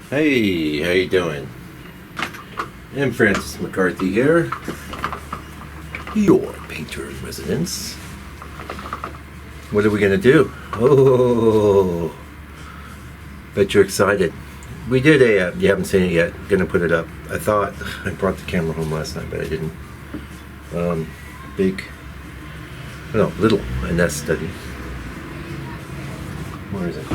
Hey, how you doing? I'm Francis McCarthy here, your painter in residence. What are we gonna do? Oh, bet you're excited. We did you haven't seen it yet, gonna put it up. I thought, I brought the camera home last night, but I didn't. Little Inness study. Where is it?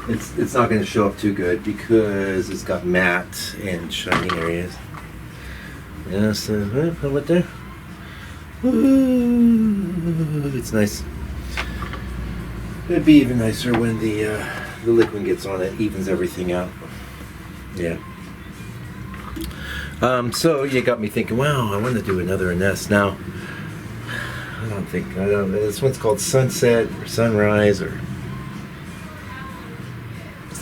It's not going to show up too good because it's got matte and shiny areas. Yes, what there? Ooh, it's nice. It'd be even nicer when the liquid gets on it, evens everything out. Yeah. So you got me thinking. Wow, I want to do another Inness now. I don't. This one's called Sunset or Sunrise or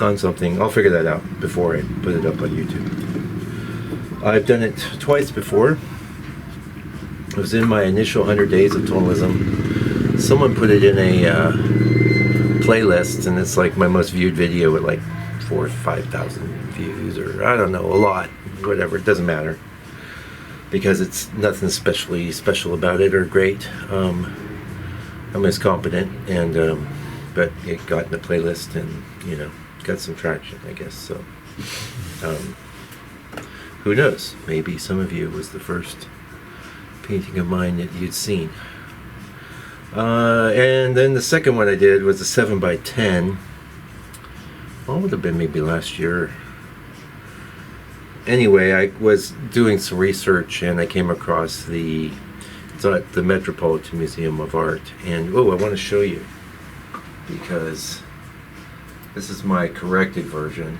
on something. I'll figure that out before I put it up on YouTube. I've done it twice before. It was in my initial 100 days of tonalism. Someone put it in a playlist, and it's like my most viewed video with like 4,000 or 5,000 views, or I don't know, a lot, whatever. It doesn't matter because it's nothing especially special about it or great. I'm as competent, and but it got in the playlist, and got some traction, I guess. So, who knows? Maybe some of you was the first painting of mine that you'd seen. And then the second one I did was a 7x10. Well, it would have been maybe last year. Anyway, I was doing some research and I came across it's at the Metropolitan Museum of Art. And, I want to show you because this is my corrected version.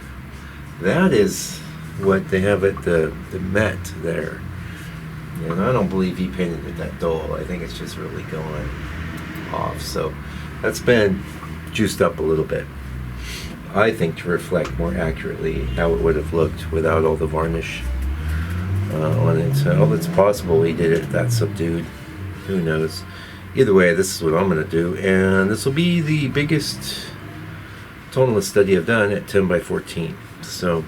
That is what they have at the Met there. And I don't believe he painted it that dull. I think it's just really going off. So that's been juiced up a little bit. I think to reflect more accurately how it would have looked without all the varnish on it. So it's possible he did it that subdued. Who knows? Either way, this is what I'm going to do. And this will be the biggest Tonalist study I've done at 10x14. So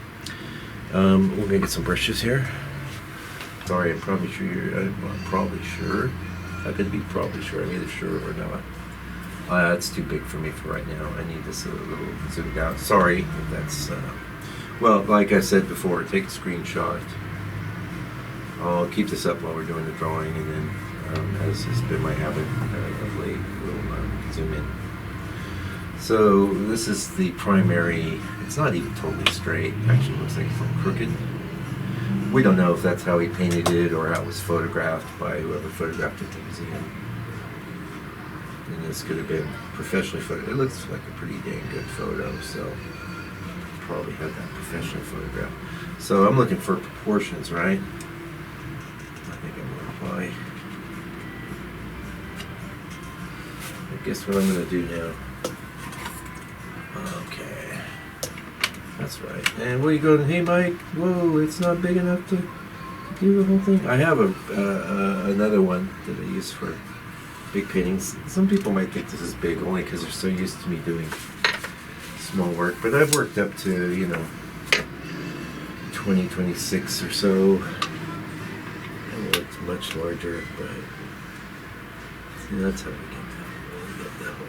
we're gonna get some brushes here. Sorry, I'm probably sure. I could be probably sure. I'm either sure or not. It's too big for me for right now. I need this a little zoomed out. Sorry if that's. Well, like I said before, take a screenshot. I'll keep this up while we're doing the drawing, and then, as has been my habit of late, we'll zoom in. So this is the primary. It's not even totally straight. Actually, it looks like it's a little crooked. We don't know if that's how he painted it or how it was photographed by whoever photographed it at the museum. And this could have been professionally photographed. It looks like a pretty dang good photo, so probably had that professionally photographed. So I'm looking for proportions, right? I think I'm going to apply. I guess what I'm going to do now. Okay, that's right. And what are you going? Hey, Mike. Whoa, it's not big enough to do the whole thing. I have another one that I use for big paintings. Some people might think this is big only because they're so used to me doing small work, but I've worked up to 20, 26 or so. I know it's much larger, but see, that's how we get that one.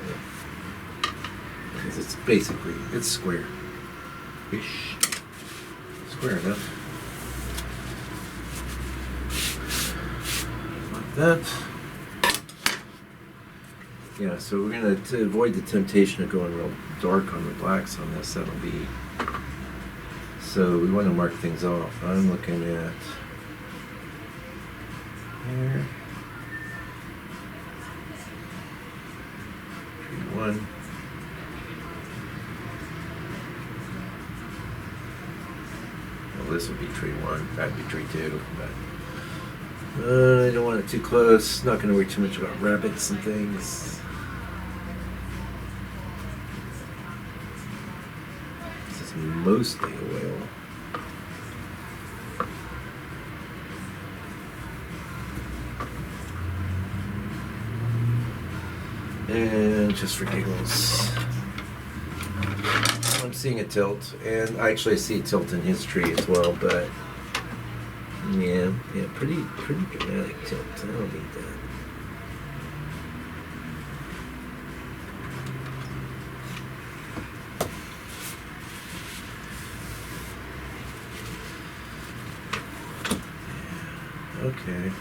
Because it's basically, it's square-ish. Square enough. Like that. Yeah, so we're going to avoid the temptation of going real dark on the blacks on this. That'll be... So we want to mark things off. I'm looking at here. 1. Well, this would be tree 1. That'd be tree 2. But I don't want it too close. Not going to worry too much about rabbits and things. This is mostly oil. And just for giggles, seeing a tilt, and I actually see a tilt in his tree as well, but yeah, pretty dramatic tilt. I don't need that. Okay.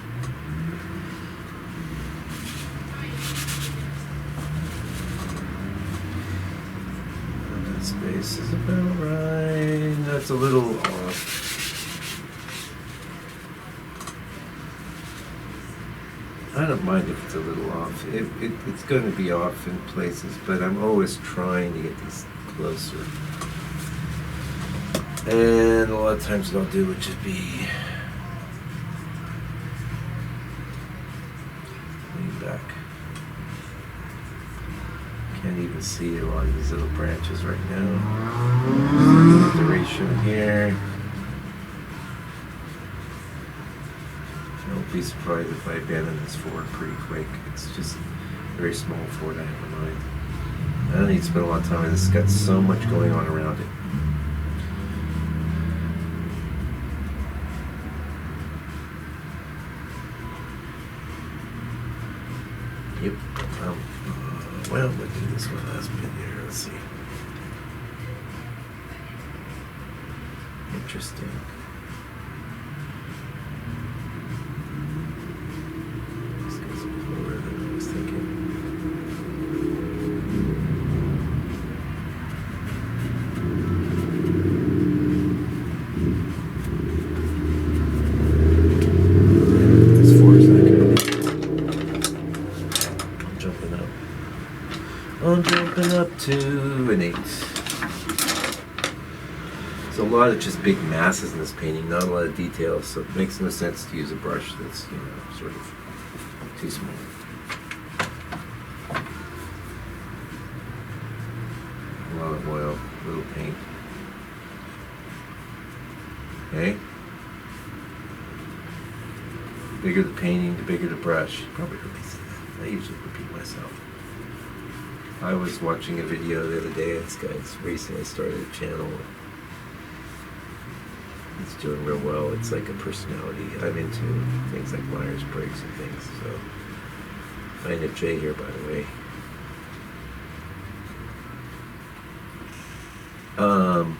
That space is about right. That's a little off. I don't mind if it's a little off. It's going to be off in places, but I'm always trying to get these closer. And a lot of times what I'll do would just be lean back. Can't even see a lot of these little branches right now. The ratio here. Don't be surprised if I abandon this forward pretty quick. It's just a very small forward I have in mind. I don't need to spend a lot of time on this. It's got so much going on around it. Yep. Well, we'll do this one last bit here. Let's see. Interesting. This goes a bit lower than I was thinking. As far as I can. I'm jumping up. I'm jumping up to an 8. There's a lot of just big masses in this painting, not a lot of details, so it makes no sense to use a brush that's, sort of too small. A lot of oil, little paint. Okay? The bigger the painting, the bigger the brush. Probably heard me say that. I usually repeat myself. I was watching a video the other day. This guy's recently started a channel. He's doing real well. It's like a personality. I'm into things like Myers-Briggs and things. So, INFJ here, by the way. And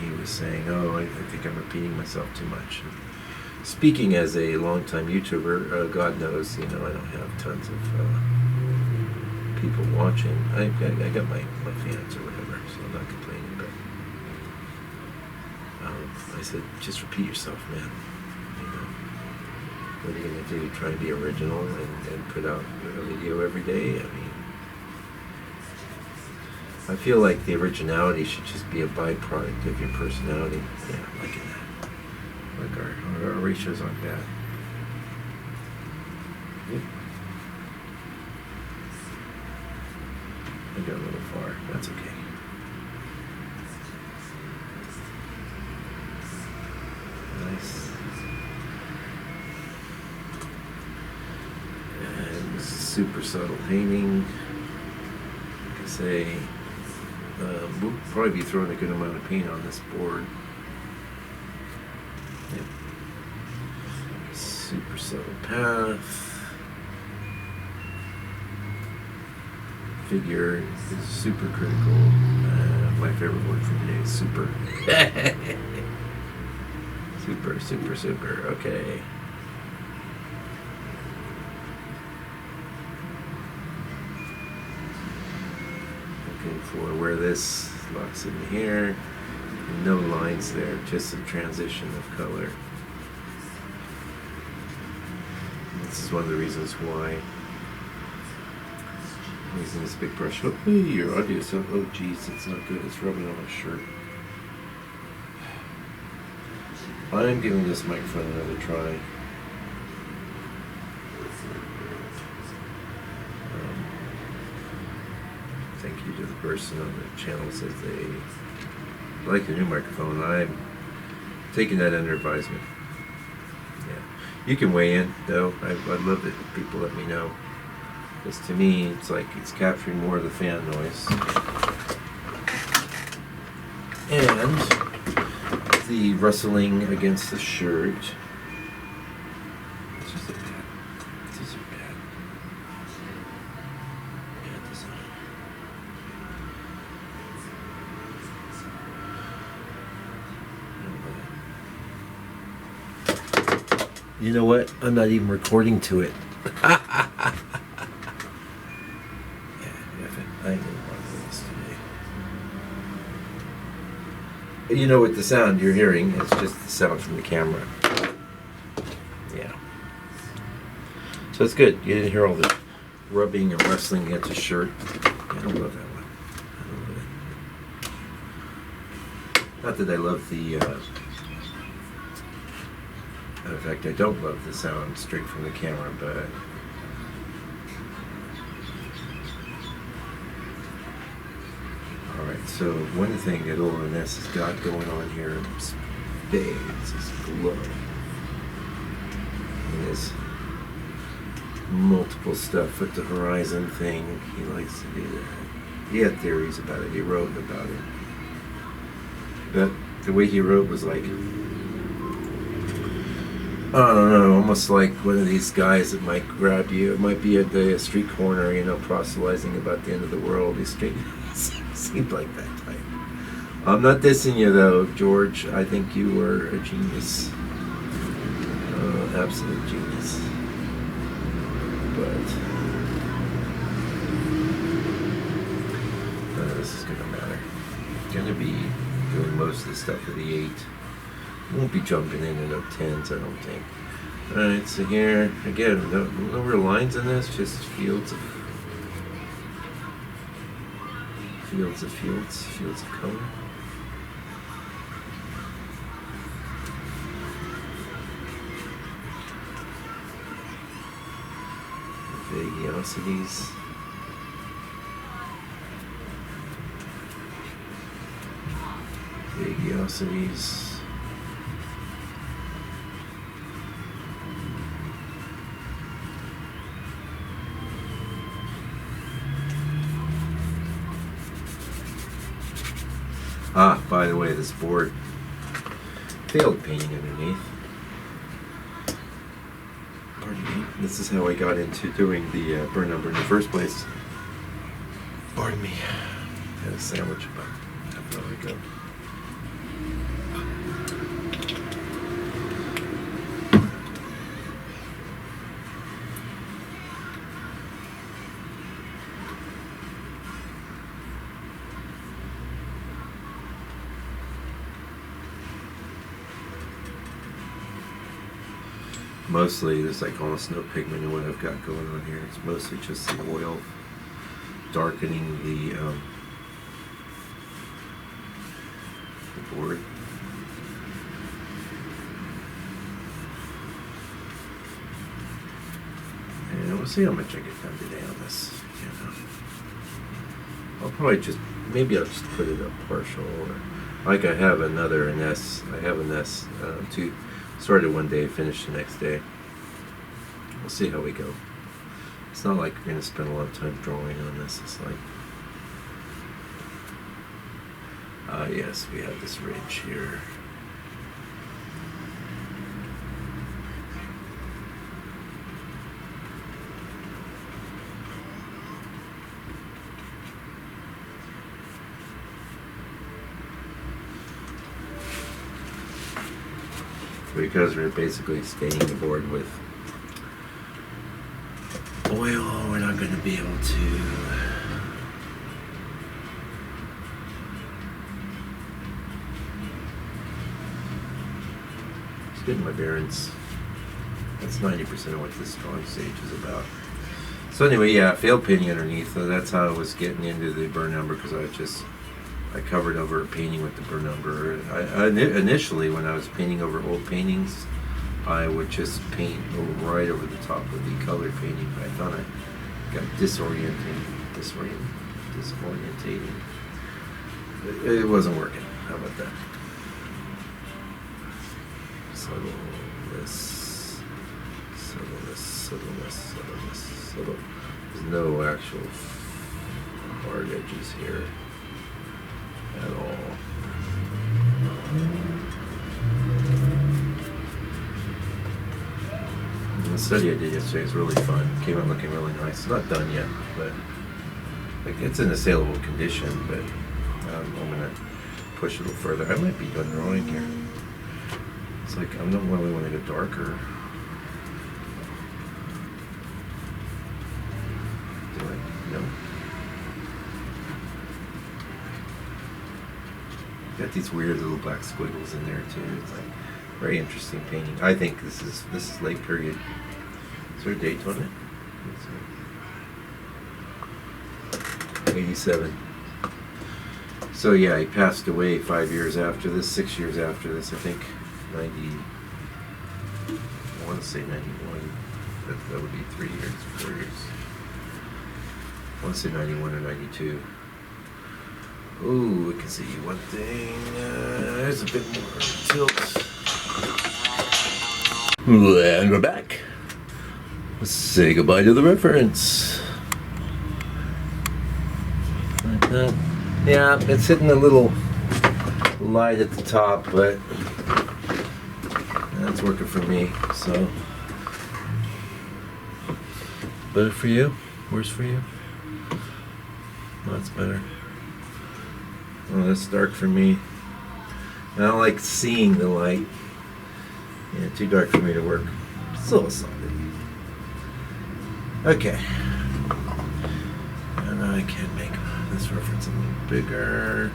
he was saying, "Oh, I think I'm repeating myself too much." And speaking as a longtime YouTuber, God knows, I don't have tons of people watching. I got my fans or whatever, so I'm not complaining. But I said, just repeat yourself, man. What are you gonna do? Try and be original and put out a video every day? I mean, I feel like the originality should just be a byproduct of your personality. Yeah, I'm liking that. Like our ratios aren't bad. Yep. I got a little far. That's okay. Nice. And super subtle painting. Like I say, we'll probably be throwing a good amount of paint on this board. Yep. Super subtle path. Figure is super critical. My favorite word for today is super. Super. Okay. Looking for where this locks in here. No lines there, just a transition of color. This is one of the reasons why I'm using this big brush. Oh, your audio so. Oh, geez, it's not good. It's rubbing on my shirt. I'm giving this microphone another try. Thank you to the person on the channel says they like the new microphone. I'm taking that under advisement. Yeah, you can weigh in though. I'd love it if people let me know. Because to me, it's like it's capturing more of the fan noise. And the rustling against the shirt. It's just a bad. These are bad. Bad design. You know what? I'm not even recording to it. Yeah, I didn't want to do this today. You know what the sound you're hearing is just the sound from the camera. Yeah. So it's good. You didn't hear all the rubbing and rustling against the shirt. I don't love that one. I don't love it. Not that I love the... in fact, I don't love the sound straight from the camera, but... Alright, so one thing that old Inness has got going on here in spades is glow. And there's multiple stuff with the horizon thing. He likes to do that. He had theories about it. He wrote about it. But the way he wrote was like... I don't know, almost like one of these guys that might grab you. It might be at the street corner, you know, proselytizing about the end of the world. He seemed like that type. I'm not dissing you though, George. I think you were a genius. Absolute genius. But none of this is going to matter. Going to be doing most of the stuff with the 8. Won't be jumping in no 10s, I don't think. Alright, so here, again, no real lines in this, just fields of color. Vaguiosities. Ah, by the way, this board failed painting underneath. Pardon me. This is how I got into doing the burn number in the first place. Pardon me. Had a sandwich about half an hour ago. Mostly, there's like almost no pigment in what I've got going on here. It's mostly just the oil darkening the board. And we'll see how much I get done today on this. You know, I'll probably just, maybe I'll just put it up partial, or like I have another Inness. I have Inness two. Started one day, finished the next day. We'll see how we go. It's not like we're going to spend a lot of time drawing on this. It's like, yes, we have this ridge here. Because we're basically staining the board with oil, we're not going to be able to just getting my bearings. That's 90% of what this drawing stage is about. So anyway, yeah, failed painting underneath. So that's how I was getting into the burn number, because I covered over painting with the burn number. Initially, when I was painting over old paintings, I would just paint right over the top of the colored painting. But I thought I got disorientating. It wasn't working. How about that? Subtle. There's no actual hard edges here at all. study I did yesterday was really fun. Came out looking really nice. It's not done yet, but like it's in a saleable condition. But I'm gonna push it a little further. I might be done drawing here. It's like I don't really want to go darker. Do I? No. Got these weird little black squiggles in there too. It's like very interesting painting. I think this is late period. Is there a date on it? 87. So yeah, he passed away 5 years after this, 6 years after this, I think. 90. I want to say 91. That would be 3 years, 4 years. I want to say 91 or 92. Ooh, we can see one thing. There's a bit more tilt. And we're back. Let's say goodbye to the reference. Like that. Yeah, it's hitting a little light at the top, but that's working for me. So, better for you? Worse for you? That's better. Oh, that's dark for me. I don't like seeing the light. Yeah, too dark for me to work. Still solid. Okay. And I can make this reference a little bigger.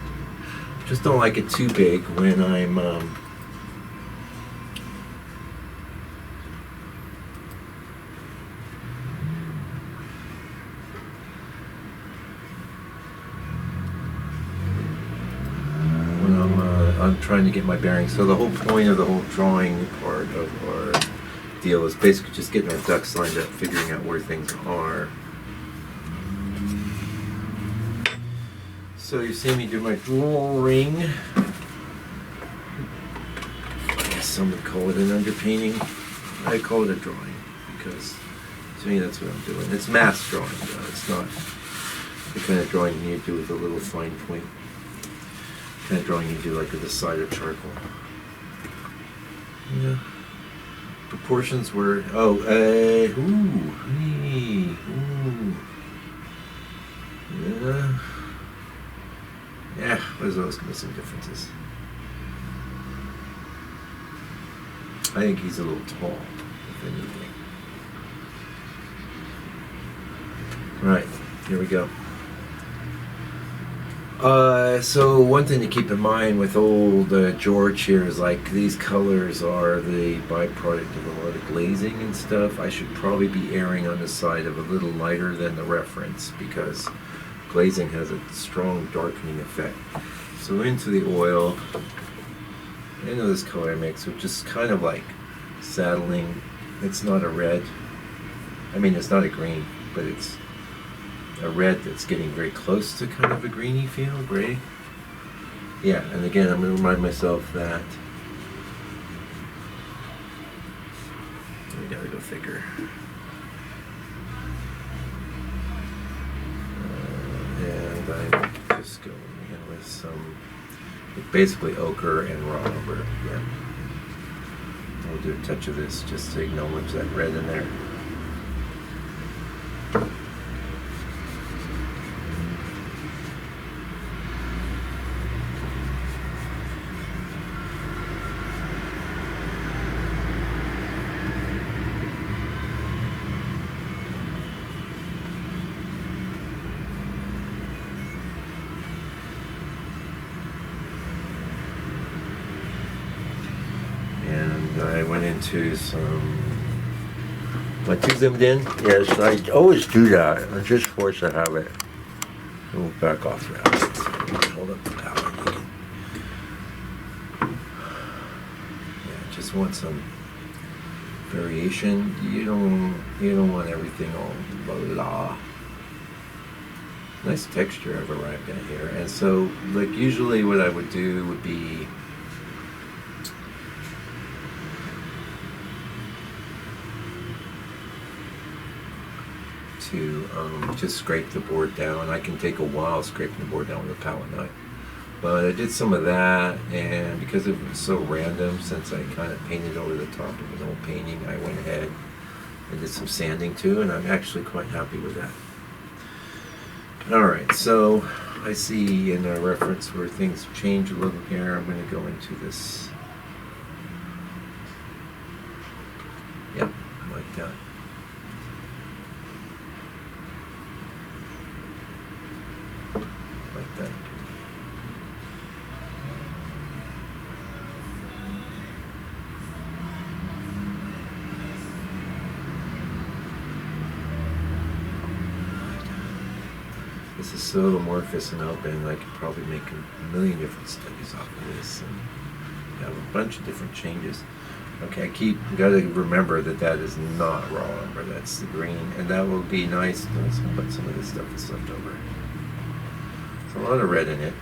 Just don't like it too big when I'm I'm trying to get my bearings. So the whole point of the whole drawing part of our deal is basically just getting our ducks lined up, figuring out where things are. So you see me do my drawing. I guess some would call it an underpainting. I call it a drawing because to me that's what I'm doing. It's mass drawing though. It's not the kind of drawing you do with a little fine point. Kind of drawing you do like with a side of charcoal. Yeah. Proportions were yeah. There's always gonna be some differences. I think he's a little tall, if anything. Right, here we go. So one thing to keep in mind with old George here is like these colors are the byproduct of a lot of glazing and stuff. I should probably be erring on the side of a little lighter than the reference because glazing has a strong darkening effect. So into the oil, into this color mix, which is kind of like saddling. It's not a red. I mean, it's not a green, but it's a red that's getting very close to kind of a greeny feel, gray. Yeah, and again, I'm going to remind myself that we gotta go figure. And I'm just going in with some basically ochre and raw umber. Yeah, we'll do a touch of this just to acknowledge that red in there. I went into some. Am I too zoomed in? Yes, I always do that. I'm just forced to have it. We'll back off now. Hold up the power. Yeah, just want some variation. You don't want everything all blah. Nice texture I've arrived at here. And so, like usually, what I would do would be. To just scrape the board down. I can take a while scraping the board down with a palette knife. But I did some of that, and because it was so random, since I kind of painted over the top of an old painting, I went ahead I did some sanding too, and I'm actually quite happy with that. Alright, so I see in our reference where things change a little here. I'm going to go into this. Yep, like that. Like that. This is so amorphous and open, I could probably make a million different studies off of this and have a bunch of different changes. Okay, gotta remember that that is not raw umber, that's the green, and that will be nice. Let's put some of this stuff that's left over. There's a lot of red in it.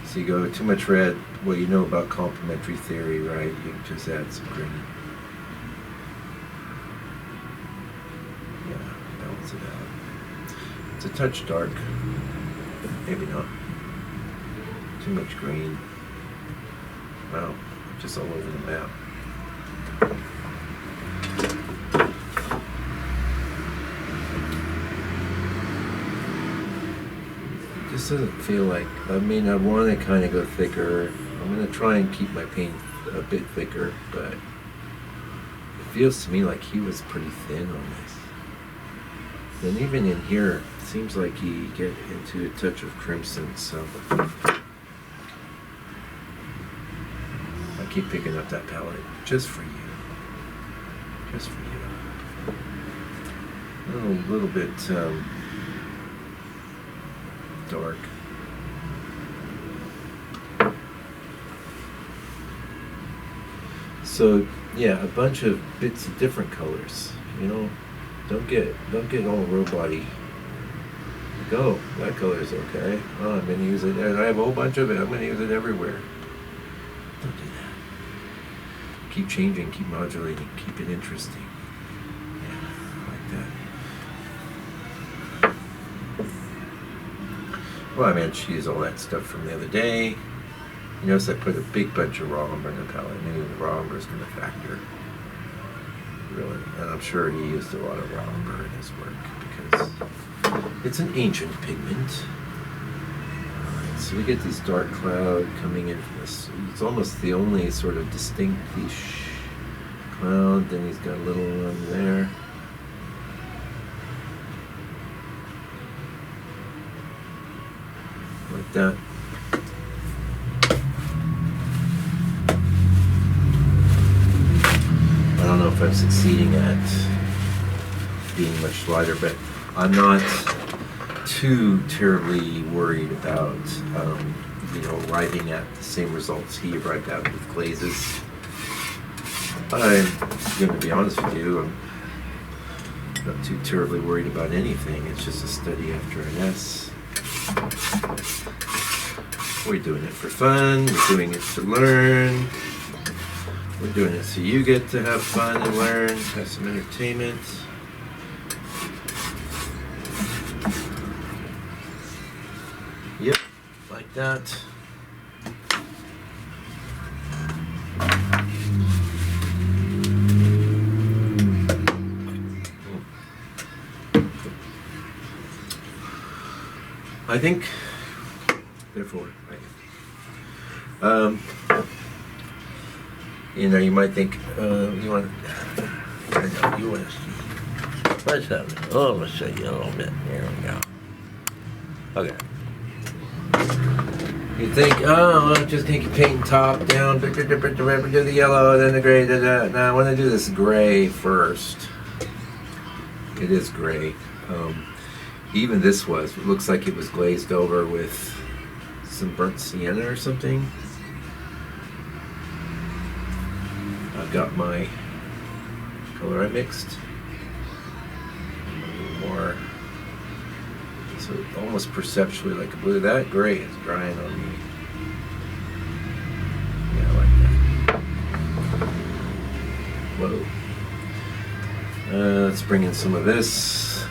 So you go too much red, well, you know about complementary theory, right? You can just add some green. Yeah, balance it out. It's a touch dark, maybe not. Too much green. Wow, just all over the map. It just doesn't feel like, I mean, I want to kind of go thicker. I'm going to try and keep my paint a bit thicker, but it feels to me like he was pretty thin on this. Then even in here, it seems like you get into a touch of crimson, so I keep picking up that palette just for you. Just for you. A little bit dark. So yeah, a bunch of bits of different colors, you know. Don't get all robot-y. Go, that color is okay. Oh, I'm gonna use it. I have a whole bunch of it. I'm gonna use it everywhere. Don't do that. Keep changing, keep modulating, keep it interesting. Yeah, like that. Well, I managed to use all that stuff from the other day. You notice I put a big bunch of raw umber in the palette. I knew the raw umber is gonna factor. Really, and I'm sure he used a lot of raw umber in his work because it's an ancient pigment. Alright, so we get this dark cloud coming in from this. It's almost the only sort of distinct-ish cloud. Then he's got a little one there. Like that. I don't know if I'm succeeding at being much lighter, but I'm not too terribly worried about, arriving at the same results he arrived at with glazes. I'm going to be honest with you, I'm not too terribly worried about anything. It's just a study after Inness. We're doing it for fun, we're doing it to learn. We're doing it so you get to have fun and learn, have some entertainment. Yep, like that. I think, therefore, you might think, you want to, let's have it. Oh, let's show you a little bit. Here we go. Okay. You think, oh, well, just take your paint top down, do the yellow, then the gray, Now I want to do this gray first. It is gray. Even this it looks like it was glazed over with some burnt sienna or something. I've got my color I mixed. A little more. So almost perceptually like a blue. That gray is drying on me. Yeah, I like that. Whoa. Let's bring in some of this.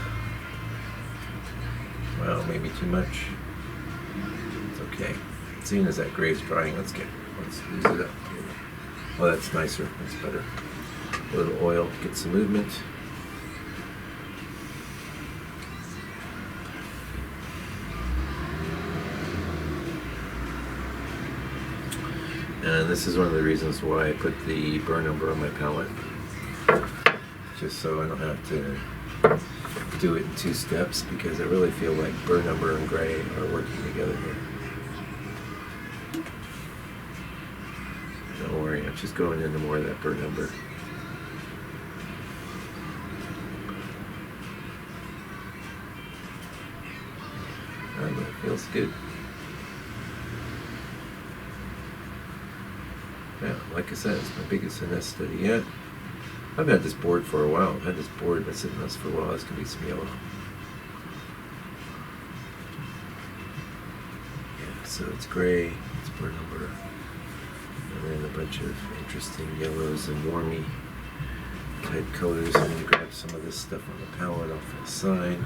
Well, maybe too much. It's okay. Seeing as that gray is drying, let's use it up. Oh, that's nicer. That's better. A little oil, get some movement. And this is one of the reasons why I put the burn number on my palette, just so I don't have to do it in 2 steps, because I really feel like burn number and gray are working together here. Don't worry, I'm just going into more of that burn number. And that feels good. Yeah, like I said, it's my biggest Inness study yet. I've had this board for a while. I've had this board been sitting on us for a while. It's going to be some yellow. Yeah, so it's gray, it's burn number, and then a bunch of interesting yellows and warmy type colors. I'm going to grab some of this stuff on the palette off to the side.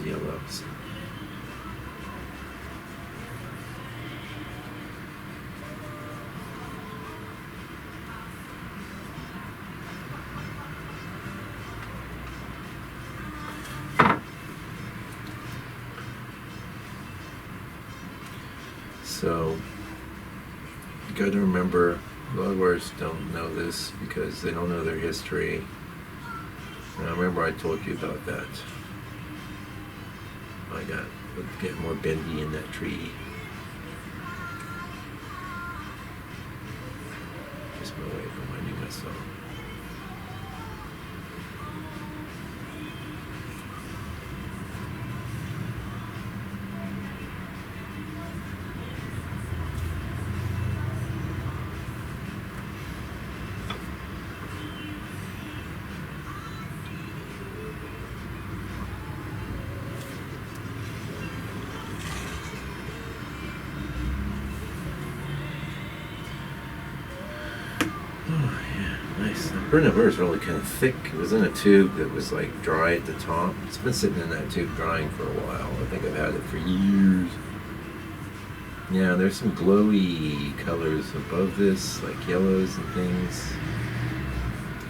Yellows. So you got to remember, a lot of artists don't know this because they don't know their history. And I remember I told you about that. I got getting more bendy in that tree. Just my way of reminding myself. Burn number is really kind of thick. It was in a tube that was like dry at the top. It's been sitting in that tube drying for a while. I think I've had it for years. Yeah, there's some glowy colors above this, like yellows and things.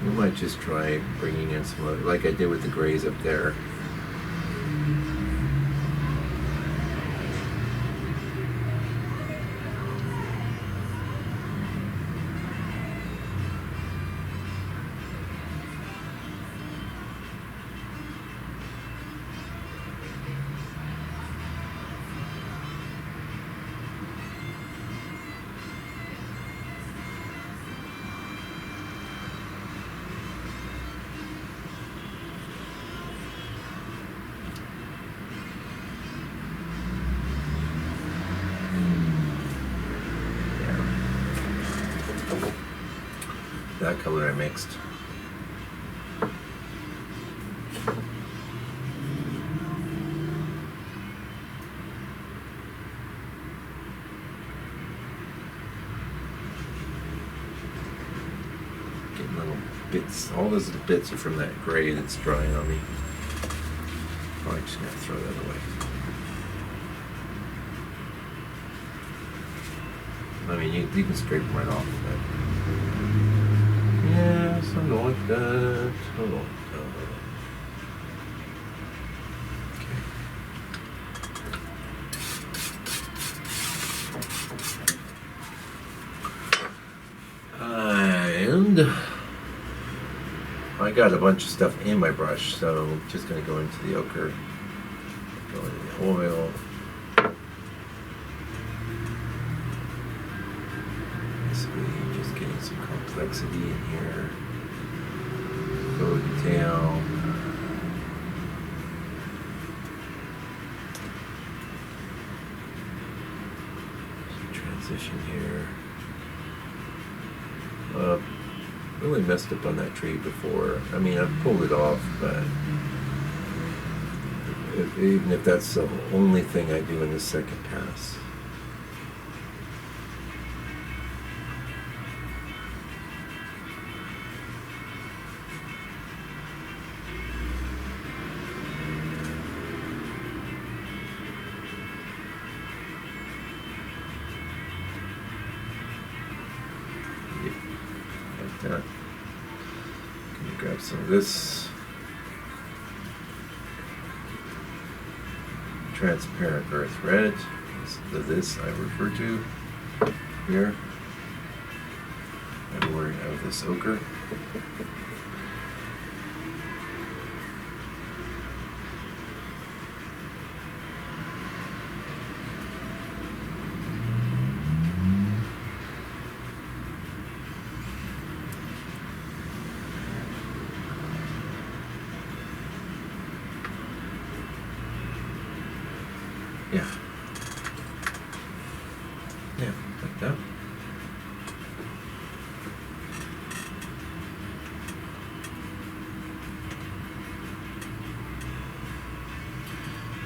We might just try bringing in some other, like I did with the grays up there. That color I mixed. Getting little bits, all those little bits are from that gray that's drying on me. Probably just gonna throw that away. I mean, you can scrape them right off, but yeah, something like that. Hold on. Okay. And I got a bunch of stuff in my brush, so I'm just going to go into the ochre, go into the oil. Just getting some complexity in here. Faux detail. Some transition here. Really messed up on that tree before. I mean, I've pulled it off, but even if that's the only thing I do in the second pass. that. Can you grab some of this transparent earth red? This I refer to here. And we have this ochre. Yeah. Yeah, like that.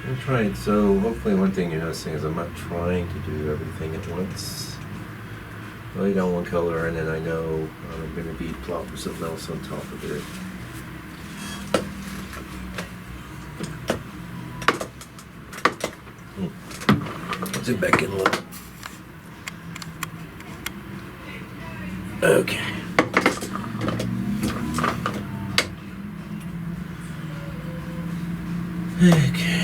I'm trying, so hopefully one thing you're noticing is I'm not trying to do everything at once. I lay down one color and then I know I'm going to be plopping something else on top of it. Zoom back in a little. Okay. Okay.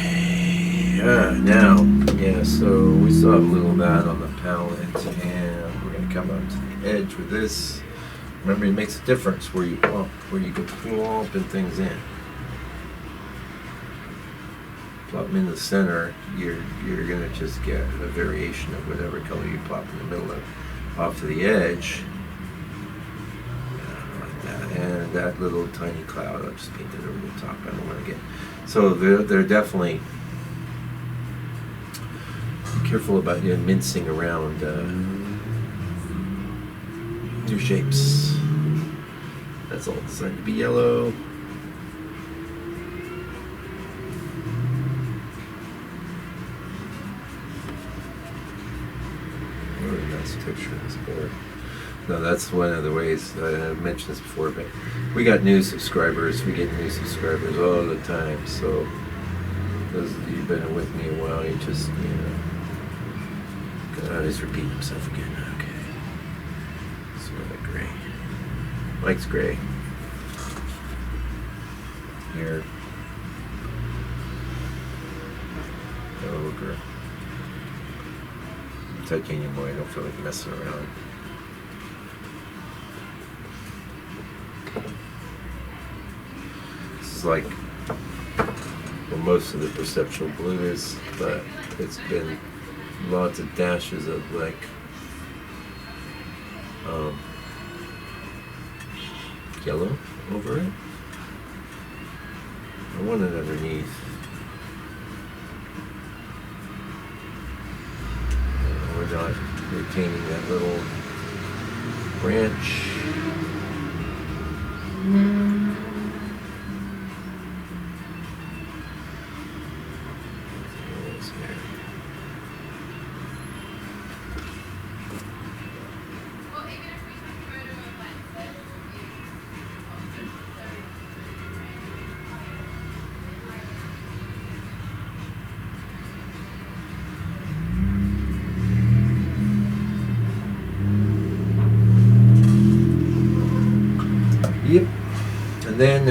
Now, yeah, so we still have a little of that on the palette, and we're going to come up to the edge with this. Remember, it makes a difference where you plump, where you can plump and things in. Plop them in the center, you're going to just get a variation of whatever color you plop in the middle of. Off to the edge, like that, and that little tiny cloud, I'll just paint it over the top. I don't want to get, so they're definitely, be careful about mincing around your shapes. That's all designed to be yellow. Really nice picture of this board. No, that's one of the ways, I've mentioned this before, but we got new subscribers. We get new subscribers all the time. So those of you who've been with me a while, you just, God, he's repeating himself again. Okay. Sort of gray. Mike's gray. Here. Ochre. Titanium white. I don't feel like messing around. This is like, well, most of the perceptual blue is, but it's been lots of dashes of like yellow over it. I want it underneath. We're not retaining that little branch. Yep. And then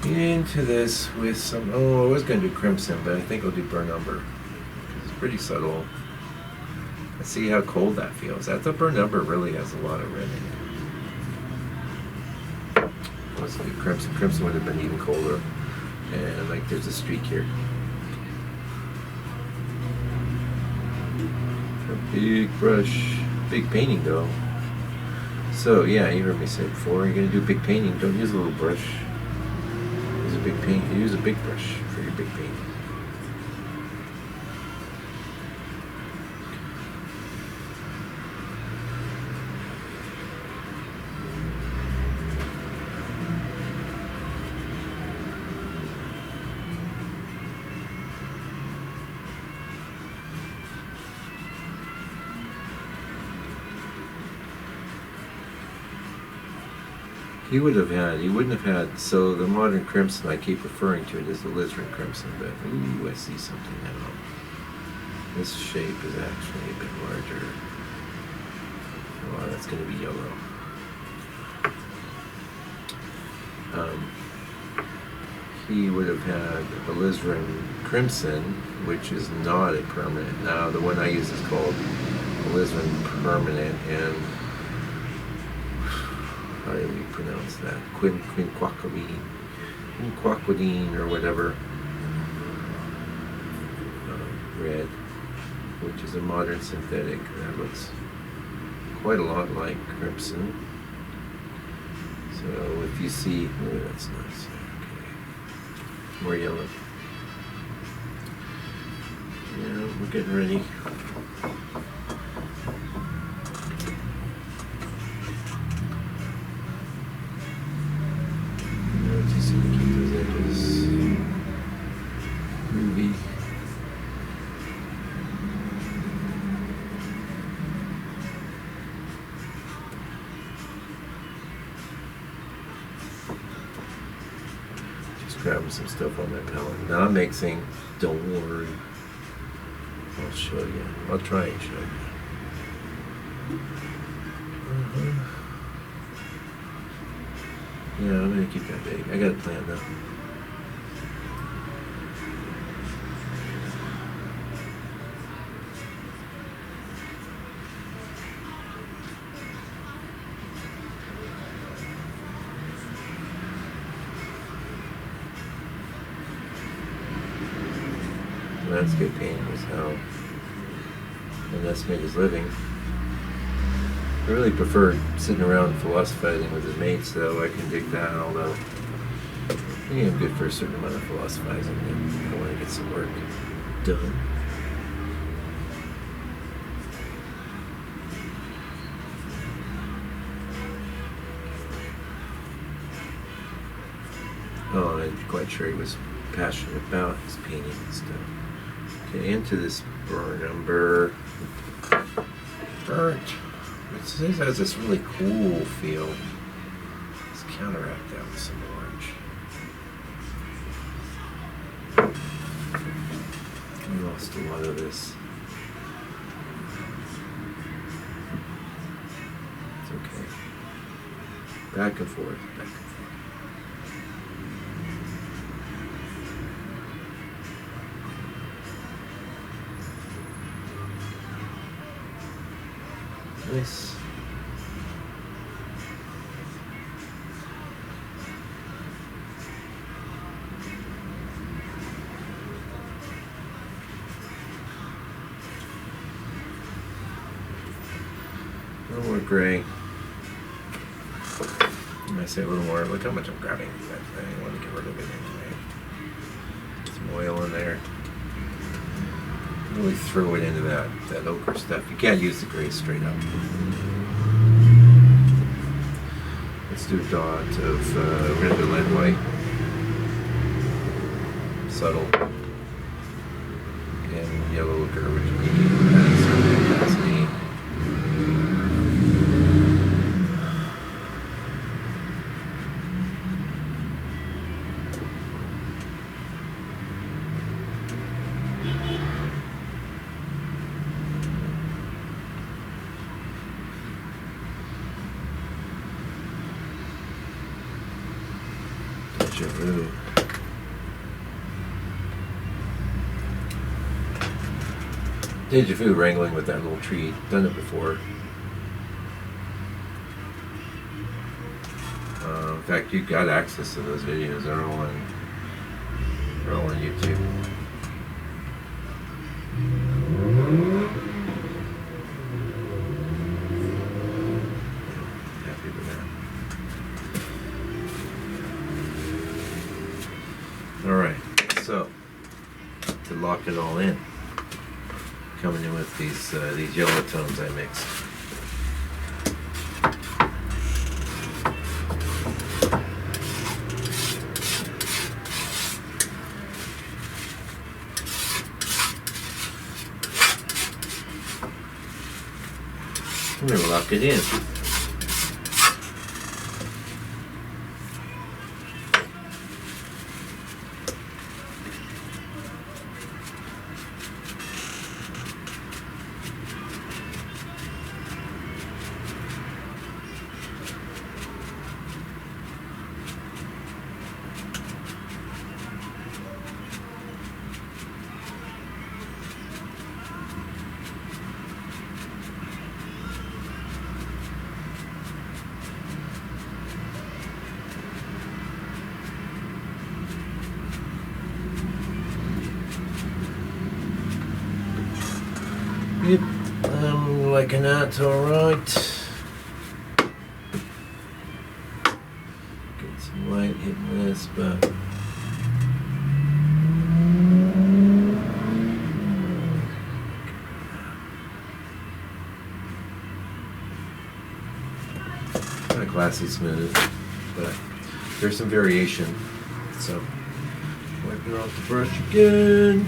into this with some, I was going to do crimson, but I think I'll do burnt umber. It's pretty subtle. Let's see how cold that feels. That the burnt umber really has a lot of red in it. Let's do crimson. Crimson would have been even colder. And like there's a streak here. A big brush. Big painting though. So yeah, you heard me say before, you're gonna do big painting, don't use a little brush. Use a big paint, use a big brush for your big painting. You wouldn't have had, so the modern crimson, I keep referring to it as the alizarin crimson, but ooh, I see something now. This shape is actually a bit larger. Well, that's going to be yellow. He would have had alizarin crimson, which is not a permanent. Now, the one I use is called alizarin permanent, and how do we pronounce that? Quinquaquidine or whatever. Red, which is a modern synthetic that looks quite a lot like crimson. So if you see, oh, that's nice. Okay, more yellow. Yeah, we're getting ready. Just to keep those edges groovy. Grabbing some stuff on my palette. Now I'm mixing. Don't worry. I'll show you. I'll try and show you. Yeah, I'm gonna keep that big. I got a plan though. Landscape painting was how Inness made his living. I really prefer sitting around philosophizing with his mates, though. I can dig that, although I think I'm good for a certain amount of philosophizing. I want to get some work done. Oh, I'm quite sure he was passionate about his painting and stuff. Okay, into this burn umber. Burnt. It has this really cool feel. Let's counteract that with some orange. We lost a lot of this. It's okay. Back and forth, back and forth. Nice. A little more gray. I say a little more. Look how much I'm grabbing. I want to get rid of it anyway. Some oil in there. Really throw it into that ochre stuff. You can't use the gray straight up. Let's do a dot of, we're going to do lead white. Subtle. And yellow ochre, which we has some opacity. Deja vu wrangling with that little tree. Done it before. In fact, you got access to those videos. They're all on YouTube. Happy with that. All right. So to lock it all in. Coming in with these yellow tones I mixed. I'm going to lock it in. Yep, I'm liking that, alright. Get some light hitting this, but kind of classy smooth, but there's some variation. So, wiping off the brush again.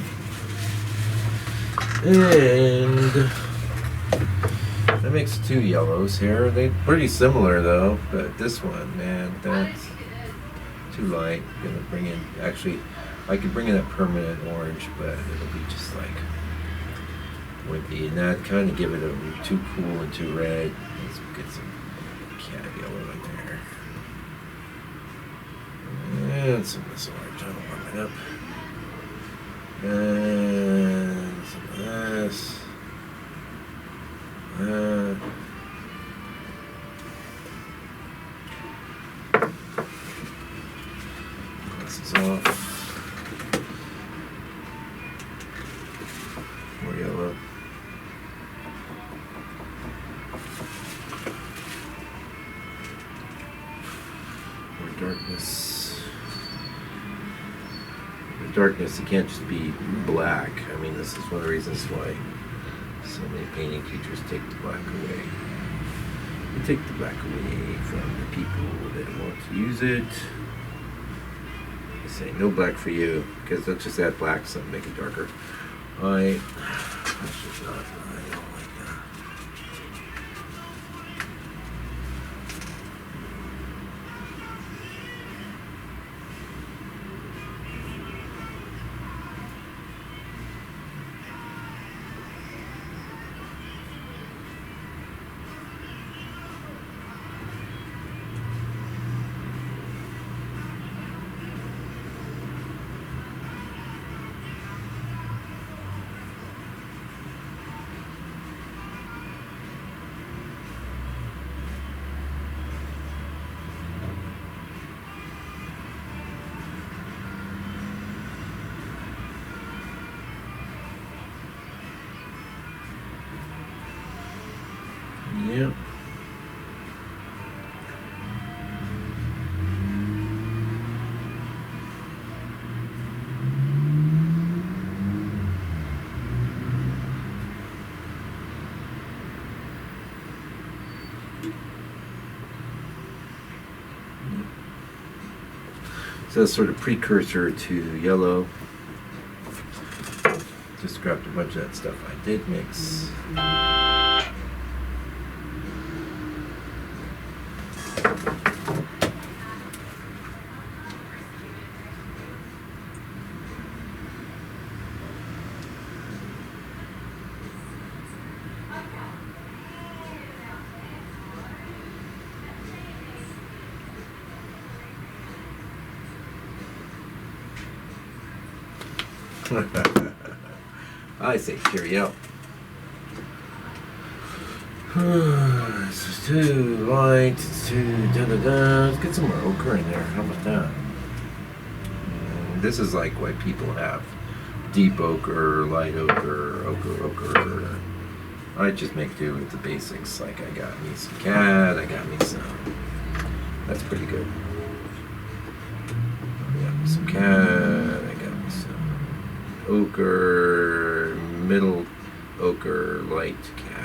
And I mixed 2 yellows here. They're pretty similar though, but this one, man, that's too light. I'm gonna bring in, actually, I could bring in a permanent orange, but it'll be just like wimpy, and that kind of give it a too cool and too red. Let's get some cat yellow in there. And some of this orange, I'll warm it up. And some of this. Glasses off. More yellow. More darkness. Darkness, it can't just be black. I mean, this is one of the reasons why so many painting teachers take the black away. They take the black away from the people that want to use it. They say, no black for you, because they'll just add black, something, make it darker. That's just not, I don't like that. Yep. So that's sort of precursor to yellow. Just grabbed a bunch of that stuff I did mix. I say cheerio. This is too light, it's too da-da-da. Let's get some more ochre in there. How about that? This is like why people have deep ochre, light ochre, ochre. I just make do with the basics. Like I got me some cat, I got me some. That's pretty good. I got me some cat, I got me some ochre, middle ochre, light cat.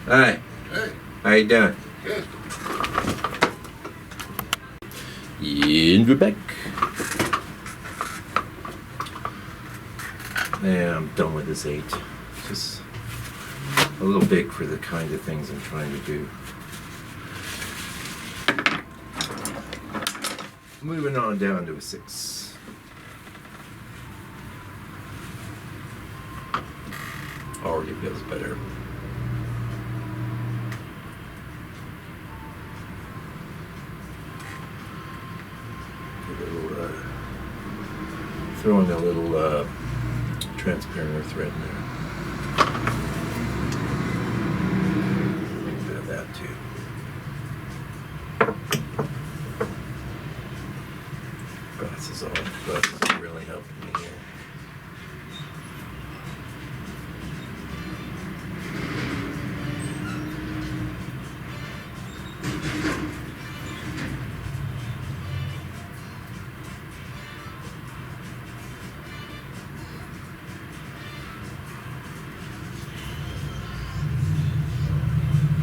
Hi. Hey. How you doing? Good. And we're back. Yeah, I'm done with this 8. Just a little big for the kind of things I'm trying to do. Moving on down to a 6. Already feels better. throw in a little transparent earth red in there. Add that too. Glasses on. Glasses are really helping me here.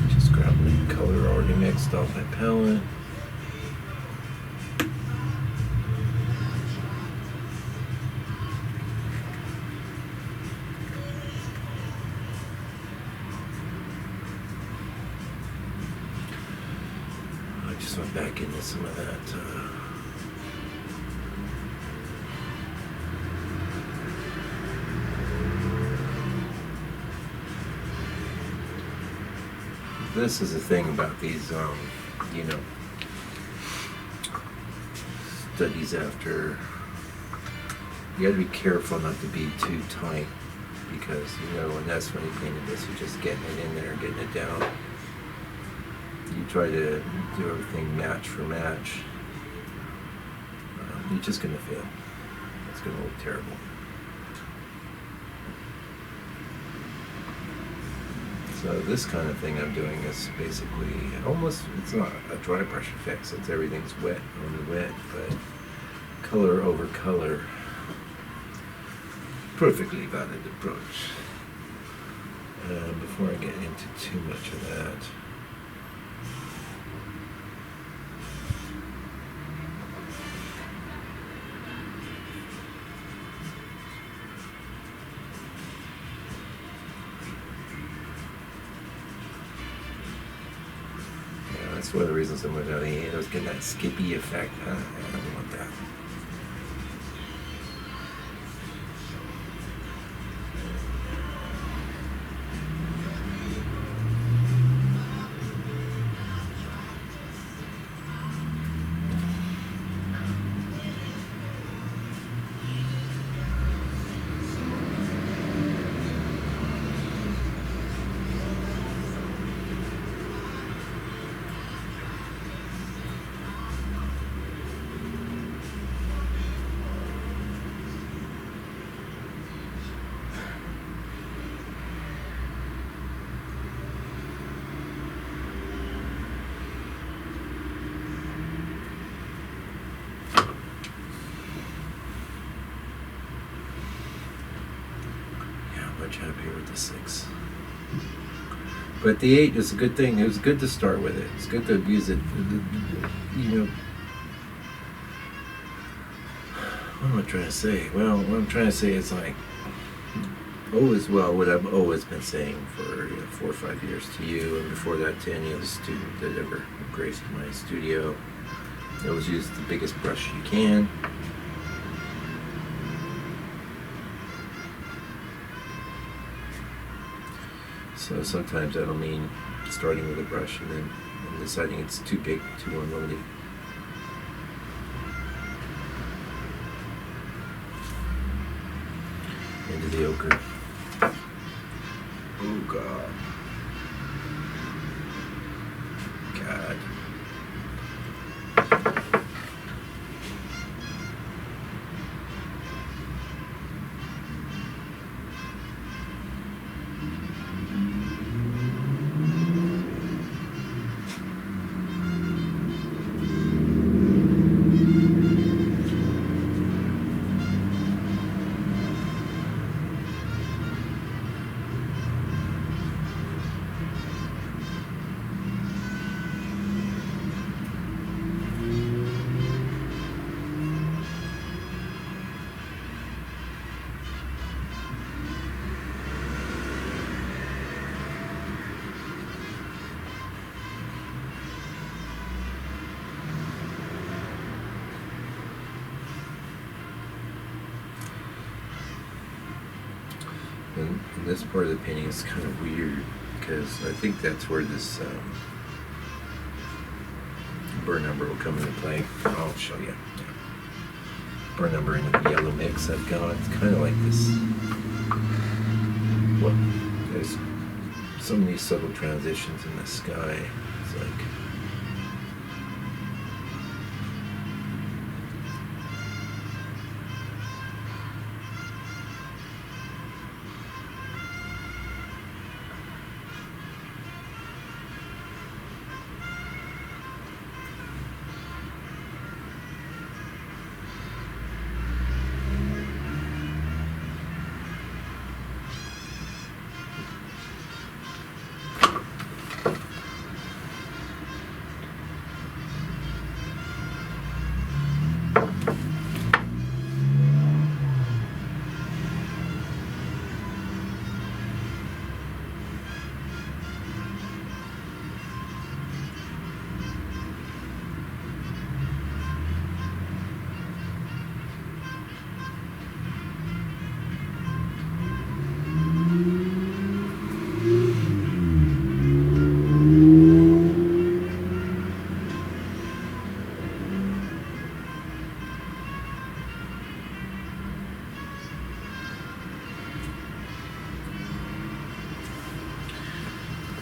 Just grab the color already mixed off my palette. Just went back into some of that this is the thing about these you know, studies after, you got to be careful not to be too tight, because you know, and that's when you painted this, you're just getting it in there, getting it down. You try to do everything match for match, you're just going to fail. It's going to look terrible. So this kind of thing I'm doing is basically almost, it's not a dry brush effect since everything's wet on the wet, but color over color. Perfectly valid approach. Before I get into too much of that, that's one of the reasons I'm going to was getting that skippy effect. I don't want that. Much happier with the 6. But the 8 is a good thing. It was good to start with it. It's good to use it. You know, what am I trying to say? Well, what I'm trying to say is like, what I've always been saying for 4 or 5 years to you, and before that to any other student that ever graced my studio. Always use the biggest brush you can. So sometimes that'll mean starting with a brush and then deciding it's too big, too unloaded. Into the ochre. Oh God. God. And this part of the painting is kind of weird because I think that's where this burn number will come into play. I'll show you. burn number into the yellow mix I've got. It's kind of like this. Well, there's so many subtle transitions in the sky. It's like.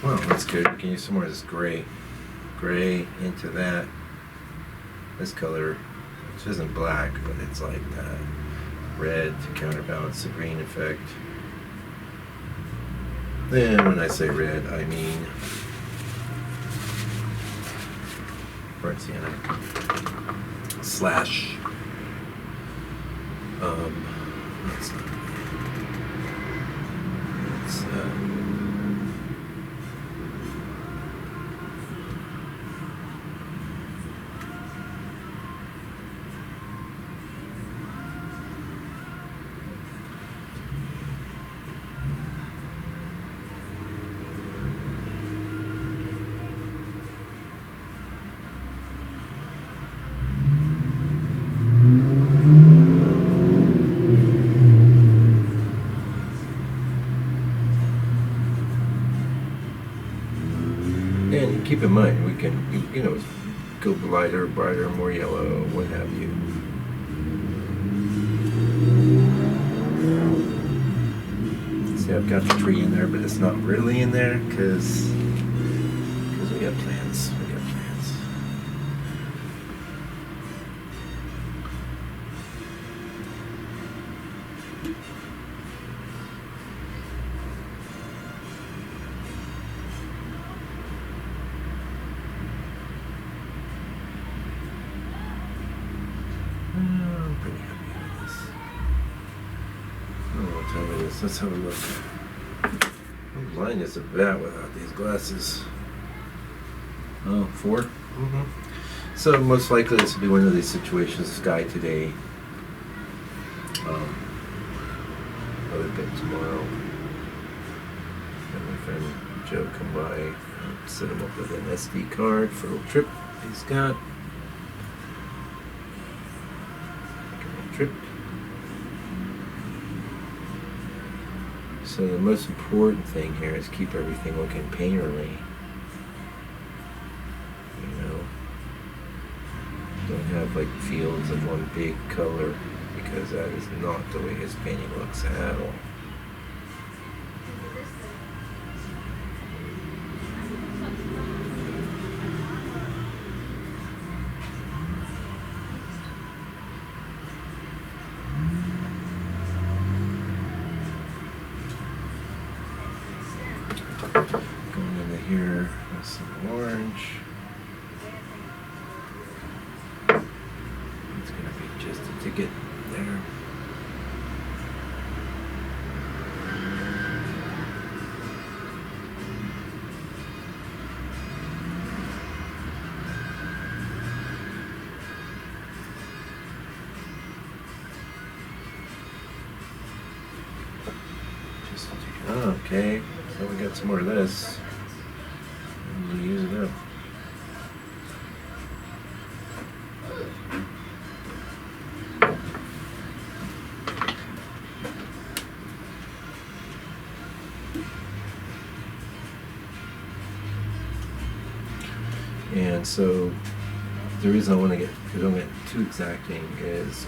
Well, that's good. We can use some more of this gray into that. This color, which isn't black, but it's like that red to counterbalance the green effect. And when I say red, I mean burnt sienna slash it's and keep in mind, we can, you know, go lighter, brighter, more yellow, what have you. See, I've got the tree in there, but it's not really in there because we got plans. We got plans. I'm pretty happy with this. Oh, what time it is? Let's have a look. How blind is a bat without these glasses? Oh, 4? Mm-hmm. So most likely this will be one of these situations. Sky today. Other bit tomorrow. And my friend Joe come by, set him up with an SD card for a little trip he's got. Trip. So the most important thing here is keep everything looking painterly. You know, don't have like fields of one big color, because that is not the way his painting looks at all. Going into here with some orange. It's going to be just a ticket there. Okay, so we got some more of this. We'll use it up. And so the reason I want to get, because I'm going to too exacting is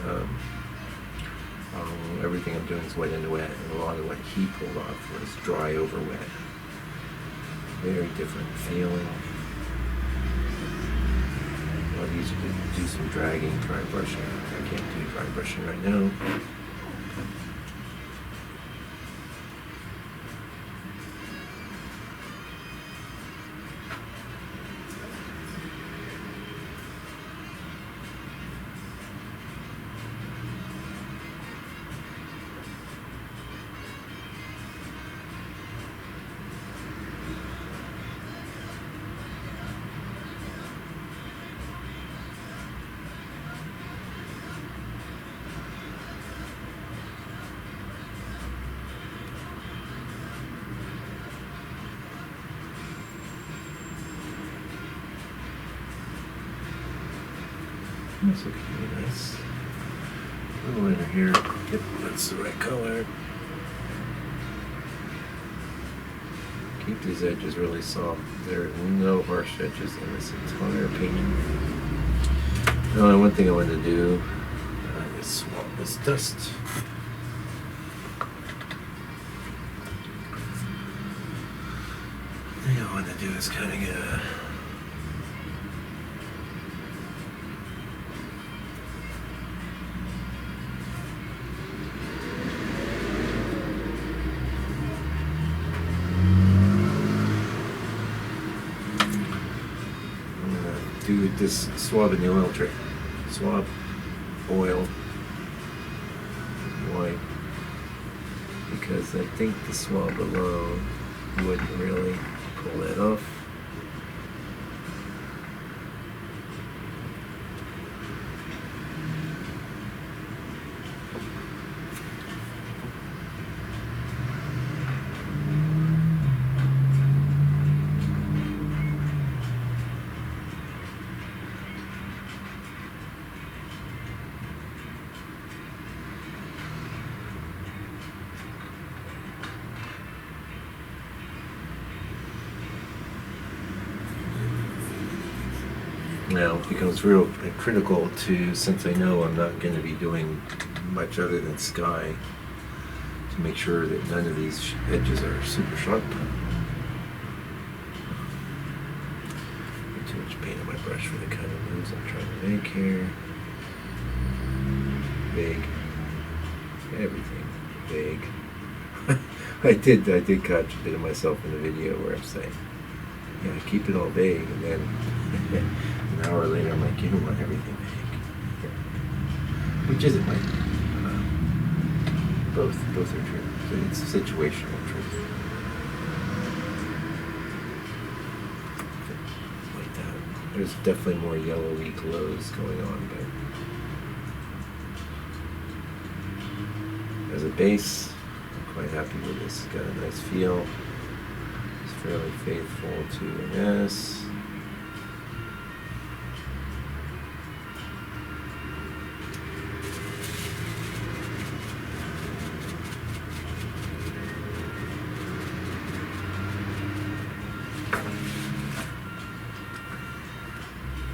everything I'm doing is wet into wet, and a lot of what he pulled off was dry over wet. Very different feeling. A lot easier to do some dragging, dry brushing. I can't do dry brushing right now. This looks really nice. A little lighter here. Get that's the right color. Keep these edges really soft. There are no harsh edges in this entire painting. Now, one thing I wanted to do is swap this dust. The thing I want to do is kind of get a do this swab in the oil trick. Swab, oil, white. Because I think the swab alone wouldn't really pull that off. Now it becomes real critical to, since I know I'm not going to be doing much other than sky, to make sure that none of these edges are super sharp. Not too much paint on my brush for the kind of moves I'm trying to make here. Vague. Everything vague. I did catch a bit of myself in the video where I'm saying, yeah, keep it all vague, and then an hour later I'm like, you don't want everything vague. Which isn't like both are true. So it's situational truth. Like that. There's definitely more yellowy glows going on, but as a base, I'm quite happy with this. It's got a nice feel. It's fairly faithful to Inness.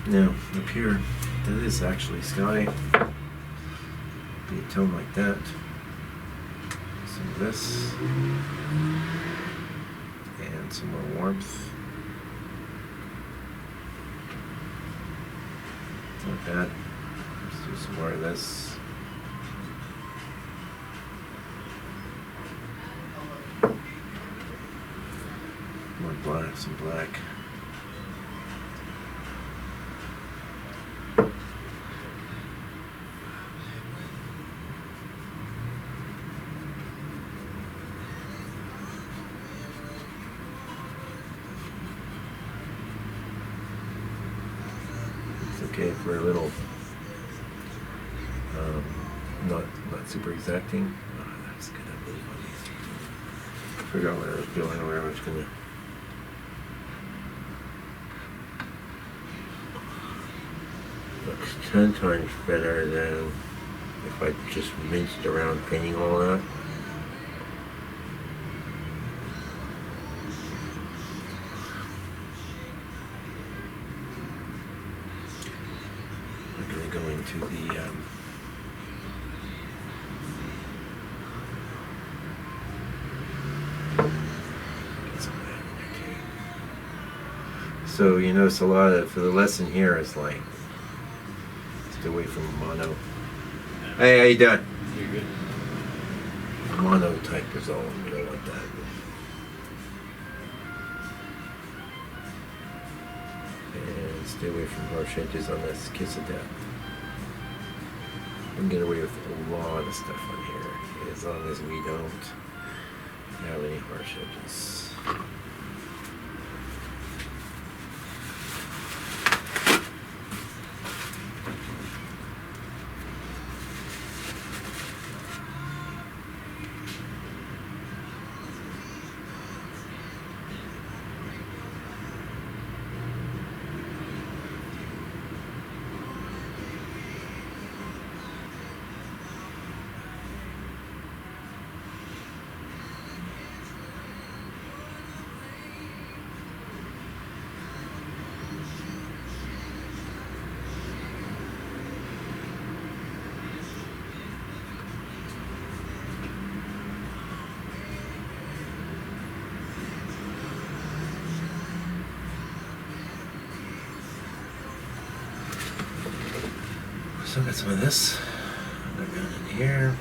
Now, up here, that is actually sky. Be a tone like that. Some of this. And some more warmth. Not bad. Let's do some more of this. More black, some black. Okay, for a little not super exacting. Oh, that's good. I believe on these. I forgot what I was doing, where I was gonna. Looks 10 times better than if I just minced around painting all that. Going into the so you notice a lot of, for the lesson here is like, stay away from mono. Hey, how you doing? You're good. Monotype is all, we don't want that. And stay away from harsh edges on this kiss of death. We can get away with a lot of stuff on here, as long as we don't have any harsh edges. So I got some of this. I'll go down in here.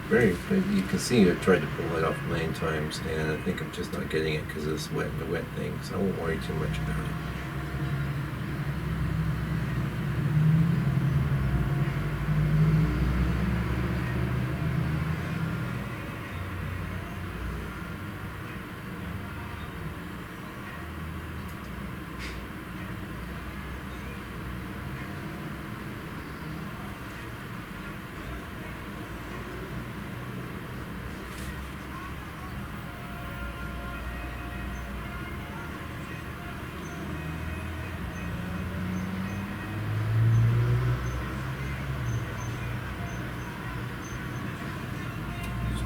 Very, you can see I tried to pull it off a million times, and I think I'm just not getting it because of this wet and the wet thing, so I won't worry too much about it.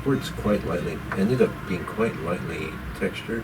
It's quite lightly, ended up being quite lightly textured.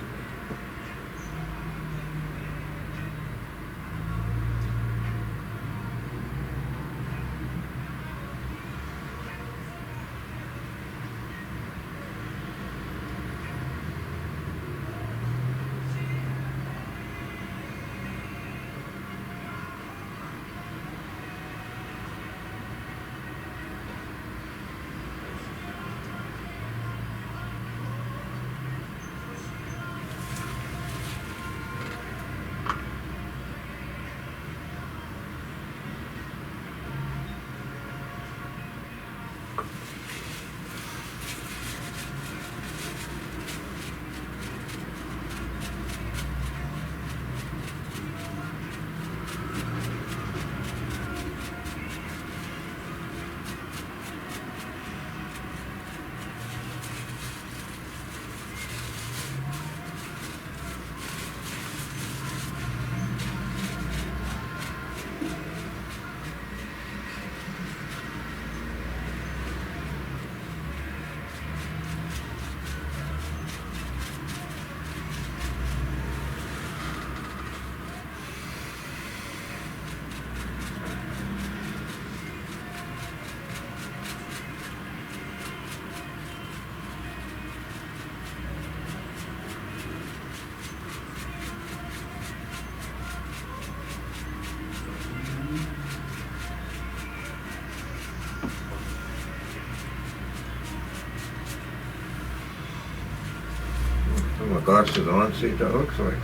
My glasses on, see what that looks like.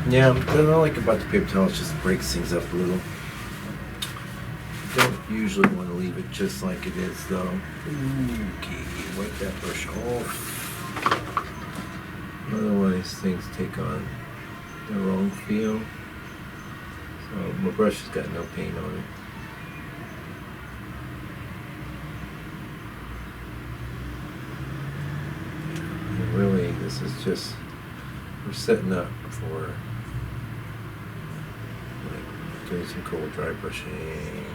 Yeah, what I like about the paper towel is just breaks things up a little. Don't usually want to leave it just like it is though. Okay, wipe that brush off. Otherwise things take on their own feel. So my brush has got no paint on it. And really, this is just, we're setting up for like doing some cold dry brushing.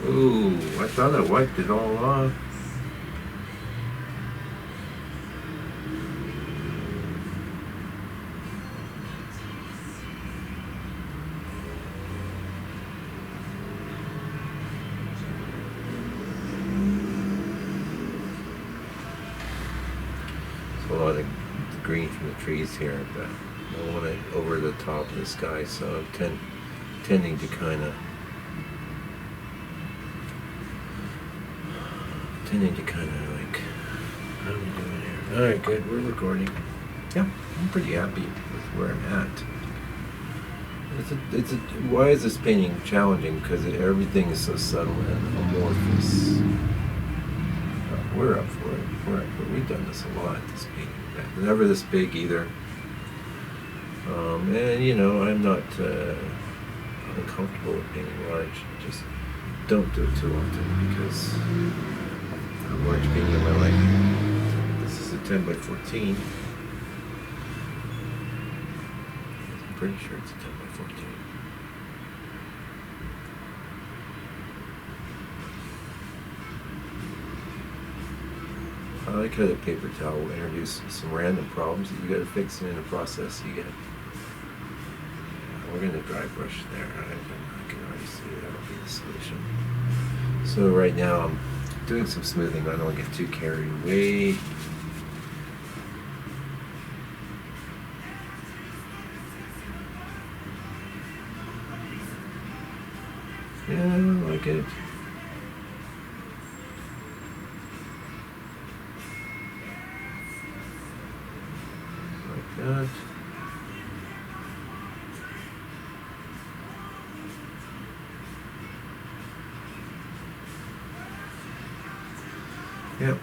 Ooh, I thought I wiped it all off. There's a lot of green from the trees here, but I don't want it over the top of the sky, so I'm tending to kind of like, how are we doing here? Alright, good, we're recording. Yeah, I'm pretty happy with where I'm at. Why is this painting challenging? Because everything is so subtle and amorphous. We're up for it. We've done this a lot, this painting. Never this big either. And you know, I'm not uncomfortable with painting large. Just don't do it too often because large painting in my life. This is a 10 by 14. I'm pretty sure it's a 10 by 14. I like how the paper towel will introduce some random problems that you got to fix, and in the process you get. We're going to dry brush there. I can already see that'll be the solution. So right now I'm doing some smoothing. I don't get too carried away. Yeah, I like it. Like that. Yep.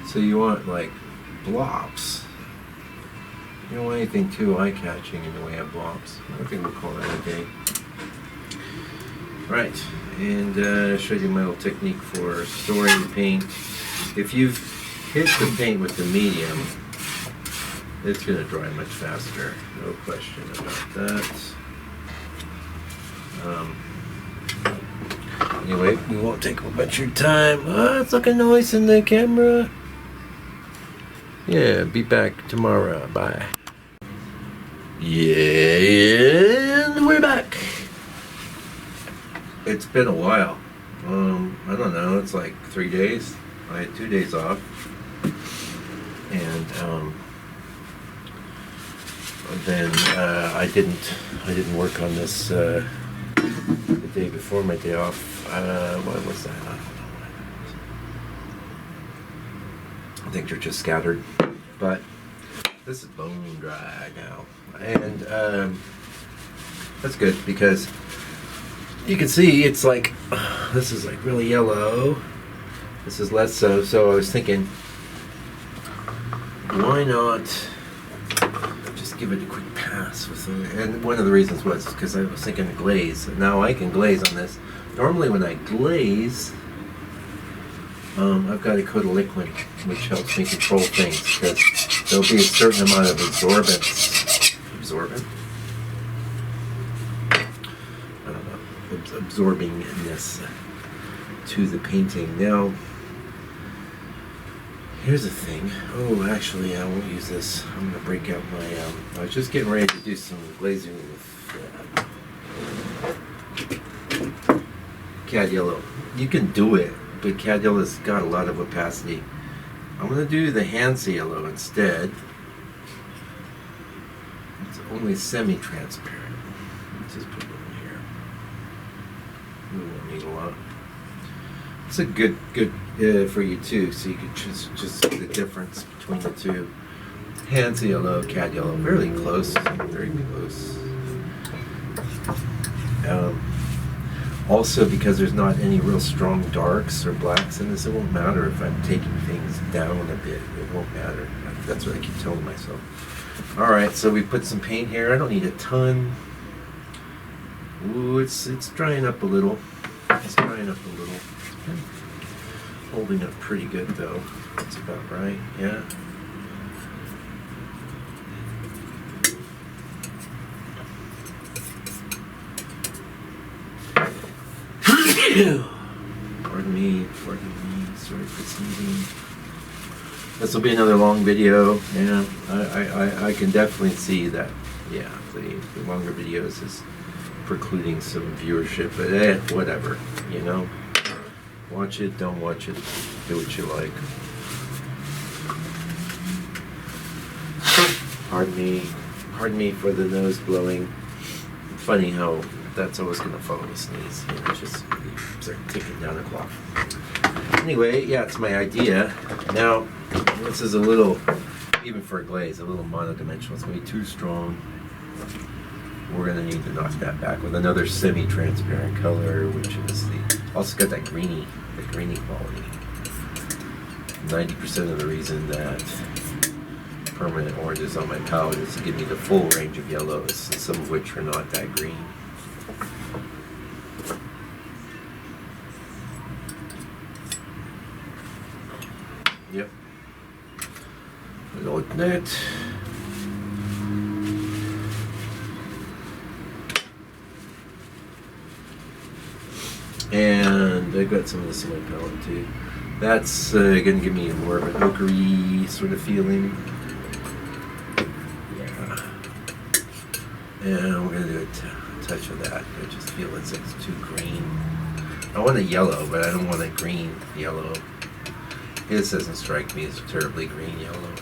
So you want like blobs. You don't want anything too eye-catching in the way of blobs. I think we'll call that a day. Right, and show you my little technique for storing the paint. If you've hit the paint with the medium, it's going to dry much faster. No question about that. Anyway, we won't take a bunch of your time. Oh, it's looking nice in the camera. Yeah, be back tomorrow. Bye. Yeah, and we're back. It's been a while. I don't know, it's like 3 days. I had 2 days off. And then I didn't work on this the day before my day off. What was that? I don't know. I think they're just scattered. But this is bone dry now. And that's good because you can see it's like, this is like really yellow. This is less so. So I was thinking, why not just give it a quick pass with and one of the reasons was because I was thinking of glaze. Now I can glaze on this. Normally when I glaze, I've got a coat of liquid which helps me control things because there'll be a certain amount of absorbent? I don't know. Absorbingness to the painting. Now, here's the thing. Oh, actually, I won't use this. I'm going to break out my... I was just getting ready to do some glazing with Cad Yellow. You can do it, but Cad Yellow's got a lot of opacity. I'm going to do the Hansa Yellow instead. It's only semi-transparent. Let's just put it in here. We won't need a lot. It's a good for you too, so you can just see the difference between the two. Hansa Yellow, Cad Yellow, very close, very close. Also, because there's not any real strong darks or blacks in this, it won't matter if I'm taking things down a bit. It won't matter. That's what I keep telling myself. All right, so we put some paint here. I don't need a ton. Ooh, it's drying up a little. It's drying up a little. Holding up pretty good though. That's about right. Yeah. Pardon me, sorry for sneezing. This will be another long video. Yeah, I can definitely see that. Yeah, the longer videos is precluding some viewership, but whatever, you know. Watch it, don't watch it, do what you like. Pardon me for the nose blowing. Funny how that's always going to follow a sneeze. You know, just start taking down a cloth. Anyway, yeah, it's my idea. Now, this is a little, even for a glaze, a little monodimensional. It's going to be too strong. We're going to need to knock that back with another semi-transparent color, which is also got that greeny quality. 90% of the reason that permanent orange is on my palette is to give me the full range of yellows, some of which are not that green. Yep. Like that. And I got some of this in my palette too. That's going to give me more of an ochre sort of feeling. Yeah. And we're going to do a touch of that. I just feel it's too green. I want a yellow, but I don't want a green yellow. This doesn't strike me as a terribly green yellow.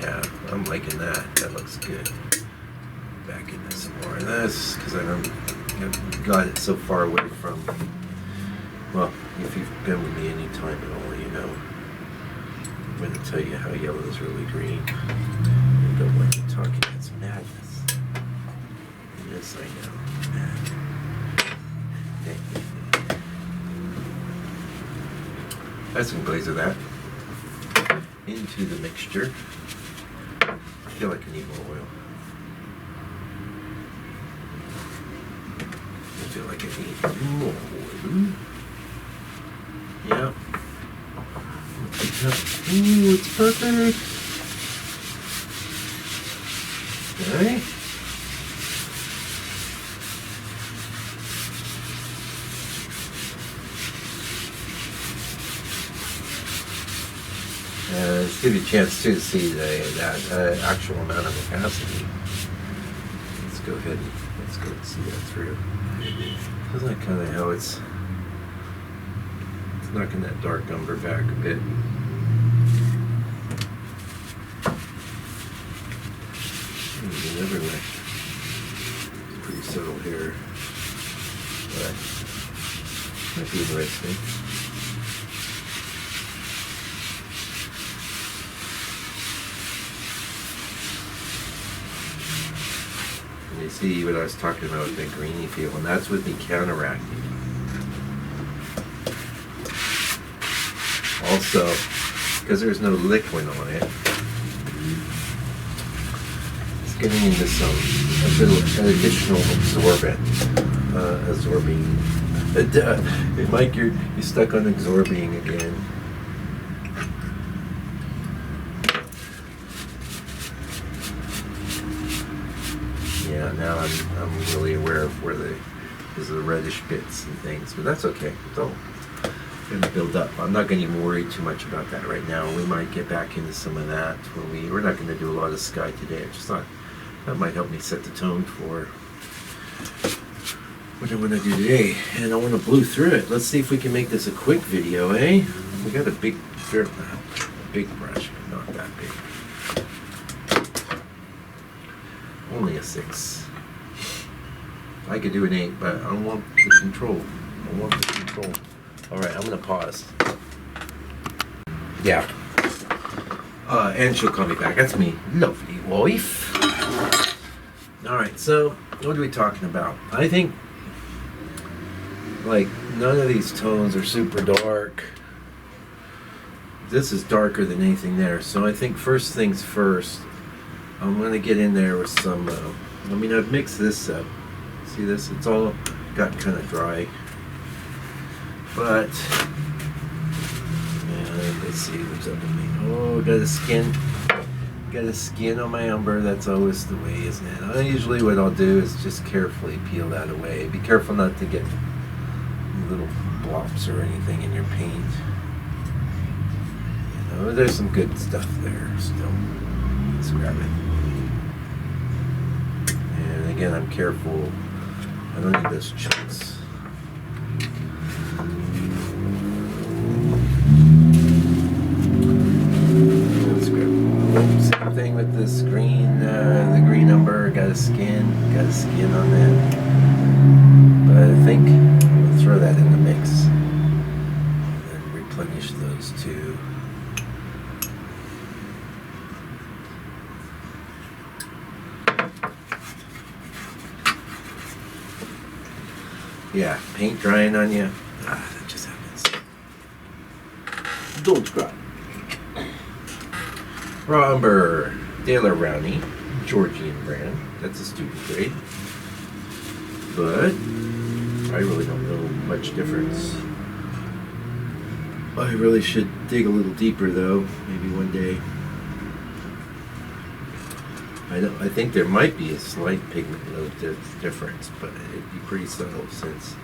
Yeah, I'm liking that. That looks good. Back into some more of this, because I've got it so far away from, well, if you've been with me any time at all, you know, I'm going to tell you how yellow is really green. I don't want you talking, it's madness. Yes, I know. Add some glaze of that into the mixture. I feel like I need more oil. I feel like I need more oil. Yeah. Ooh, it's perfect. Okay. Let's give you a chance too to see that actual amount of opacity. Let's go ahead and Go and see that through. I like kind of how it's knocking that dark umber back a bit. Everywhere. It's pretty subtle here, but might be interesting. And you see what I was talking about with that greeny feel, and that's with me counteracting. Also, because there's no liquid on it, it's getting into a little additional absorbing. Mike, you're stuck on absorbing again. Yeah, now I'm really aware of where there's the reddish bits and things, but that's okay. It's all going to build up. I'm not going to even worry too much about that right now. We might get back into some of that when we're not going to do a lot of sky today. I just thought that might help me set the tone for what I want to do today. And I want to blow through it. Let's see if we can make this a quick video, eh? We got a big brush, but not that big. Only a 6. I could do an 8, but I want the control. I want the control. Alright, I'm going to pause. Yeah. And she'll call me back. That's me. Lovely wife. Alright, so what are we talking about? I think, like, none of these tones are super dark. This is darker than anything there. So I think first things first, I'm going to get in there with some, I've mixed this up. See this? It's all got kind of dry. But, yeah, let's see what's up with me. Oh, got a skin on my umber. That's always the way, isn't it? Usually what I'll do is just carefully peel that away. Be careful not to get little blobs or anything in your paint. You know, there's some good stuff there still. Let's grab it. And again, I'm careful. I don't need those chunks. Same thing with this green, the green umber. Got a skin on that. But I think I'm gonna throw that in the mix and replenish those two. Yeah, paint drying on you. That just happens. Don't cry. Raw umber, Daler Rowney, Georgian brand. That's a student grade. But I really don't know much difference. I really should dig a little deeper though, maybe one day. I think there might be a slight pigment load difference, but it'd be pretty subtle since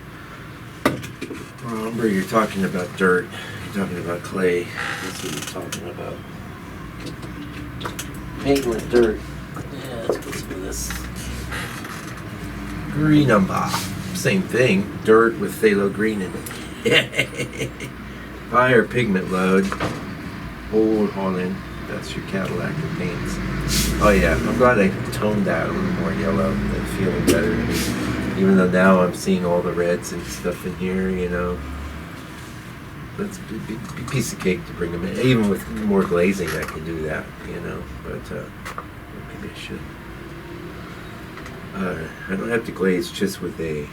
raw umber, you're talking about dirt, you're talking about clay. That's what you're talking about. Paint with dirt. Yeah, let's put some of this. Green umber. Same thing. Dirt with phthalo green in it. Higher pigment load. Old Holland. That's your Cadillac of paints. Oh yeah, I'm glad I toned that a little more yellow. I'm feeling better. Even though now I'm seeing all the reds and stuff in here, you know. That's a piece of cake to bring them in. Even with more glazing, I can do that, you know. But maybe I should. I don't have to glaze just with a.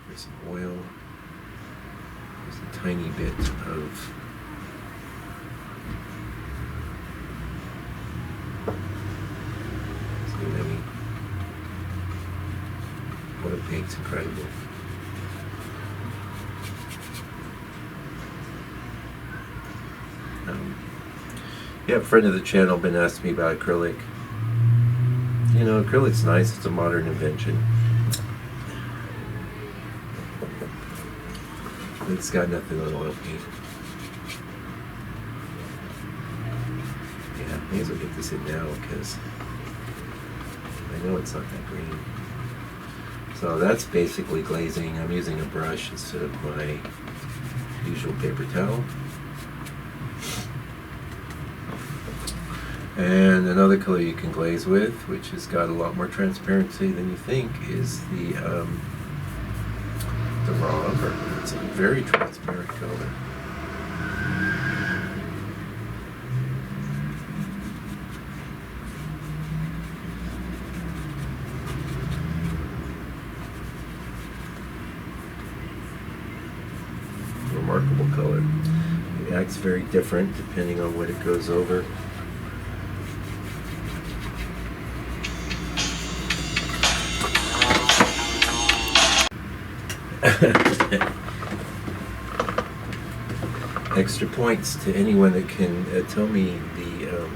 There's some oil. There's a tiny bit of. See what I mean? Oil paint's incredible. Yeah, a friend of the channel been asking me about acrylic. You know, acrylic's nice. It's a modern invention. It's got nothing on oil paint. Yeah, may as well get this in now because I I know it's not that green. So that's basically glazing. I'm using a brush instead of my usual paper towel. And another color you can glaze with, which has got a lot more transparency than you think, is the raw umber. It's a very transparent color. Remarkable color. It acts very different depending on what it goes over. Extra points to anyone that can tell me the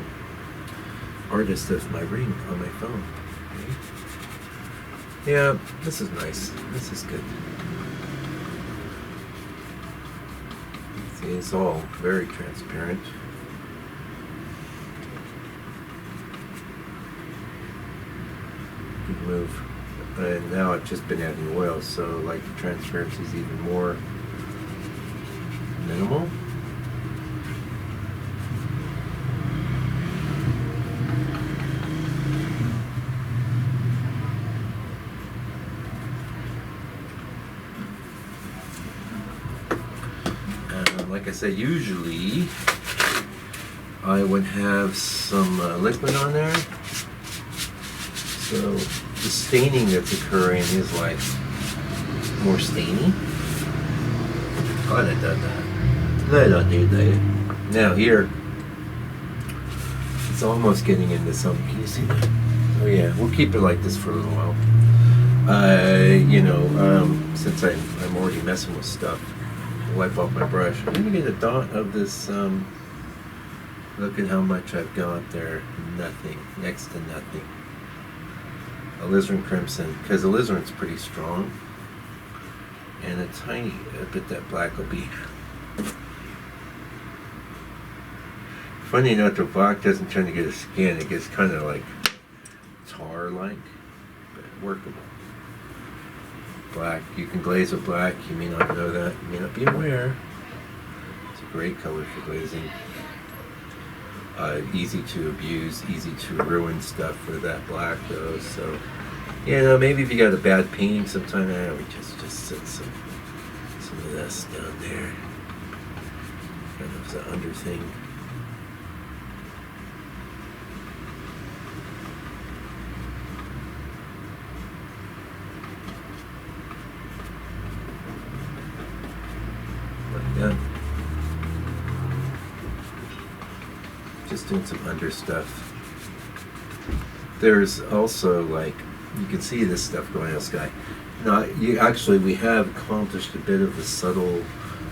artist of my ring on my phone. Okay. Yeah, this is nice. This is good. See, it's all very transparent. Good move. And now I've just been adding oil, so like the transparency is even more minimal. Like I said, usually I would have some liquid on there, so the staining that's occurring is like more stainy. Glad I done that. Glad I did that. Now here, it's almost getting into some. Can you see that? Oh yeah, we'll keep it like this for a little while. Since I'm already messing with stuff, I'll wipe off my brush. I'm gonna get a dot of this. Look at how much I've got there. Nothing. Next to nothing. Alizarin crimson, because alizarin's pretty strong, and a tiny bit that black will be. Funny enough, the black doesn't tend to get a skin; it gets kind of like tar-like, but workable. Black, you can glaze with black. You may not know that. You may not be aware. It's a great color for glazing. Easy to abuse, easy to ruin stuff with that black though. So, maybe if you got a bad painting sometime, we just set some of this down there. Kind of the under thing. Like that. Just doing some under stuff. There's also, like, you can see this stuff going on the sky. Now, we have accomplished a bit of the subtle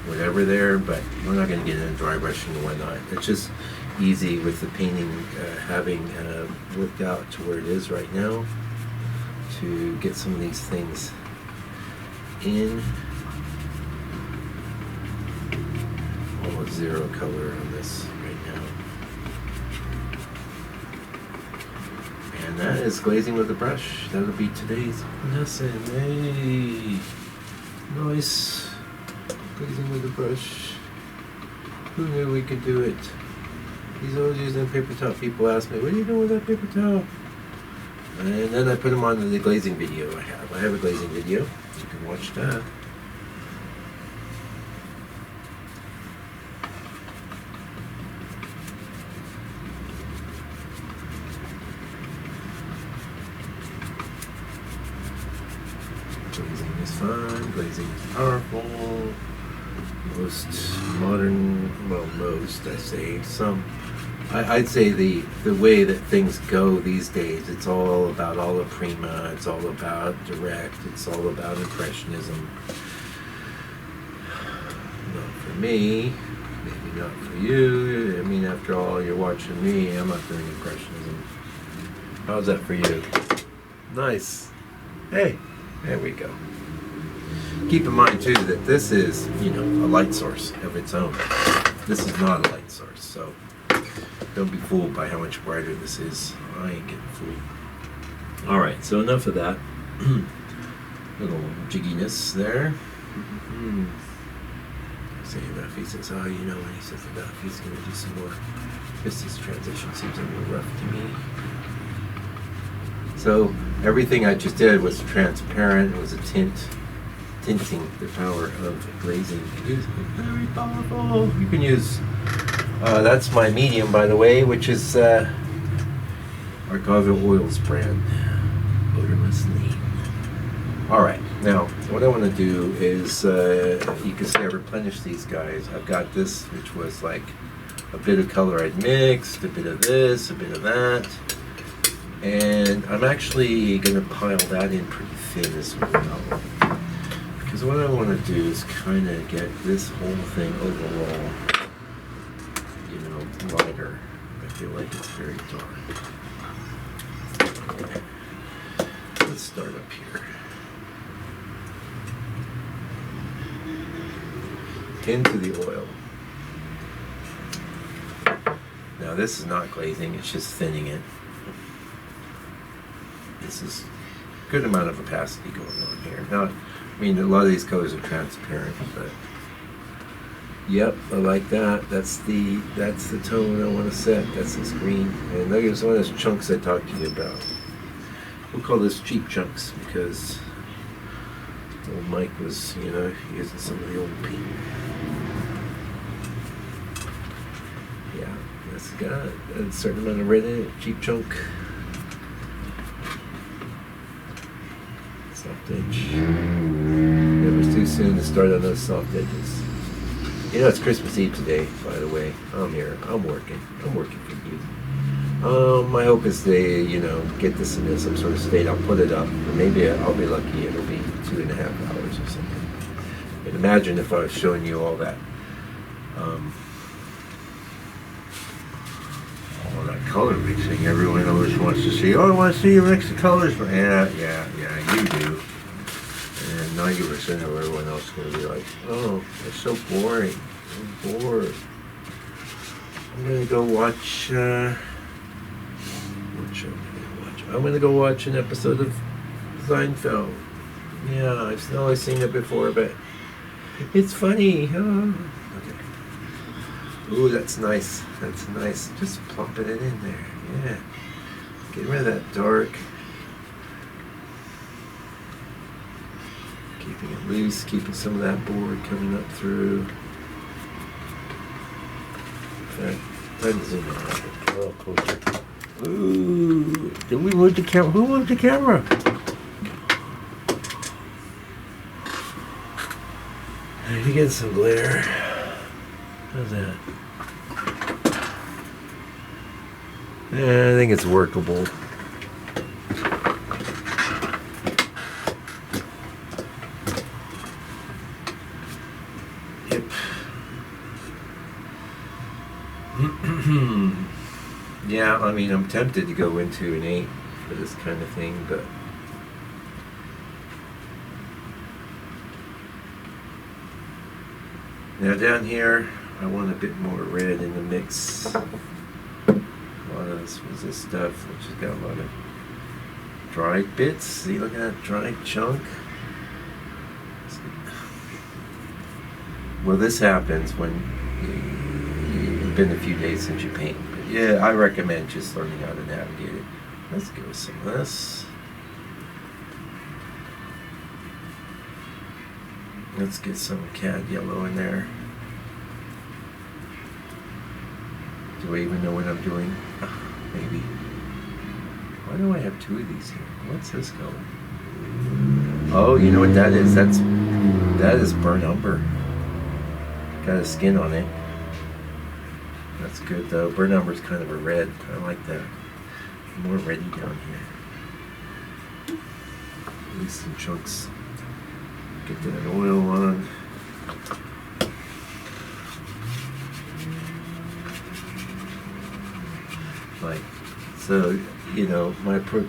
whatever there, but we're not going to get into dry brushing and whatnot. It's just easy with the painting having worked out to where it is right now to get some of these things in. Almost zero color on this right now. And that is glazing with a brush. That'll be today's lesson. Hey, nice. Glazing with a brush. Who knew we could do it? He's always using a paper towel. People ask me, what are you doing with that paper towel? And then I put them on the glazing video I have. I have a glazing video. You can watch that. Glazing is fun, glazing is powerful. Most modern, well, most, I say, some. I'd say the way that things go these days, it's all about alla prima, it's all about direct, it's all about impressionism. Not for me, maybe not for you. I mean, after all, you're watching me, I'm not doing impressionism. How's that for you? Nice. Hey. There we go. Keep in mind too that this is, a light source of its own. This is not a light source, so don't be fooled by how much brighter this is. I ain't getting fooled. All right, so enough of that. Little jigginess there. Saying enough, he says, oh, you know, when he says enough, he's going to do some more. This transition seems a little rough to me. So everything I just did was transparent. It was a tinting. The power of glazing is very powerful. You can use, that's my medium, by the way, which is Argava Oils brand. Odorless Lean. All right, now what I want to do is, you can see I replenished these guys. I've got this, which was like a bit of color I'd mixed, a bit of this, a bit of that. And I'm actually going to pile that in pretty thin as well. Because what I want to do is kind of get this whole thing overall, you know, lighter. I feel like it's very dark. Okay. Let's start up here. Into the oil. Now this is not glazing, it's just thinning it. This is a good amount of opacity going on here. Now, I mean, a lot of these colors are transparent, but yep, I like that. That's the tone I want to set. That's this green. And there's one of those chunks I talked to you about. We'll call this cheap chunks because old Mike was, you know, using some of the old paint. Yeah, that's got a certain amount of red in it. Cheap chunk. Soft edge. Never too soon to start on those soft edges. You know, it's Christmas Eve today, by the way. I'm here. I'm working for you. My hope is they, you know, get this into some sort of state. I'll put it up. Or maybe I'll be lucky. It'll be 2.5 hours or something. But imagine if I was showing you all that, all that color mixing. Everyone always wants to see. Oh, I want to see you mix the colors. Yeah, you do. And 90% of everyone else is going to be like, oh, that's so boring. I'm bored. I'm going to go watch. I'm going to go watch an episode of Seinfeld. Yeah, I've only seen it before, but it's funny. Oh. Okay. Ooh, that's nice. That's nice. Just plumping it in there. Yeah. Get rid of that dark. Keeping it loose, keeping some of that board coming up through. In fact, time to zoom in. Oh, closer. Ooh, did we move the camera? Who moved the camera? You get some glare. How's that? Yeah, I think it's workable. Yep. Yeah, I mean, I'm tempted to go into an 8 for this kind of thing, but now down here, I want a bit more red in the mix. A lot of this was this stuff, which has got a lot of dried bits. See, look at that dried chunk. Well, this happens when it's been a few days since you paint. But yeah, I recommend just learning how to navigate it. Let's give us some of this. Let's get some cad yellow in there. Do I even know what I'm doing? Maybe. Why do I have 2 of these here? What's this color? Oh, you know what that is? That is burnt umber. Got a skin on it. That's good though. Burnt umber is kind of a red. I like that. More reddy down here. At least some chunks. Get that oil on. Like, so, you know, my approach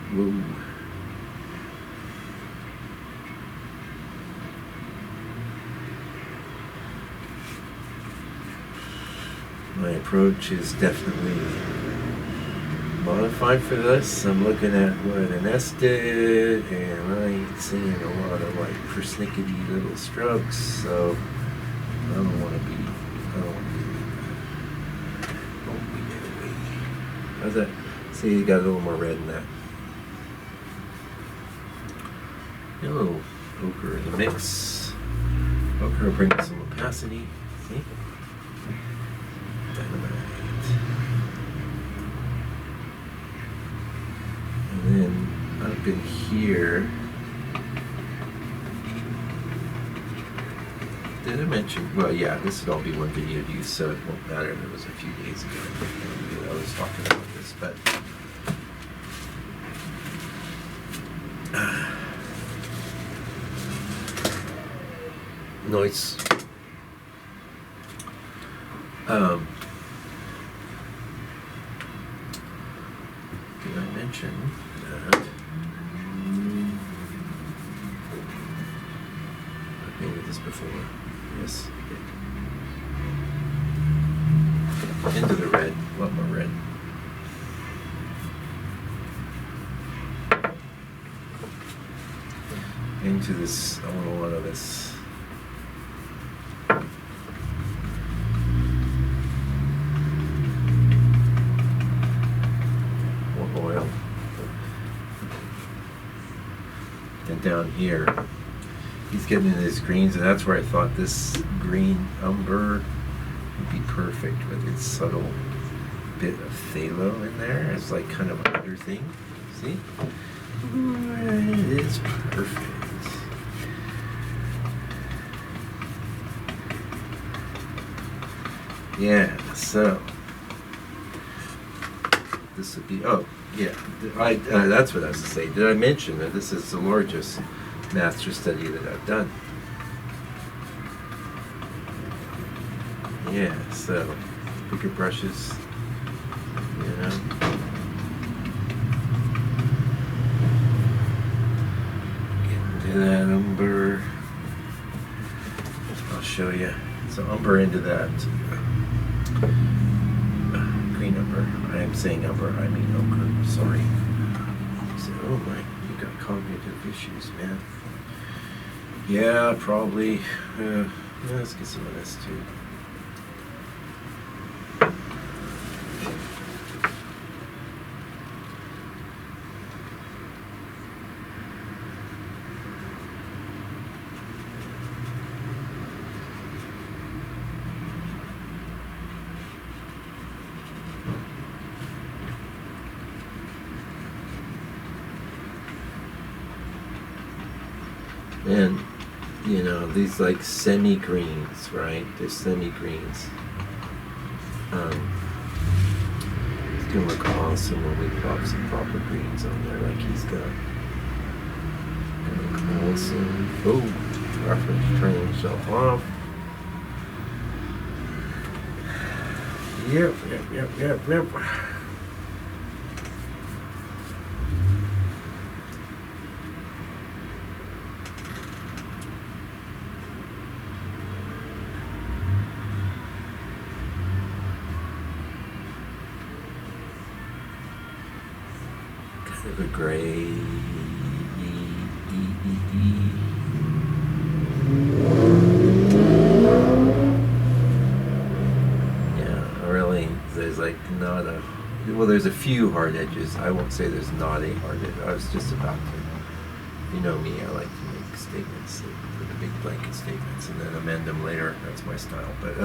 is definitely modified for this. I'm looking at what Inness did, and I ain't seeing a lot of like persnickety little strokes, so I don't want to be that way. How's that? See, you got a little more red in that. A little ochre in the mix. Ochre will bring some opacity. See? Dynamite. And then up in here, did I mention? Well, yeah, this would all be one video to use, so it won't matter if it was a few days ago that I was talking about this, but. Noise. Did I mention that? I've painted this before. Yes, I did. Into the red, a lot more red. Into this, I want a lot of this. Oil. And down here, he's getting into his greens, and that's where I thought this green umber would be perfect with its subtle bit of phthalo in there as like kind of an under thing. See? It is perfect. Yeah, so this would be, oh, yeah, that's what I was to say. Did I mention that this is the largest master study that I've done? Yeah, so bigger brushes, you know. Get into that umber. I'll show you. So umber into that green umber. I am saying umber, I mean ochre. Sorry. So, oh my, you got cognitive issues, man. Yeah, probably. Let's get some of this too. And, you know, these like semi-greens, right? They're semi-greens. It's gonna look awesome when we pop some proper greens on there like he's got. Gonna look awesome. Oh, reference turning himself off. Yep. Kind of a gray. There's like not a, well, there's a few hard edges. I won't say there's not a hard edge. I was just about to, you know me, I like to make statements, put the big blanket statements and then amend them later. That's my style. But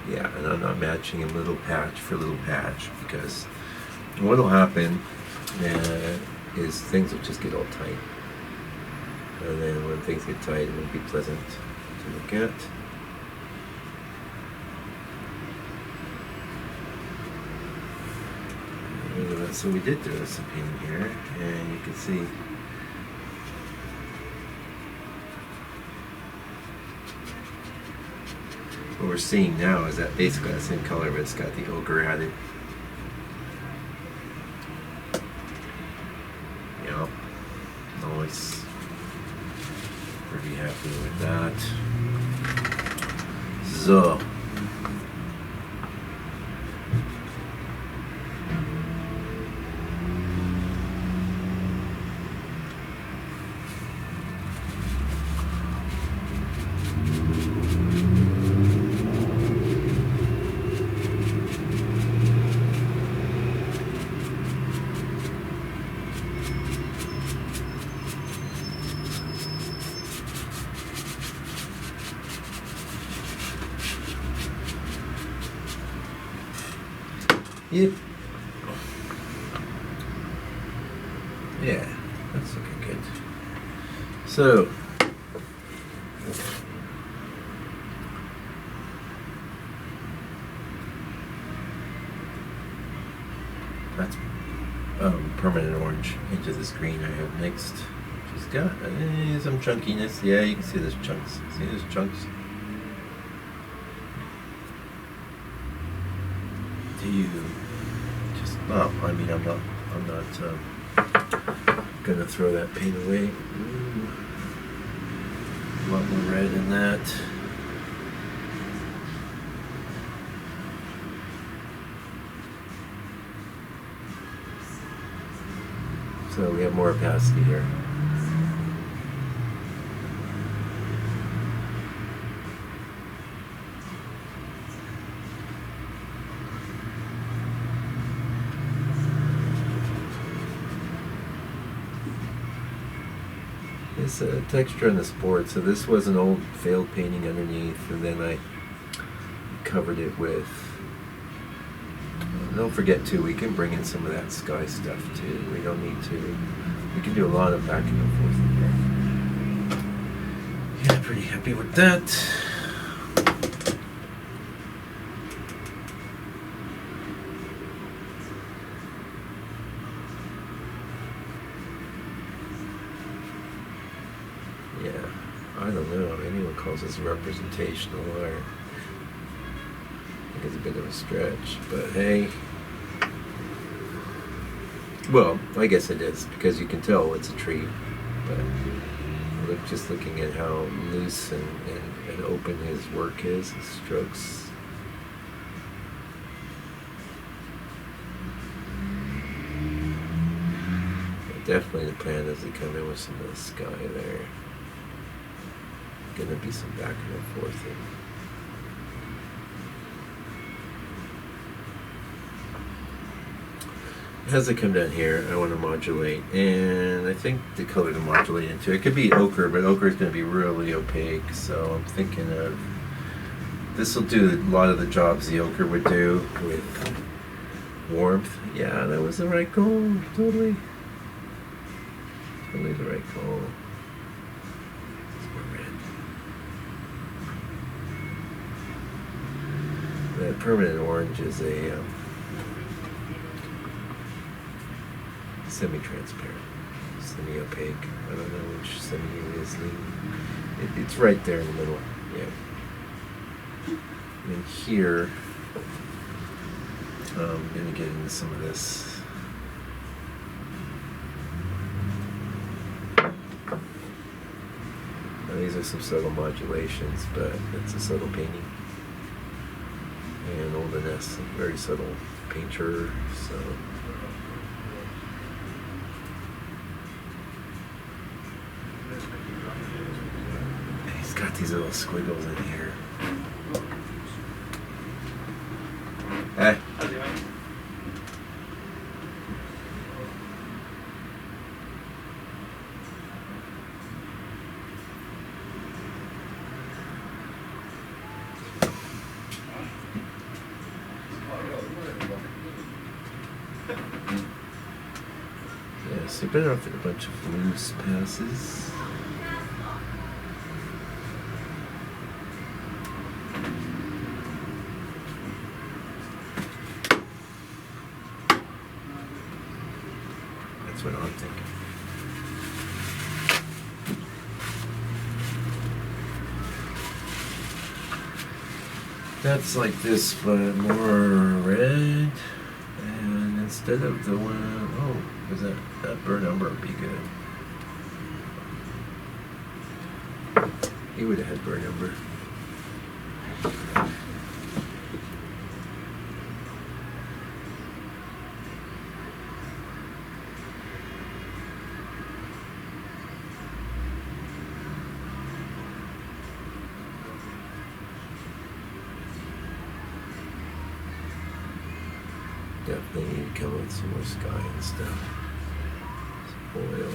yeah, and I'm not matching little patch for little patch because what'll happen, is things will just get all tight. And then when things get tight, it won't be pleasant to look at. So we did do some painting here, and you can see what we're seeing now is that basically the same color, but it's got the ochre added. Yeah, always pretty happy with that. So. Yep. Yeah, that's looking good. So, that's permanent orange into this green I have next. She's got some chunkiness. Yeah, you can see there's chunks. See there's chunks. Do you just? Oh, I mean, I'm not gonna throw that paint away. Ooh, a lot more red in that. So we have more opacity here. This texture on this board. So this was an old failed painting underneath, and then I covered it with. Don't forget too, we can bring in some of that sky stuff too. We don't need to. We can do a lot of back and forth in here. Yeah, pretty happy with that. Yeah, I don't know. Anyone calls this representational art. I think it's a bit of a stretch, but hey. Well, I guess it is, because you can tell it's a tree, but just looking at how loose and open his work is, his strokes. Definitely the plan is to come in with some of the sky there. Gonna be some back and forth. As I come down here, I want to modulate, and I think the color to modulate into it could be ochre, but ochre is going to be really opaque, so I'm thinking of this will do a lot of the jobs the ochre would do with warmth. Yeah, that was the right call, totally the right call. That permanent orange is a semi-transparent, semi-opaque. I don't know which semi it is. It's right there in the middle. Yeah. And here, I'm going to get into some of this. Now, these are some subtle modulations, but it's a subtle painting. And old Inness, a very subtle painter, so. He's got these little squiggles in here. Hey. So you better off with a bunch of loose passes. That's what I'm thinking. That's like this, but more red. And instead of the one, oh, was that burnt umber would be good. He would have had burnt umber. Definitely need to come with some more sky and stuff. Some oil.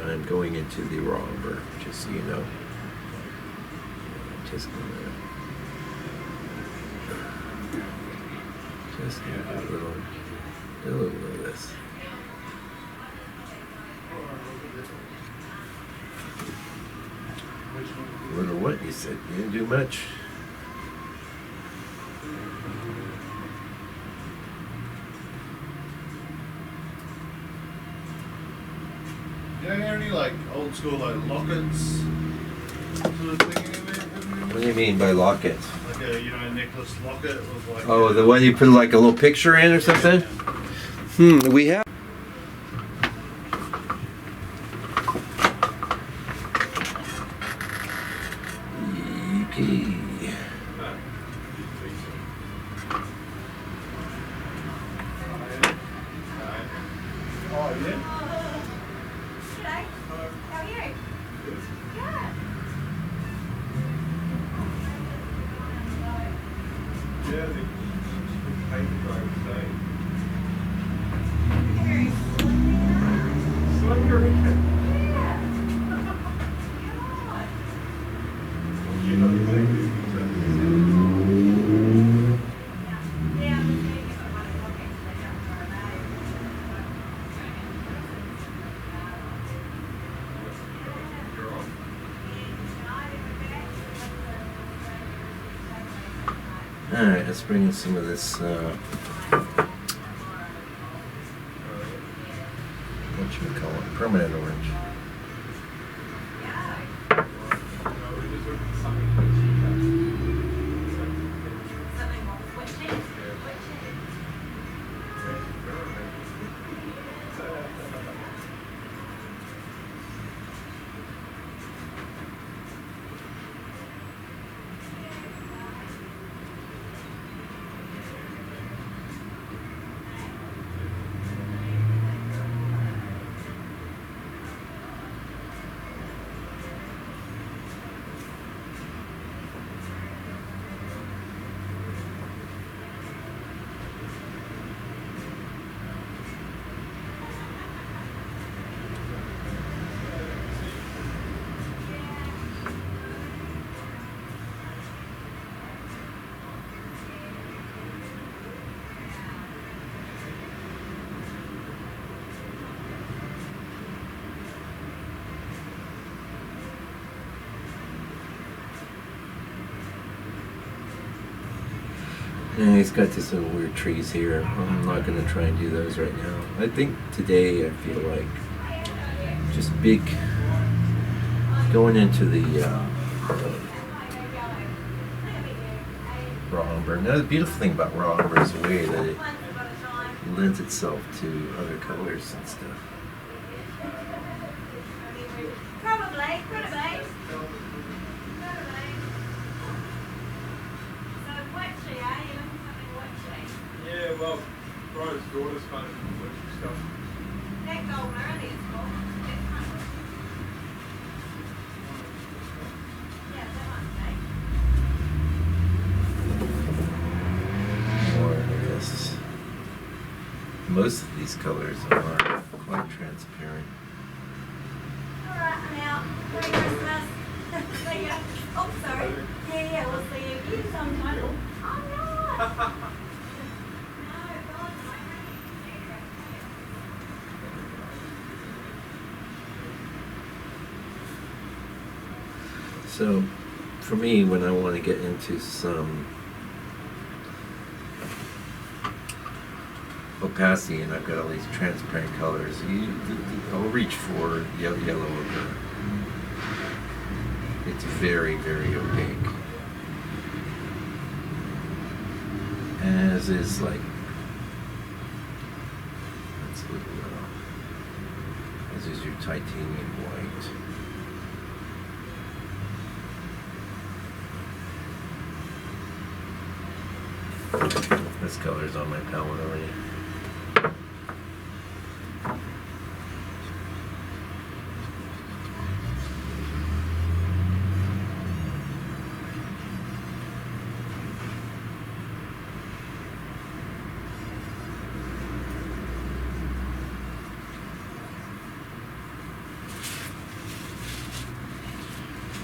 I'm going into the raw umber, just so you know. Just gonna do a little of this. A little what? You said you didn't do much. You don't have any like old school like lockets sort of thing anywhere? What do you mean by locket? Like a necklace locket with like. Oh, the one you put like a little picture in or something? Yeah. We have. Okay. Oh yeah. G'day. How are you? Good. Yeah, the paper drive today. Slippery. Yeah. You know exactly. Yeah, I'm just getting it at 1 o'clock actually, don't worry about it. Alright, let's bring in some of this, whatchamacallit, permanent orange. Something more twitchy. And he's got these little weird trees here. I'm not going to try and do those right now. I think today I feel like just big, going into the raw umber. Now the beautiful thing about raw umber is the way that it lends itself to other colors and stuff. Probably, could have been. So witchy, eh? You looking for something witchy? Yeah, well, Brian's daughter's kind of witchy stuff. That gold early is cool. That's kind of witchy. Yeah, that might be. More of this. Most of these colors are quite transparent. Alright, I'm out. Merry Christmas. See ya. Oh, sorry. Yeah, we'll see you again sometime. I'm not. No, God's my So, for me, when I want to get into some opacity and I've got all these transparent colors, I'll reach for yellow ochre. It's very, very opaque. As is like, that's a little, as is your titanium white. This color's on my palette already.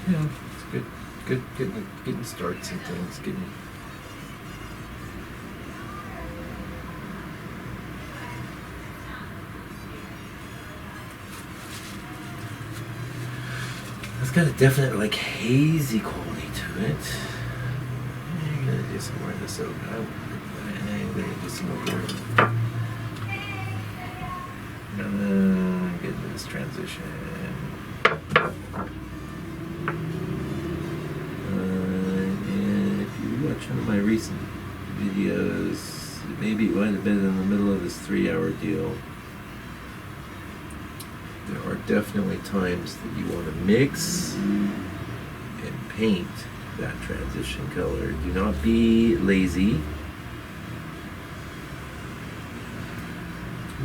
Yeah, it's good getting starts and things, it's got a definite like hazy quality to it. I'm gonna do some more of this over. I'm gonna do some over. Get into this transition. And if you watch one of my recent videos, maybe it might have been in the middle of this 3-hour deal. There are definitely times that you want to mix and paint that transition color. Do not be lazy.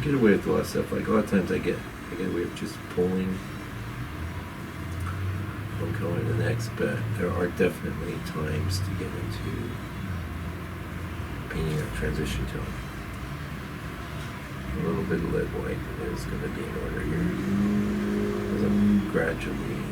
Get away with a lot of stuff. Like a lot of times I get away with just pulling one color to the next, but there are definitely times to get into painting a transition tone. A little bit of lead white is going to be in order here. As I'm gradually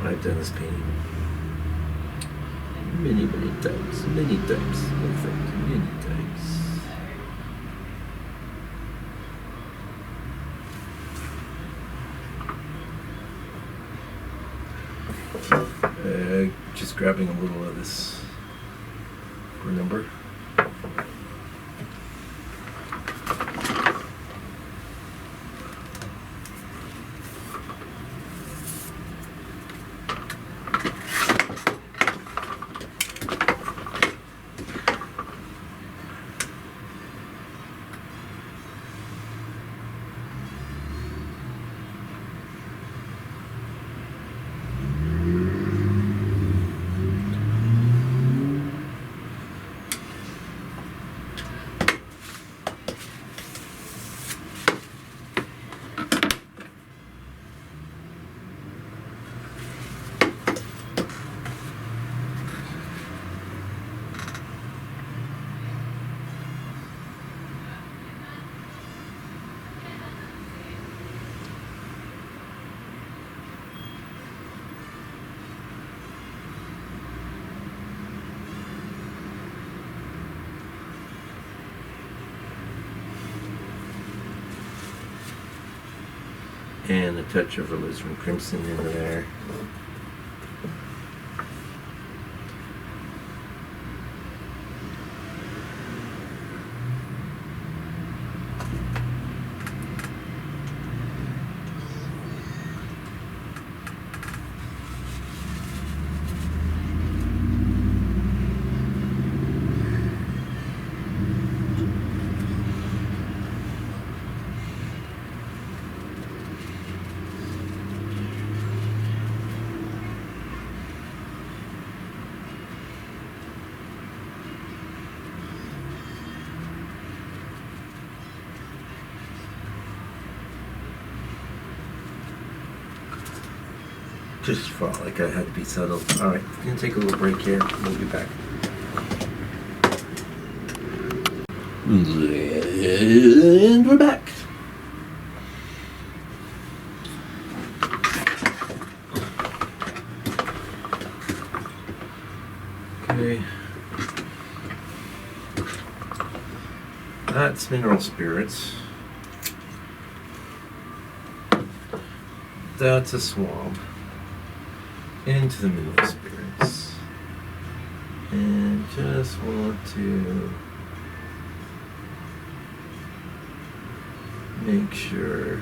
I've done this painting many times, in fact, many times. Just grabbing a little of this number. And a touch of alizarin crimson in there. Just felt like I had to be settled. All right, gonna take a little break here. We'll be back. And we're back. Okay. That's mineral spirits. That's a swab into the mineral spirits. And just want to make sure.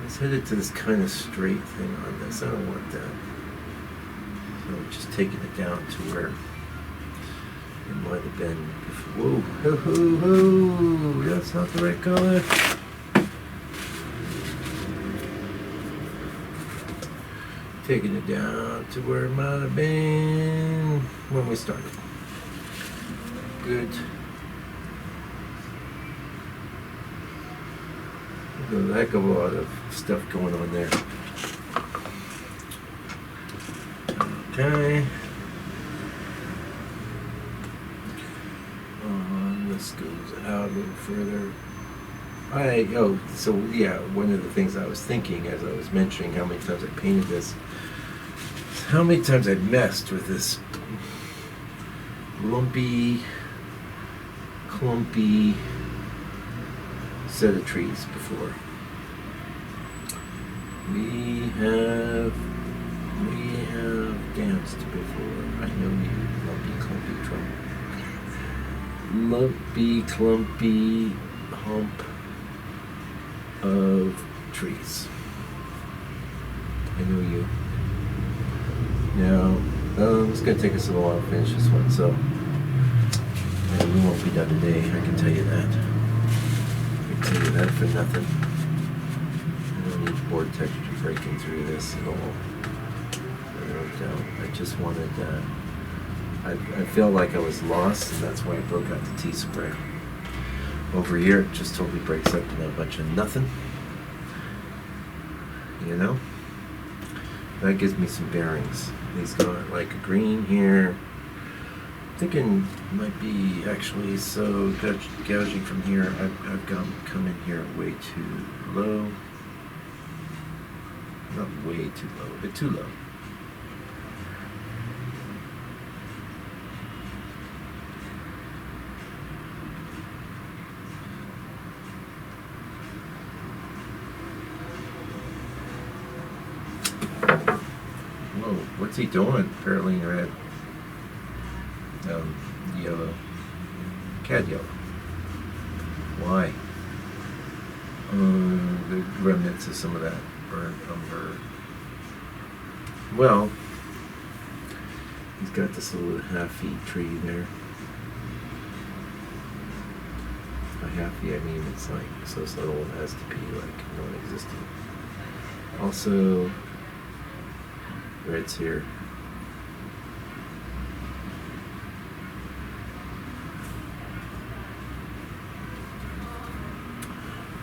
Let's head it to this kind of straight thing on this. I don't want that. So just taking it down to where it might have been before. Whoa, ho, ho, ho. That's not the right color. Taking it down to where it might have been when we started. Good. There's a heck of a lot of stuff going on there. Okay. This goes out a little further. So yeah, one of the things I was thinking as I was mentioning how many times I painted this, how many times I messed with this lumpy, clumpy set of trees before. We have danced before. I know you, lumpy, clumpy trunk. Lumpy, clumpy hump of trees. I know you. Now, it's going to take us a little while to finish this one, so we won't be done today, I can tell you that. I can tell you that for nothing. I don't need board texture breaking through this at all. I really don't. I just wanted, I felt like I was lost, and that's why I broke out the T-spray. Over here, it just totally breaks up into a bunch of nothing. You know? That gives me some bearings. He's got like a green here. I'm thinking it might be actually so gouging from here. I've come in here way too low. Not way too low, but too low. Whoa, what's he doing? Apparently in red. Yellow. Cad yellow. Why? The remnants of some of that burnt umber. Well, he's got this little half-feet tree there. By half-feet, I mean it's like so subtle it has to be like non-existent. Also, reds here.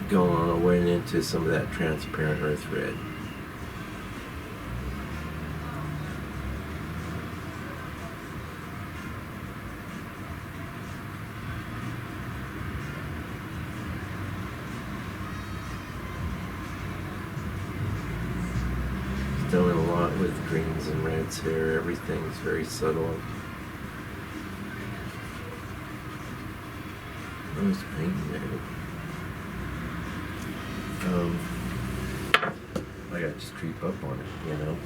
Going into some of that transparent earth red. Doing a lot with greens and reds here. Everything's very subtle. Nice painting there. I gotta just creep up on it, you know.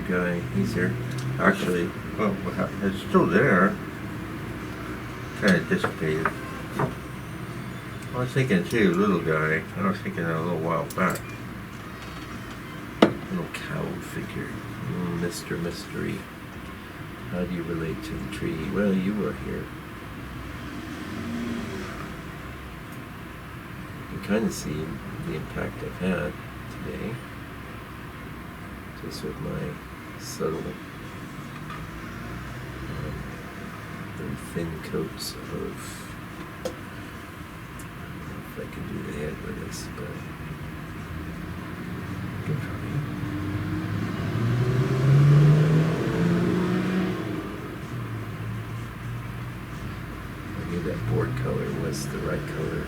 guy. He's here. Actually, well, it's still there. Kind of dissipated. I was thinking too, little guy. I was thinking that a little while back. Little cow figure. Mr. Mystery. How do you relate to the tree? Well, you were here. You can kind of see the impact I've had today. Just with my subtle, very thin coats of, I don't know if I can do the head with this, but I can try. I knew that board color was the right color.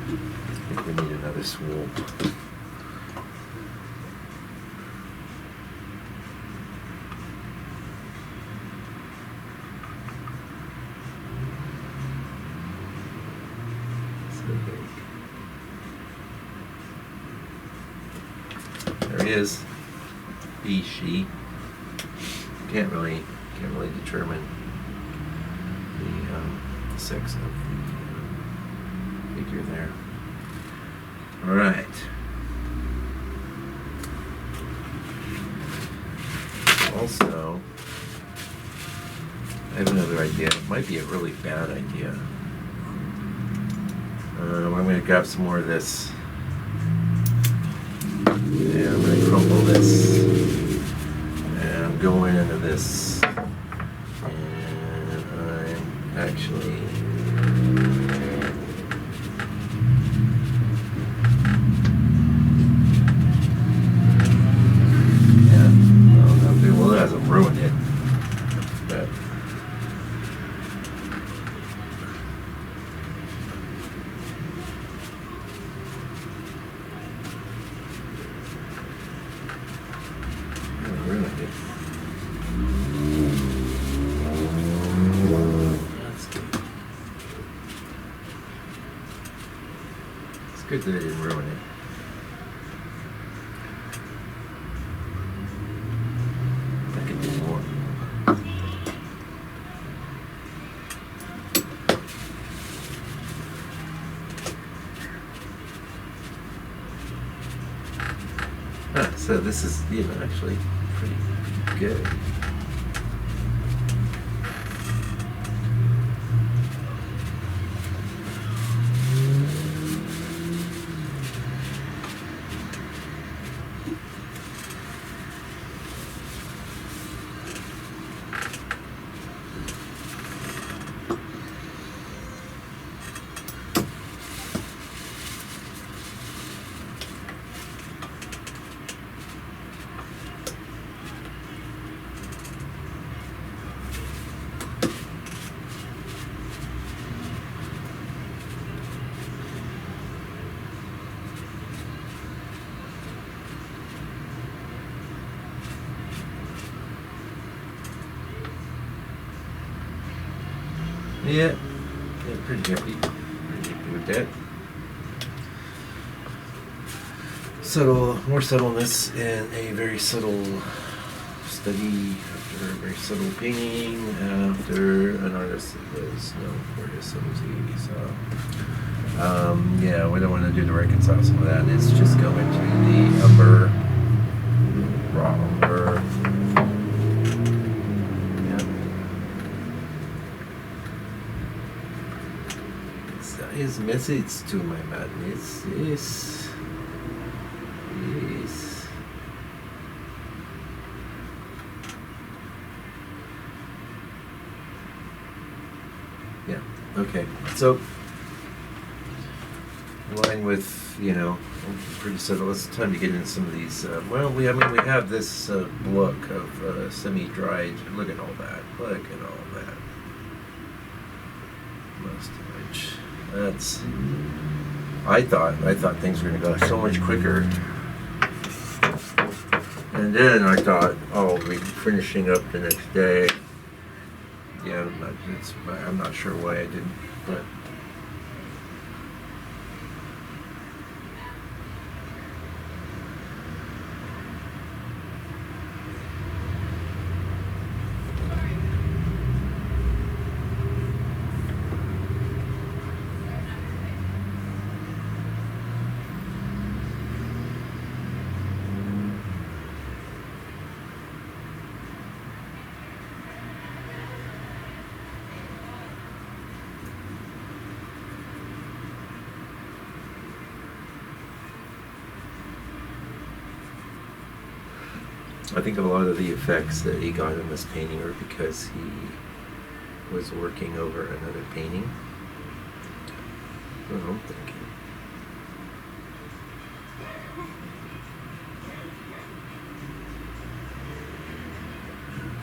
I think we need another swoop. There he is. He, she. Can't really determine the sex of the figure there. All right. Also, I have another idea. It might be a really bad idea. I'm going to grab some more of this. Yeah, I'm going to crumble this. And I'm going into this. And I'm actually... Well, it hasn't ruined it. But... Good that I didn't ruin it. I could do more. So this is, actually pretty good. Yeah, pretty happy with that. More subtleness and a very subtle study after a very subtle painting after an artist that was known for his subtlety. So, yeah, we don't want to do the reconcile some of that. It's just go into the umber, raw umber. His message to my madness is yeah, okay, so in line with pretty subtle. It's time to get into some of these. We have this look of semi-dried. Look at all that. Look at all that. Most image. That's. I thought things were gonna go so much quicker, and then I thought, we'll be finishing up the next day. Yeah, I'm not sure why I didn't, but. I think a lot of the effects that he got in this painting are because he was working over another painting. That's what I'm thinking.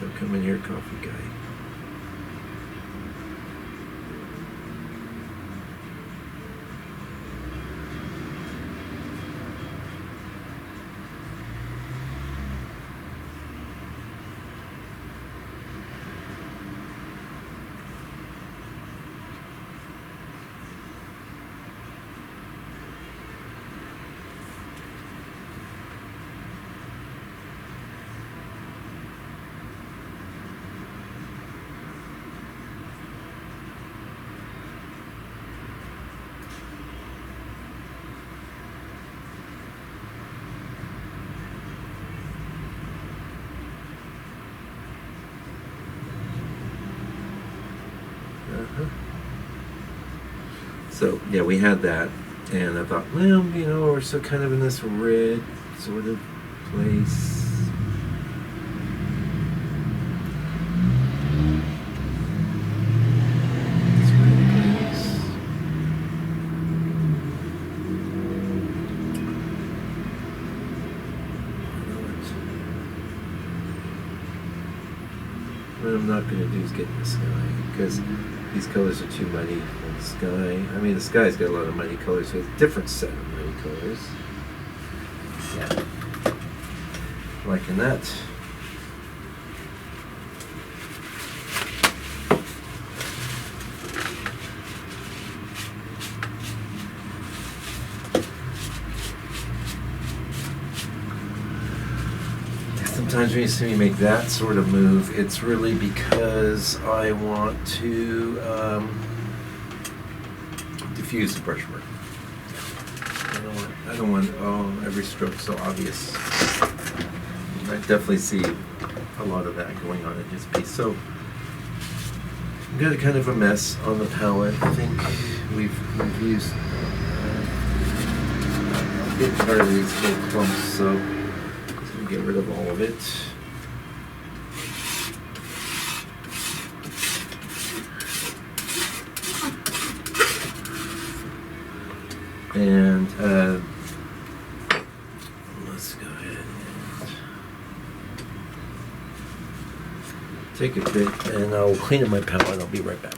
Don't come in here, coffee guy. So yeah, we had that, and I thought, well, you know, we're still kind of in this red sort of place. This red place. What I'm not going to do is get in the sky, because these colors are too muddy for the sky. I mean, the sky's got a lot of muddy colors, so it's a different set of muddy colors. Yeah. Liking that. Sometimes when you see me make that sort of move, it's really because I want to diffuse the brushwork. I don't want every stroke so obvious. I definitely see a lot of that going on in his piece. So I've got a kind of a mess on the palette. I think we've used a bit part of these little clumps, so get rid of all of it. And let's go ahead and take a bit, and I'll clean up my palette. I'll be right back.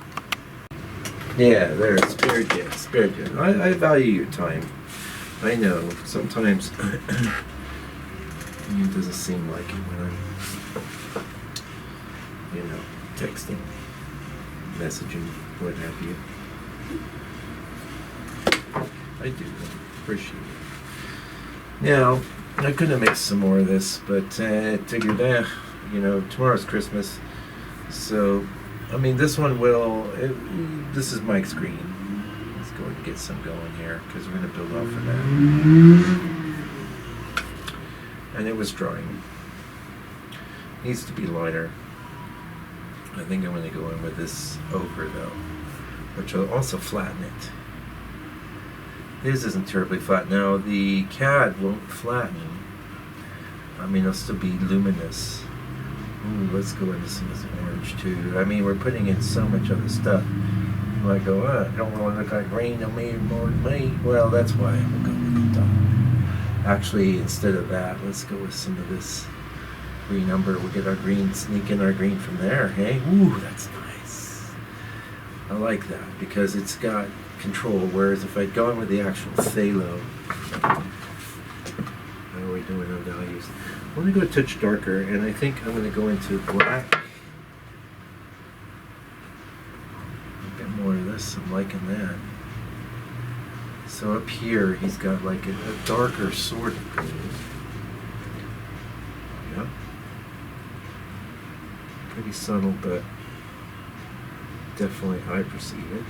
Yeah, there, spared you, spared you. I value your time. I know sometimes it doesn't seem like it when I'm, you know, texting, messaging, what have you. I do appreciate it. Now, I could have mixed some more of this, but I figured, you know, tomorrow's Christmas, so, I mean, this one this is Mike's green. Let's go and get some going here, because we're going to build off of that. And it was drying. Needs to be lighter. I think I'm going to go in with this ochre though, which will also flatten it. This isn't terribly flat. Now the CAD won't flatten. I mean, it'll still be luminous. Ooh, let's go into some of this orange too. I mean, we're putting in so much other stuff. I go, I don't want to look like rain on me more than me. Well, that's why we'll go with the top. Actually, instead of that, let's go with some of this green umber. We'll get our green, sneak in our green from there, hey? Ooh, that's nice. I like that because it's got control, whereas if I'd gone with the actual phthalo, how are we doing on values? I want to go a touch darker, and I think I'm going to go into black. A bit more of this, I'm liking that. So up here, he's got like a darker sort of green. Yep. Pretty subtle, but definitely I perceive it.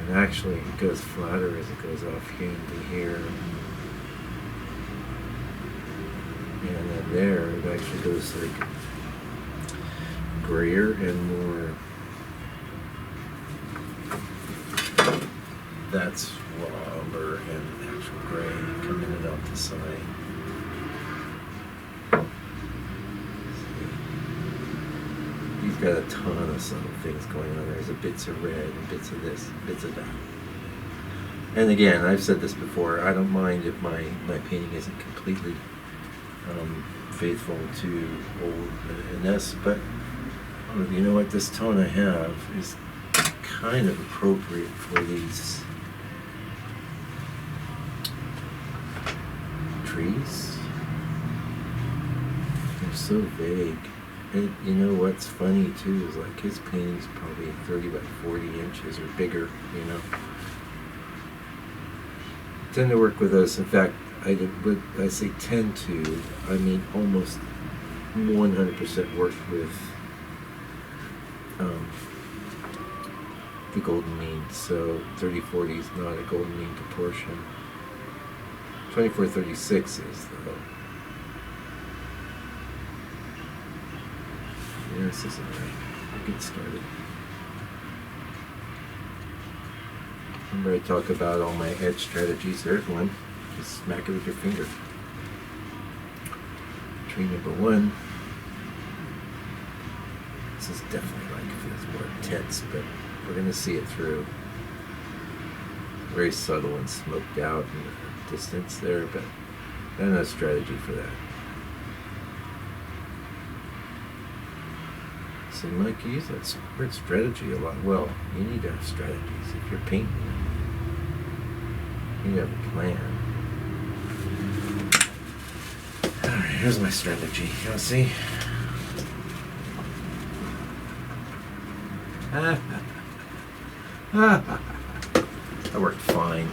And actually, it goes flatter as it goes off here into here. And then there, it actually goes like grayer and more. That's raw umber and actual gray coming in off the side. He's got a ton of subtle things going on. There's a bits of red and bits of this, bits of that. And again, I've said this before, I don't mind if my painting isn't completely faithful to old Inness, but you know what, this tone I have is kind of appropriate for these trees. They're so vague. And you know what's funny too is like his painting's probably 30 by 40 inches or bigger, you know. I tend to work with those. In fact, I say tend to, I mean almost 100% work with the golden mean. So 30-40 is not a golden mean proportion. 24-36 is though. Yeah, this isn't right. We'll get started. Remember I talk about all my edge strategies. There's one. Just smack it with your finger. Tree number 1. This is definitely like feels more intense, but we're going to see it through. Very subtle and smoked out in the distance there, but I don't have a strategy for that. So Mike, you use that word strategy a lot. Well, you need to have strategies. If you're painting, you need to have a plan. Alright, here's my strategy. You want to see? That worked fine.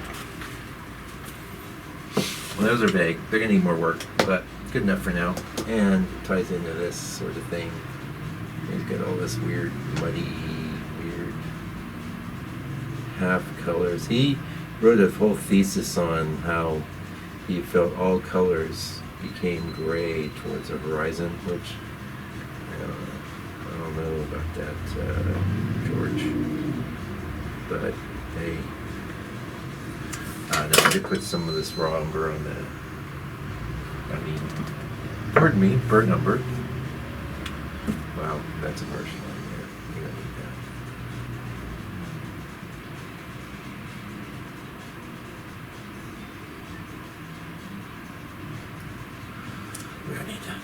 Well, those are vague. They're going to need more work, but good enough for now. And it ties into this sort of thing. He's got all this weird, muddy, weird half colors. He wrote a whole thesis on how he felt all colors became gray towards the horizon, which I don't know about that, George. But hey, no, I did put some of this raw umber on pardon me, burnt umber. Wow, that's a harsh line there. You don't need that. We don't need that.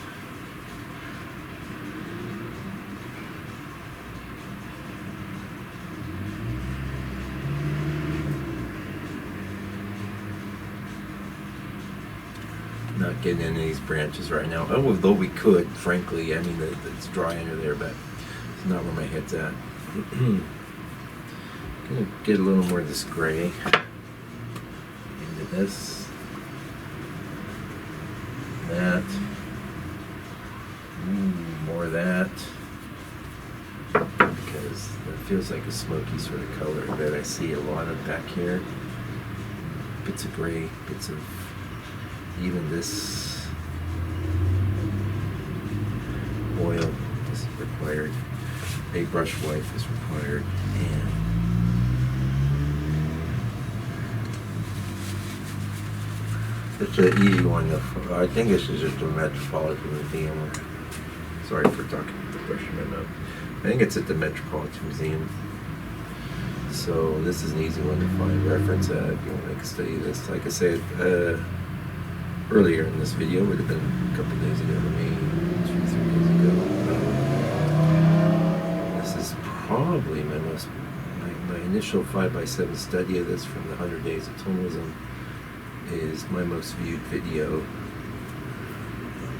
Not getting into these branches right now. Although we could, frankly. I mean, it's dry under there, but it's not where my head's at. Gonna get a little more of this gray into this, that, more of that, because it feels like a smoky sort of color that I see a lot of back here. Bits of gray, bits of even this oil is required. A brush wipe is required, and it's an easy one. I think this is just a Metropolitan Museum. Sorry for talking with the brush in my mouth. I think it's at the Metropolitan Museum. So this is an easy one to find reference at if you want to study this. Like I said, earlier in this video, would have been a couple days ago, maybe 2-3 days ago. This is probably my initial 5x7 study of this from the 100 Days of Tonalism is my most viewed video,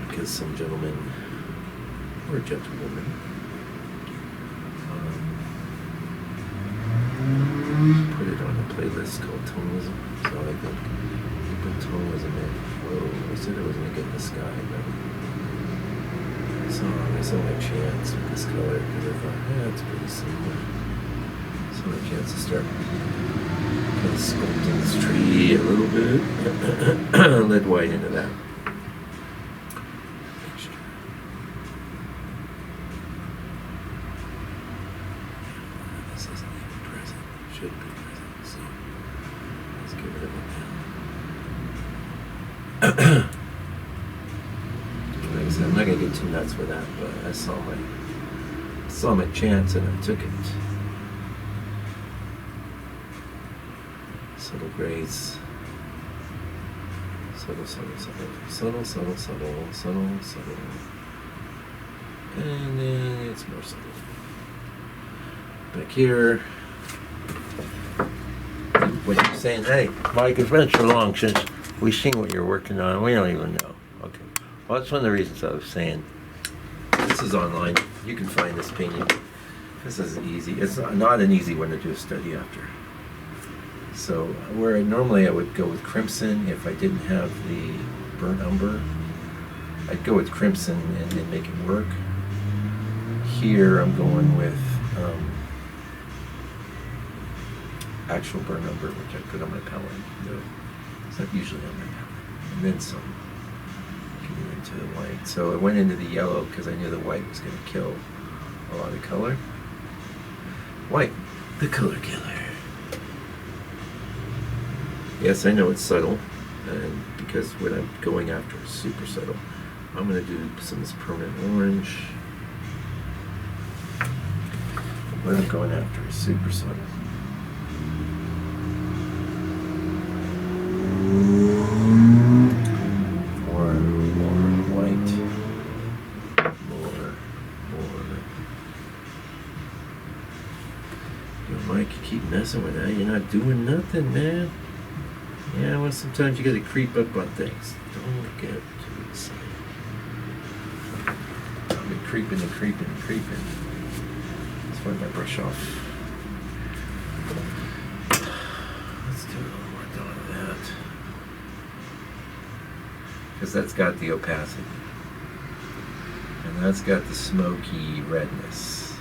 because some gentleman or gentlewoman put it on a playlist called Tonalism. So I think he put Tonalism in. Whoa, I said I was going to get in the sky, but I saw my chance with this color because I thought, yeah, it's pretty similar. So my chance to start kind of sculpting this tree a little bit. Lead white into that. This isn't even present. Should be present. So let's get rid of it now. Like I said, I'm not going to get too nuts with that, but I saw Saw my chance and I took it. Subtle grays. Subtle, subtle, subtle. Subtle, subtle, subtle. Subtle, subtle. And then it's more subtle. Back here. What you're saying, hey, Mike, it's been so long since we've seen what you're working on. We don't even know. Okay. Well, that's one of the reasons I was saying this is online. You can find this painting. This is easy. It's not an easy one to do a study after. So where normally I would go with crimson if I didn't have the burnt umber, I'd go with crimson and then make it work. Here I'm going with actual burnt umber, which I put on my palette. No, it's not usually on my palette. And then some getting into the white. So I went into the yellow because I knew the white was going to kill a lot of color. White, the color killer. Yes, I know it's subtle, and because what I'm going after is super subtle. I'm going to do some of this permanent orange. What I'm going after is super subtle. More white. More. Yo, Mike, you keep messing with that. You're not doing nothing, man. Yeah, well, sometimes you gotta creep up on things. Don't get too excited. I've been creeping and creeping and creeping. Let's wipe my brush off. Let's do a little more done of that. Because that's got the opacity. And that's got the smoky redness.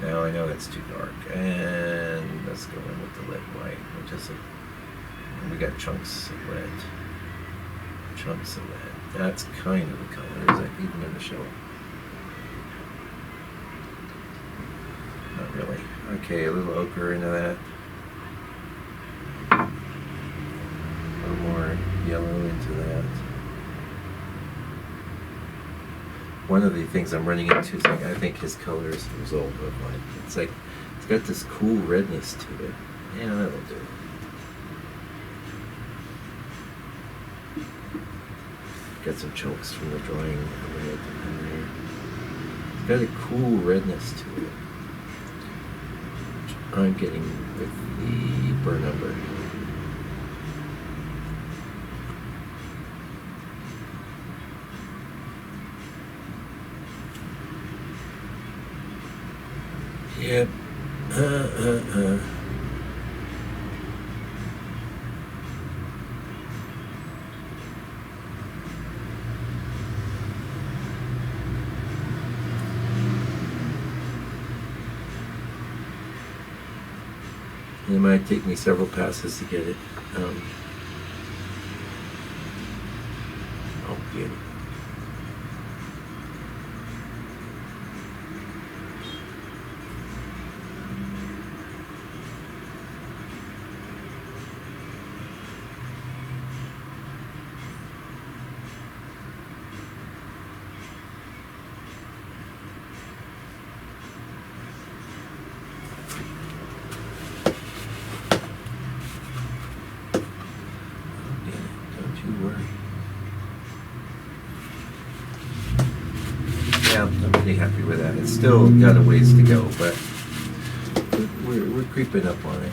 Now I know that's too dark. And let's go in with the lead white, which is we got chunks of red. Chunks of red. That's kind of the color, is it? Even in the show. Not really. Okay, a little ochre into that. A little more yellow into that. One of the things I'm running into is like, I think his color is the result of like, it's like, it's got this cool redness to it. Yeah, that'll do. Got some chunks from the drying red in there. It's got a cool redness to it. Which I'm getting with the burnt umber. Yep. It might take me several passes to get it. Oh, beauty. I'm pretty happy with that. It's still got a ways to go, but we're creeping up on it.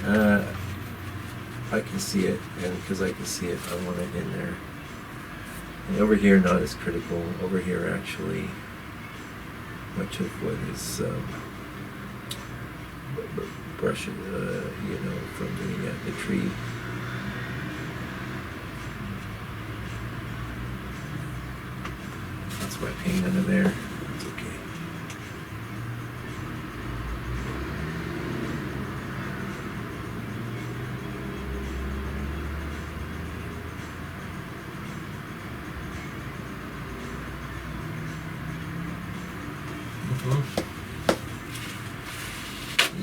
I can see it, and because I can see it, I want it in there. And over here, not as critical. Over here, actually, much of what is brushing, from the tree. That's my paint under there. It's okay.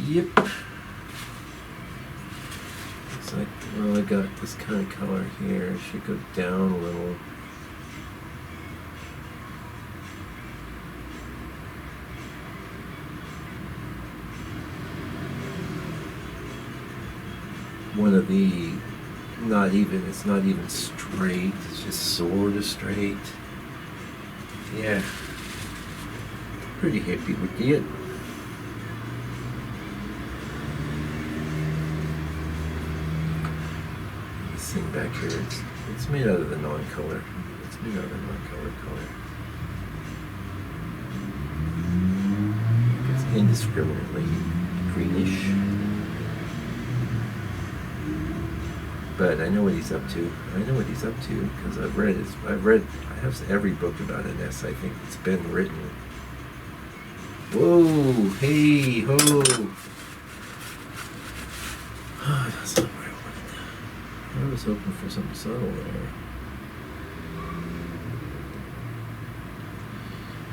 Yep. Looks like, well, I got this kind of color here. It should go down a little. one of the, it's not even straight, it's just sort of straight. Yeah, pretty happy with it. This thing back here, it's made out of the non-color. It's made out of the non-color color. It's indiscriminately greenish. But I know what he's up to. I know what he's up to because I have every book about Inness. I think it's been written. Whoa, hey, ho. Oh, that's not what I wanted. I was hoping for something subtle there.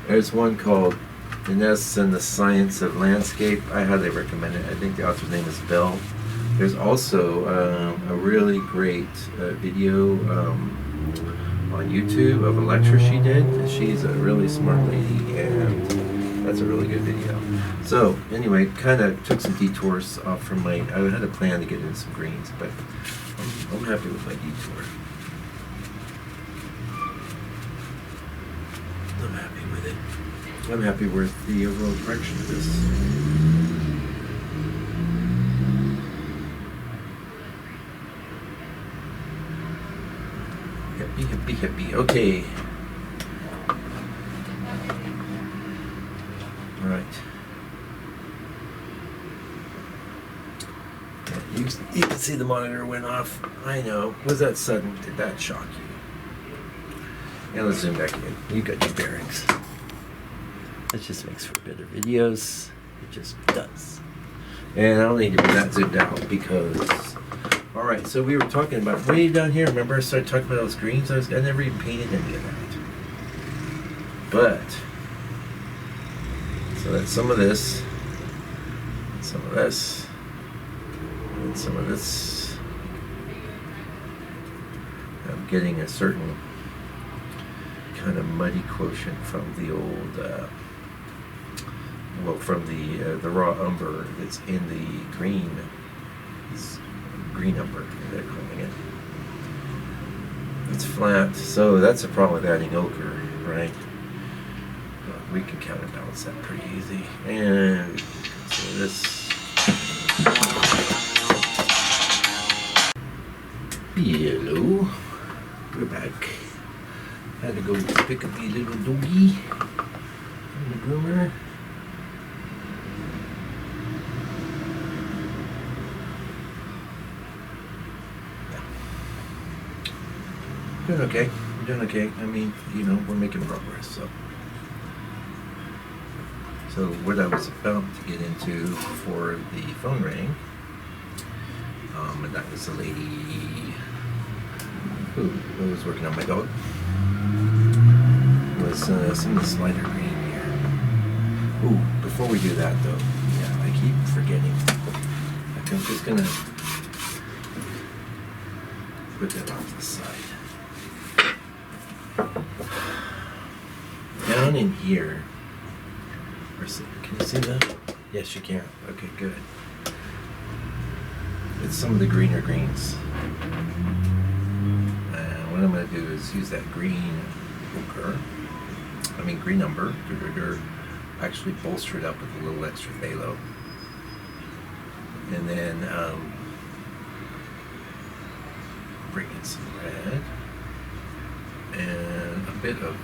There's one called Inness and the Science of Landscape. I highly recommend it. I think the author's name is Bell. There's also a really great video on YouTube of a lecture she did. She's a really smart lady, and that's a really good video. So anyway, kind of took some detours off from I had a plan to get into some greens, but I'm happy with my detour. I'm happy with it. I'm happy with the overall direction of this. Hippie. Okay. All right. Yeah, you can see the monitor went off. I know. Was that sudden? Did that shock you? And let's zoom back in. You got your bearings. It just makes for better videos. It just does. And I don't need to be that zoomed out because. All right, so we were talking about way down here. Remember, I started talking about those greens. I never even painted any of that. But so that's some of this, some of this, and some of this. I'm getting a certain kind of muddy quotient from the old, from the raw umber that's in the green. Green umber, they're calling it. It's flat, so that's a problem with adding ochre, right? But we can counterbalance that pretty easy. And so this. Hello, we're back. Had to go pick up the little doggy from the groomer. Doing okay. We're doing okay. I mean, we're making progress. So what I was about to get into for the phone rang, and that was the lady who was working on my dog, was some of the slider green here. Ooh, before we do that though, yeah, I keep forgetting. I'm just gonna put that off to the side. Down in here, can you see that? Yes, you can. Okay, good. It's some of the greener greens. And what I'm going to do is use that green umber, actually bolster it up with a little extra phthalo. And then bring in some red. And a bit of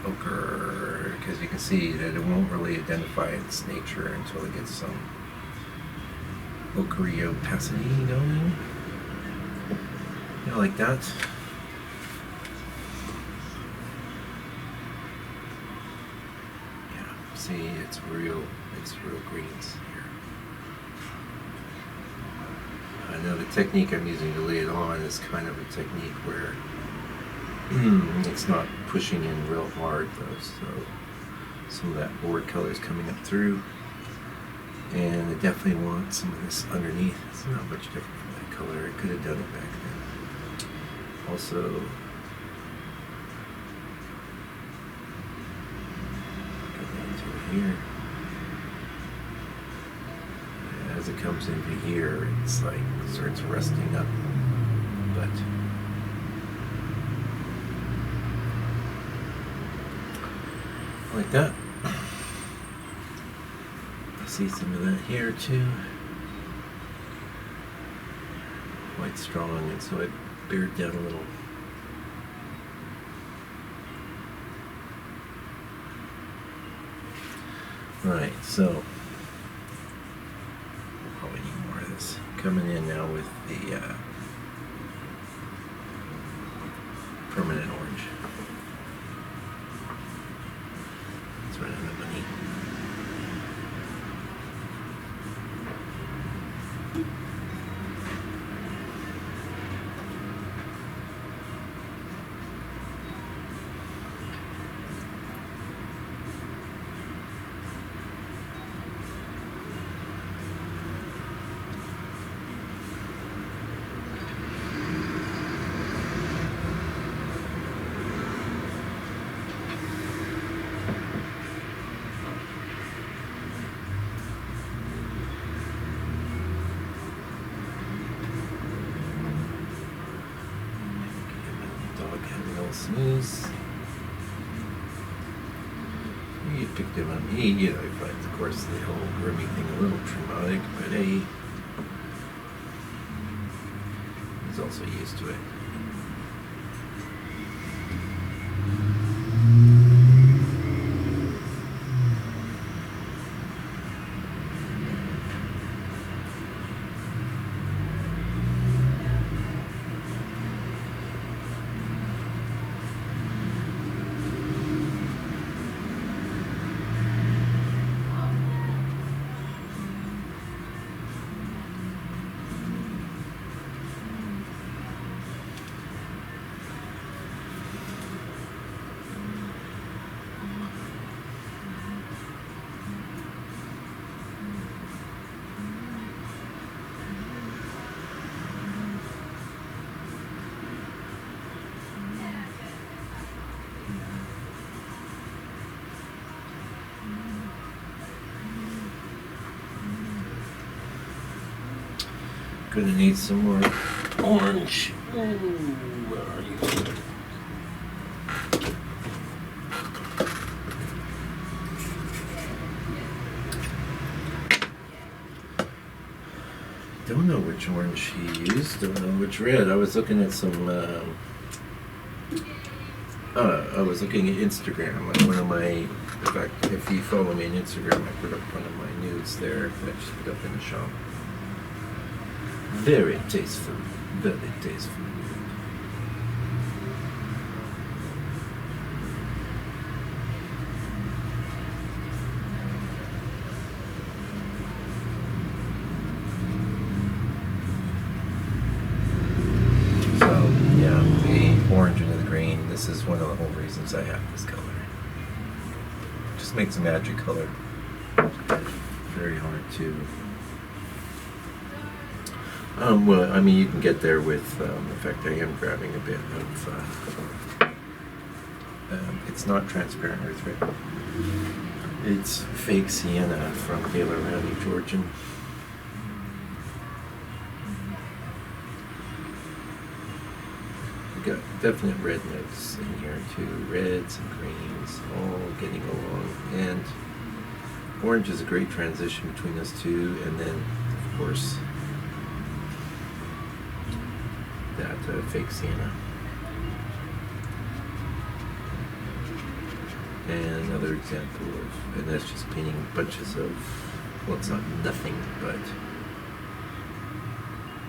ochre, because you can see that it won't really identify its nature until it gets some ochre opacity going. Like that. Yeah, see, it's real greens here. I know the technique I'm using to lay it on is kind of a technique where it's not pushing in real hard though, so some of that board color is coming up through, and I definitely want some of this underneath. It's not much different from that color. I could have done it back then. Also, go into it here. As it comes into here, it's like starts rusting up. But like that. I see some of that here too. Quite strong, and so it bared down a little. Right, so we'll probably need more of this. Coming in now with the permanent orange. It's running out of money. Smooth. You picked him on me. You know, I find, of course, the whole grooming thing a little traumatic, but hey, he's also used to it. Gonna need some more orange. Ooh, where are you? Don't know which orange he used. Don't know which red. I was looking at some. I was looking at Instagram. Like one of my. In fact, if you follow me on Instagram, I put up one of my nudes there that I just put up in the shop. Very tasteful, very tasteful. So, yeah, the orange into the green, this is one of the whole reasons I have this color. Just makes a magic color. Very hard to... well, I mean, you can get there with, in fact, I am grabbing a bit of, it's not transparent earth red. It's fake sienna from Taylor Roundy, Georgian. We got definite red notes in here too, reds and greens, all getting along. And orange is a great transition between those two, and then, of course, that fake sienna. And another example of, and that's just painting bunches of, well, it's not nothing, but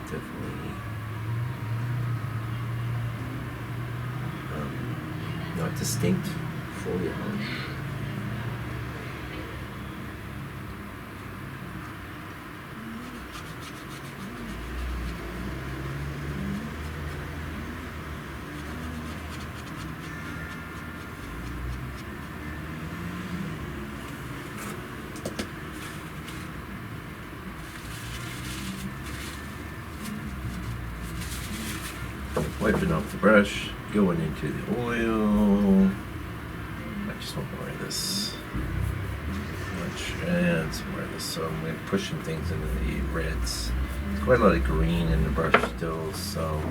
definitely not distinct foliage. Wiping off the brush, going into the oil. I just want more of this. orange and some more of this. So I'm like pushing things into the reds. There's quite a lot of green in the brush still, so.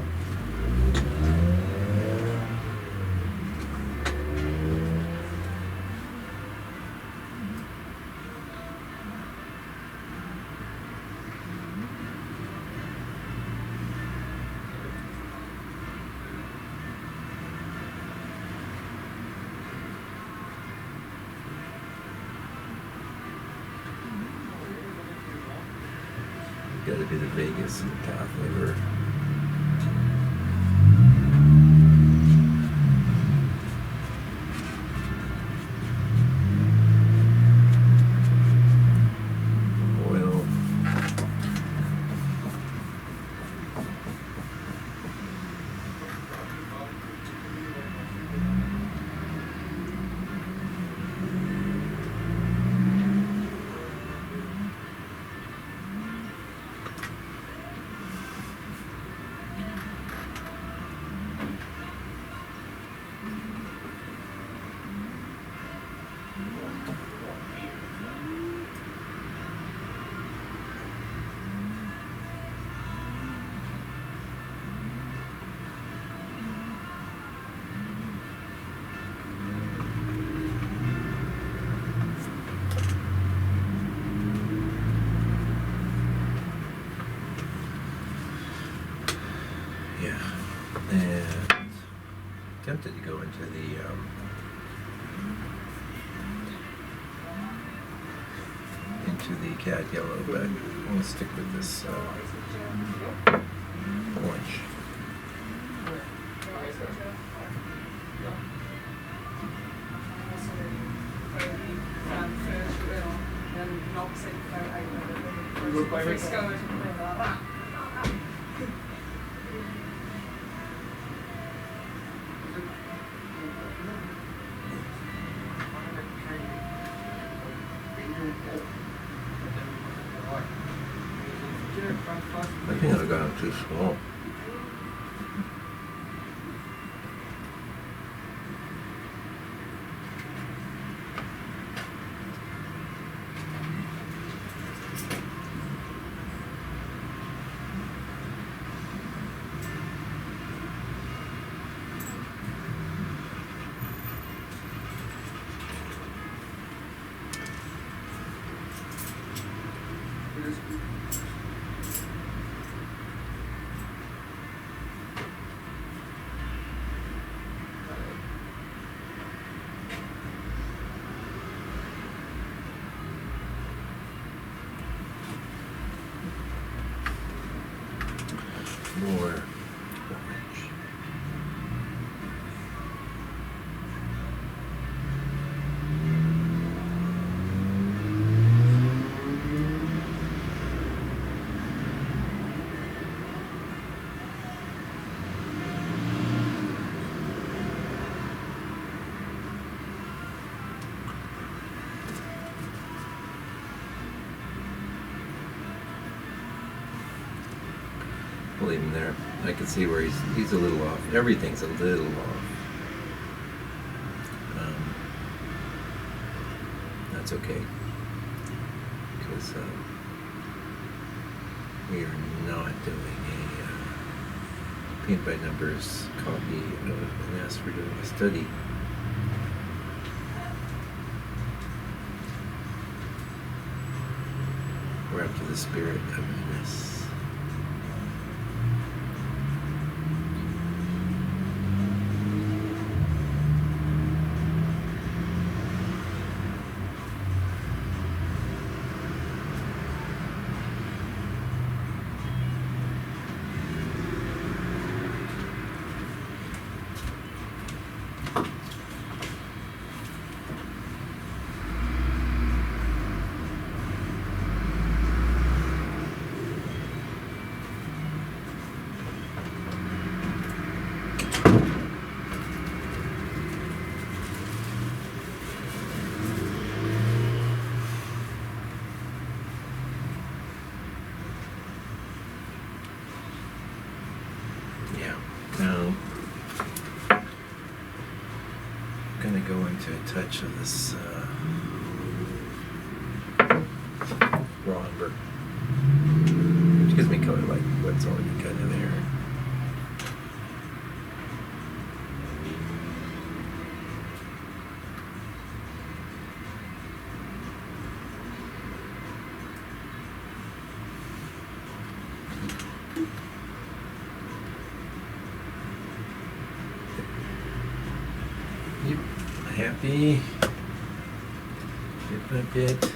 Got to be the Vegas and South River. Oil. Yeah, and tempted to go into the cat yellow, but I'm gonna stick with this orange. I think I've gone too small. More orange. Leave him there. I can see where he's a little off. Everything's a little off. That's okay, because we are not doing a paint by numbers copy of Inness. We're doing a study. We're up to the spirit of Inness. Now, I'm going to go into a touch of this silver, which gives me color like what's already kind of there. Yep, happy bit by bit.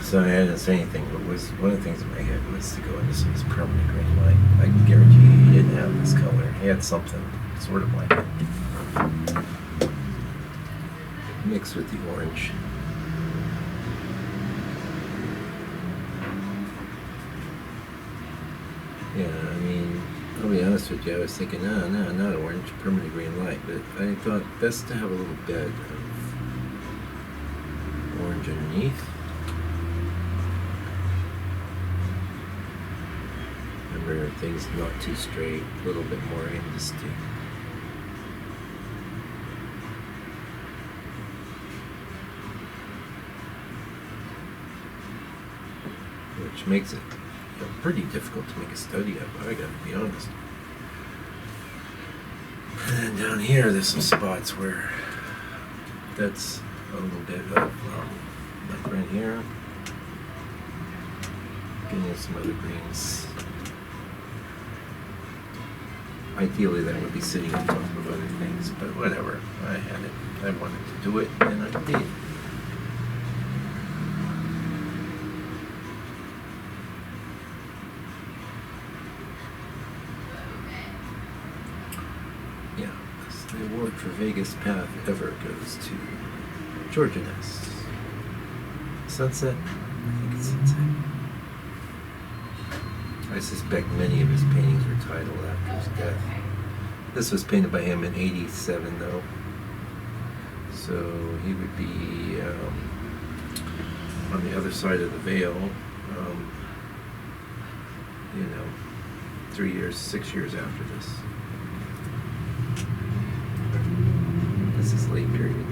So I didn't say anything, but was one of the things in my head was to go into some permanent green light. I can guarantee you he didn't have this color. He had something sort of like it, mixed with the orange. Yeah, I mean, I'll be honest with you, I was thinking, no, not orange, permanent green light, but I thought best to have a little bed of orange underneath. Remember, things not too straight, a little bit more indistinct. Which makes it pretty difficult to make a study of, I gotta be honest. And then down here, there's some spots where that's a little bit of, like right here, getting some other greens. Ideally, that would be sitting on top of other things, but whatever. I had it. I wanted to do it, and I did. Yeah, the award for Vegas Path ever goes to George Inness. Sunset? I think it's Sunset. I suspect many of his paintings were titled after his death. This was painted by him in '87, though. So he would be on the other side of the veil, 6 years after this. This is late period.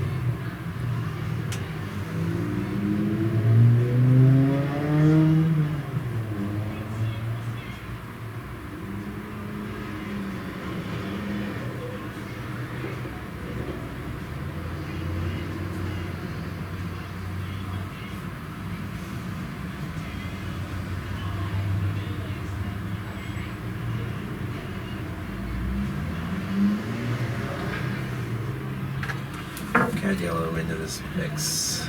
Add yellow into this mix.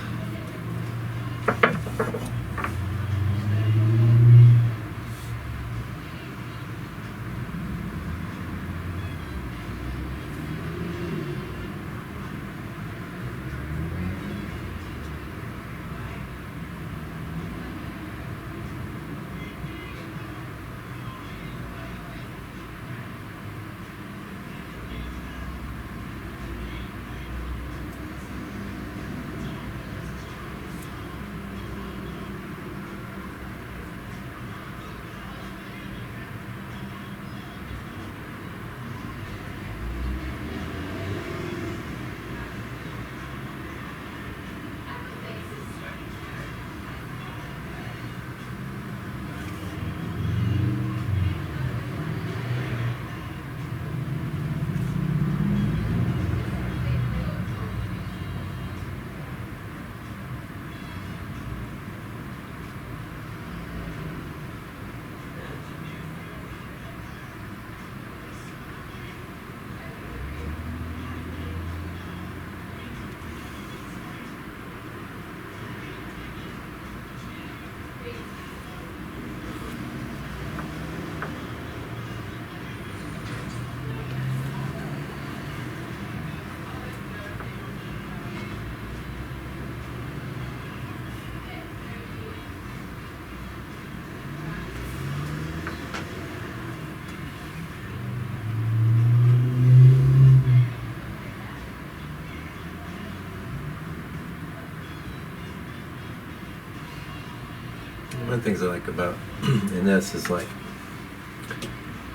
the things I like about Inness is like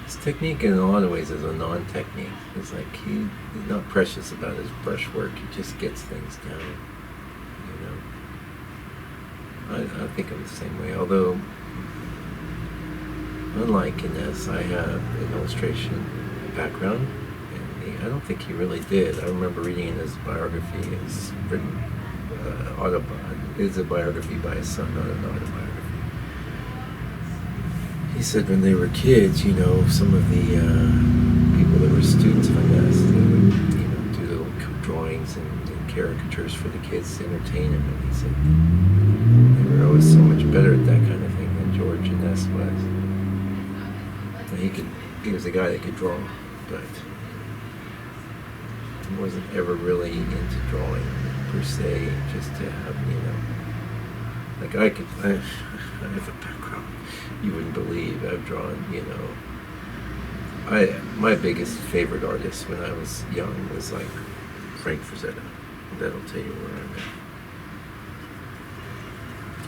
his technique in a lot of ways is a non-technique. It's like he's not precious about his brush work. He just gets things down. I think I'm the same way. Although, unlike Inness, I have an illustration background, and I don't think he really did. I remember reading in his biography. It's written it's a biography by his son, not an autobiography. He said when they were kids, some of the people that were students of Inness, they would, do little drawings and caricatures for the kids to entertain him. And he said they were always so much better at that kind of thing than George Inness was. And he was a guy that could draw, but he wasn't ever really into drawing per se, just to have, like I have a background you wouldn't believe. I've drawn, my biggest favorite artist when I was young was like Frank Frazetta. That'll tell you where I'm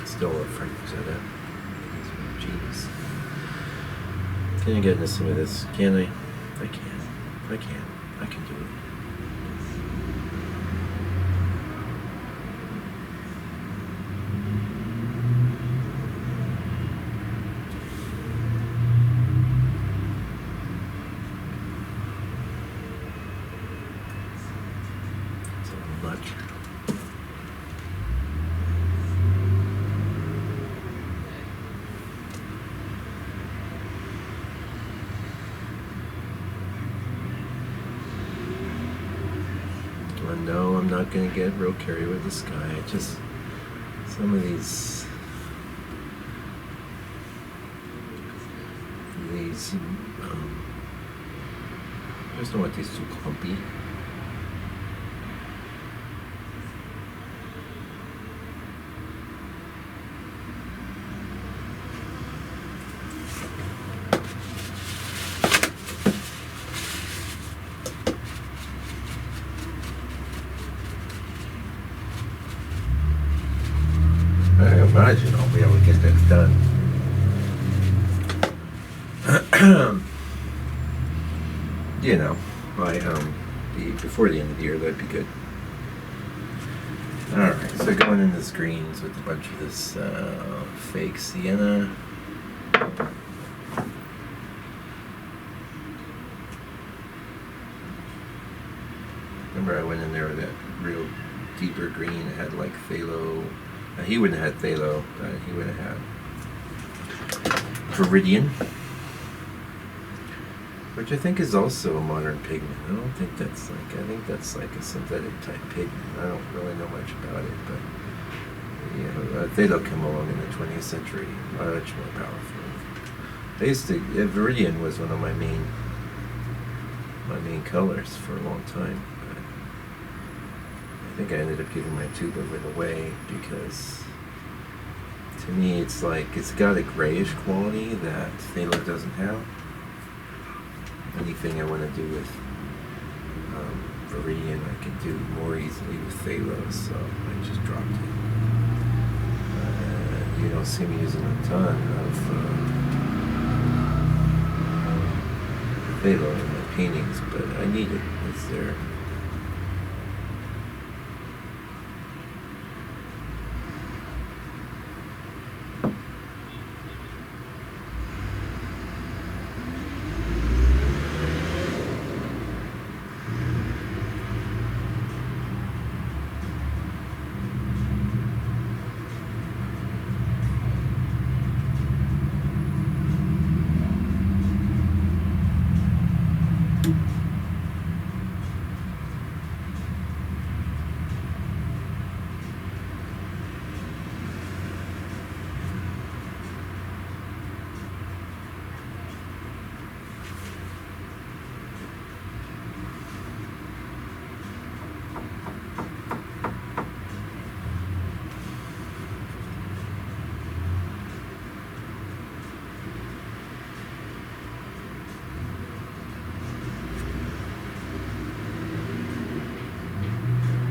at. Still love Frank Frazetta. He's a genius. Can you get into some of this? Can I? I can. I can do it. Much. Well, no, I'm not going to get real carried with the sky. Just some of these I just don't want these too clumpy. I imagine I'll be able to get this done. Before the end of the year, that'd be good. Alright, so going into screens with a bunch of this fake sienna. Remember I went in there with that real deeper green. It had like phthalo. He wouldn't have had phthalo. He would have had viridian, which I think is also a modern pigment. I think that's like a synthetic type pigment. I don't really know much about it, but phthalo came along in the 20th century, much more powerful. Viridian was one of my main colors for a long time. But I think I ended up giving my tube of it away because to me it's got a grayish quality that phthalo doesn't have. Anything I want to do with viridian I can do more easily with phthalo, so I just dropped it. You don't see me using a ton of phthalo in my paintings, but I need it. It's there.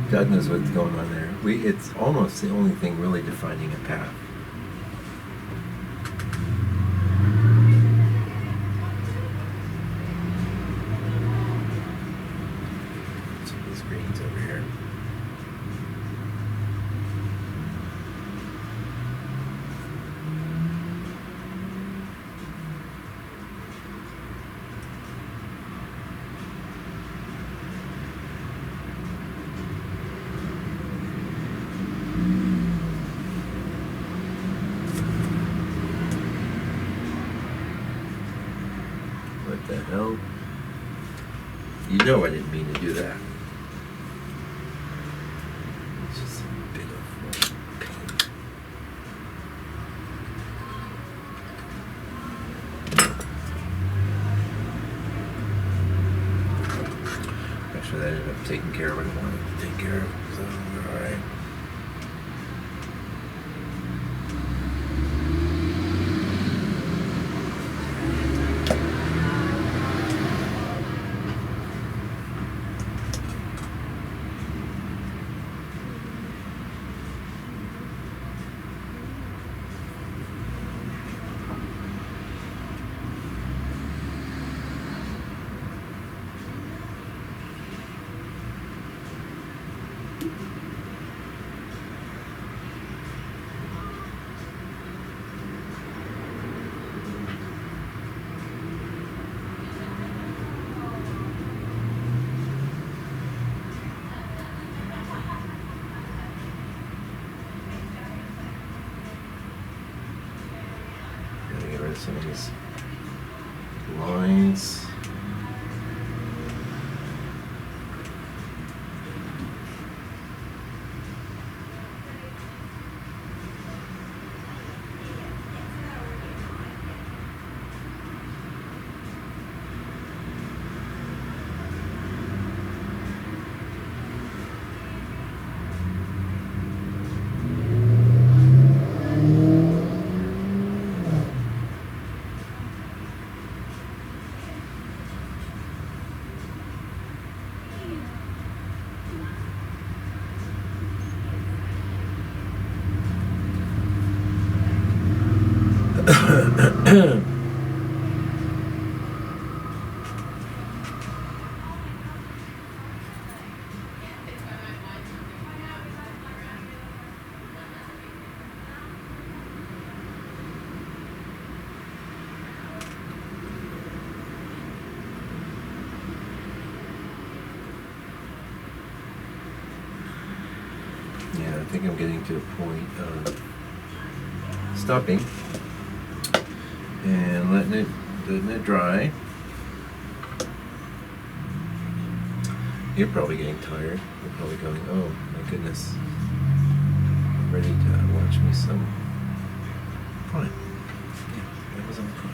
God knows what's going on there. It's almost the only thing really defining a path. What the hell? You know I didn't mean to do that. It's just a bit of pain. Actually, that ended up taking care of what I wanted to take care of. So, alright. Gotta get rid of some of these lines. Yeah, I think I'm getting to a point of stopping and letting it dry. You're probably getting tired. You're probably going, oh my goodness, I'm ready to watch me some Prime. Yeah, Amazon Prime.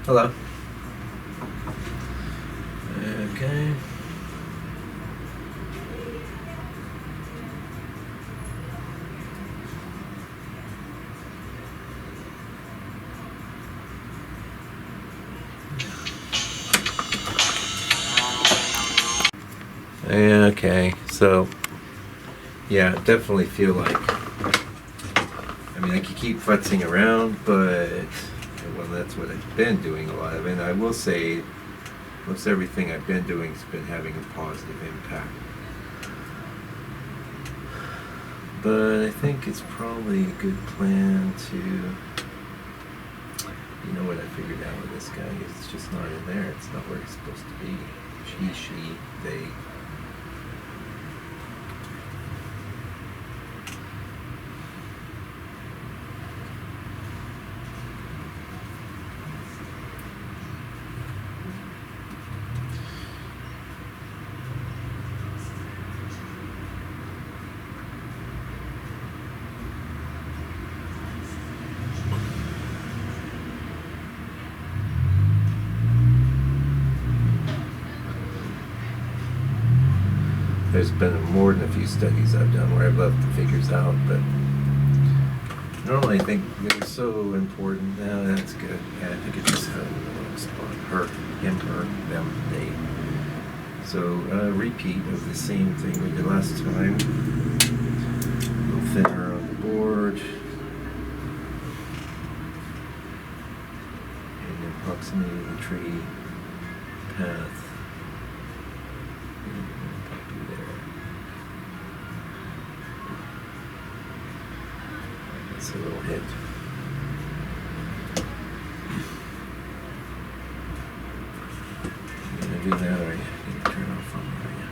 Hello. Okay. Okay, so yeah, definitely feel like, I mean, I could keep futzing around, but well, that's what I've been doing a lot of, and I will say most everything I've been doing has been having a positive impact. But I think it's probably a good plan to, you know what I figured out with this guy, it's just not in there, it's not where it's supposed to be. She, they. There's been more than a few studies I've done where I've left the figures out, but normally I think they're so important. Now that's good. Yeah, I think it just had in the wrong spot. Her, him, her, them, they. So repeat of the same thing we did last time. A little thinner on the board. And then proximity of the tree path. That's a little hit. I'm gonna do that, or turn off on there, yeah.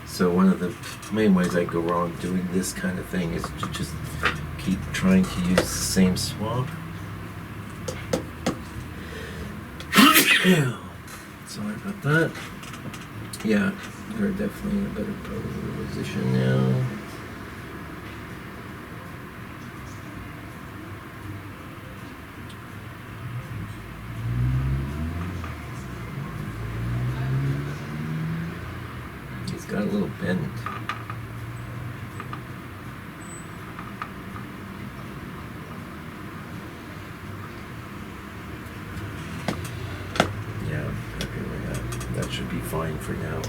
So one of the main ways I go wrong doing this kind of thing is to just keep trying to use the same swab. Sorry about that. Yeah, we're definitely in a better position now. He's got a little bend. Yeah, happy with that. That should be fine for now.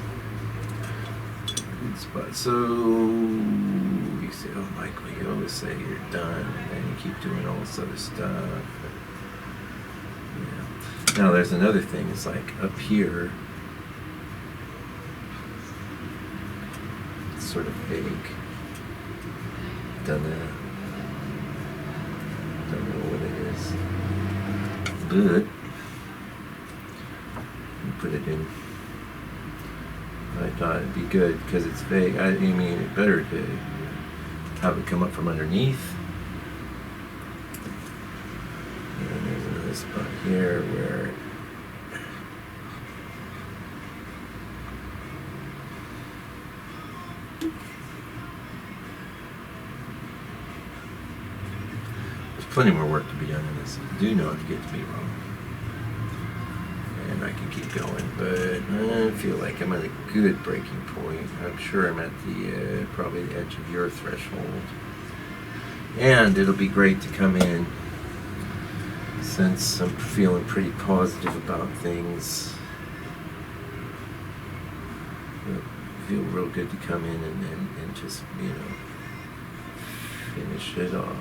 Good spot. So you say, oh Michael, you always say you're done, and then you keep doing all this other stuff. Yeah. Now there's another thing. It's like up here. It's sort of vague. Don't know what it is. But put it in. I thought it'd be good because it's vague. I mean, it's better to have it come up from underneath. And there's another spot here where there's plenty more work to be done in this. Do not get to be wrong. And I can keep going, but I feel like I'm at a good breaking point. I'm sure I'm at the probably the edge of your threshold. And it'll be great to come in since I'm feeling pretty positive about things. It'll feel real good to come in and just, you know, finish it off.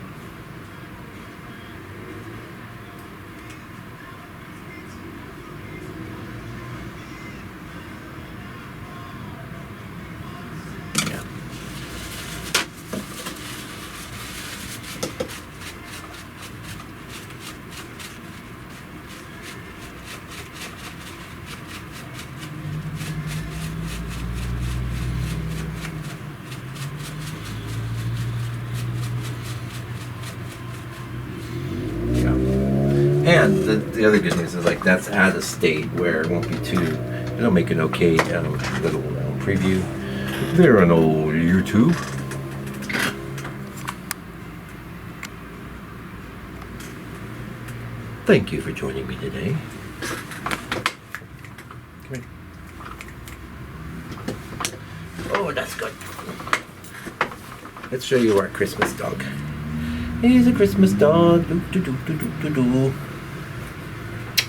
And the other good news is like that's at a state where it won't be too. It'll make an okay little preview there on old YouTube. Thank you for joining me today. Come here. Oh, that's good. Let's show you our Christmas dog. He's a Christmas dog. Do, do, do, do, do, do, do.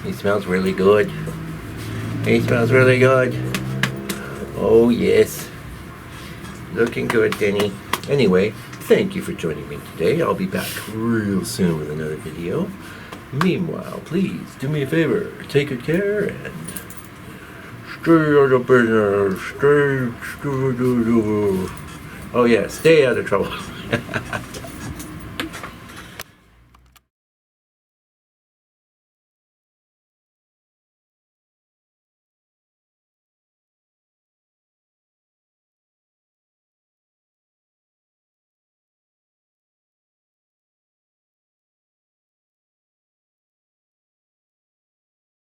He smells really good. He smells really good. Oh, yes. Looking good, Denny. Anyway, thank you for joining me today. I'll be back real soon with another video. Meanwhile, please do me a favor. Take good care and stay out of business. Oh, yeah. Stay out of trouble.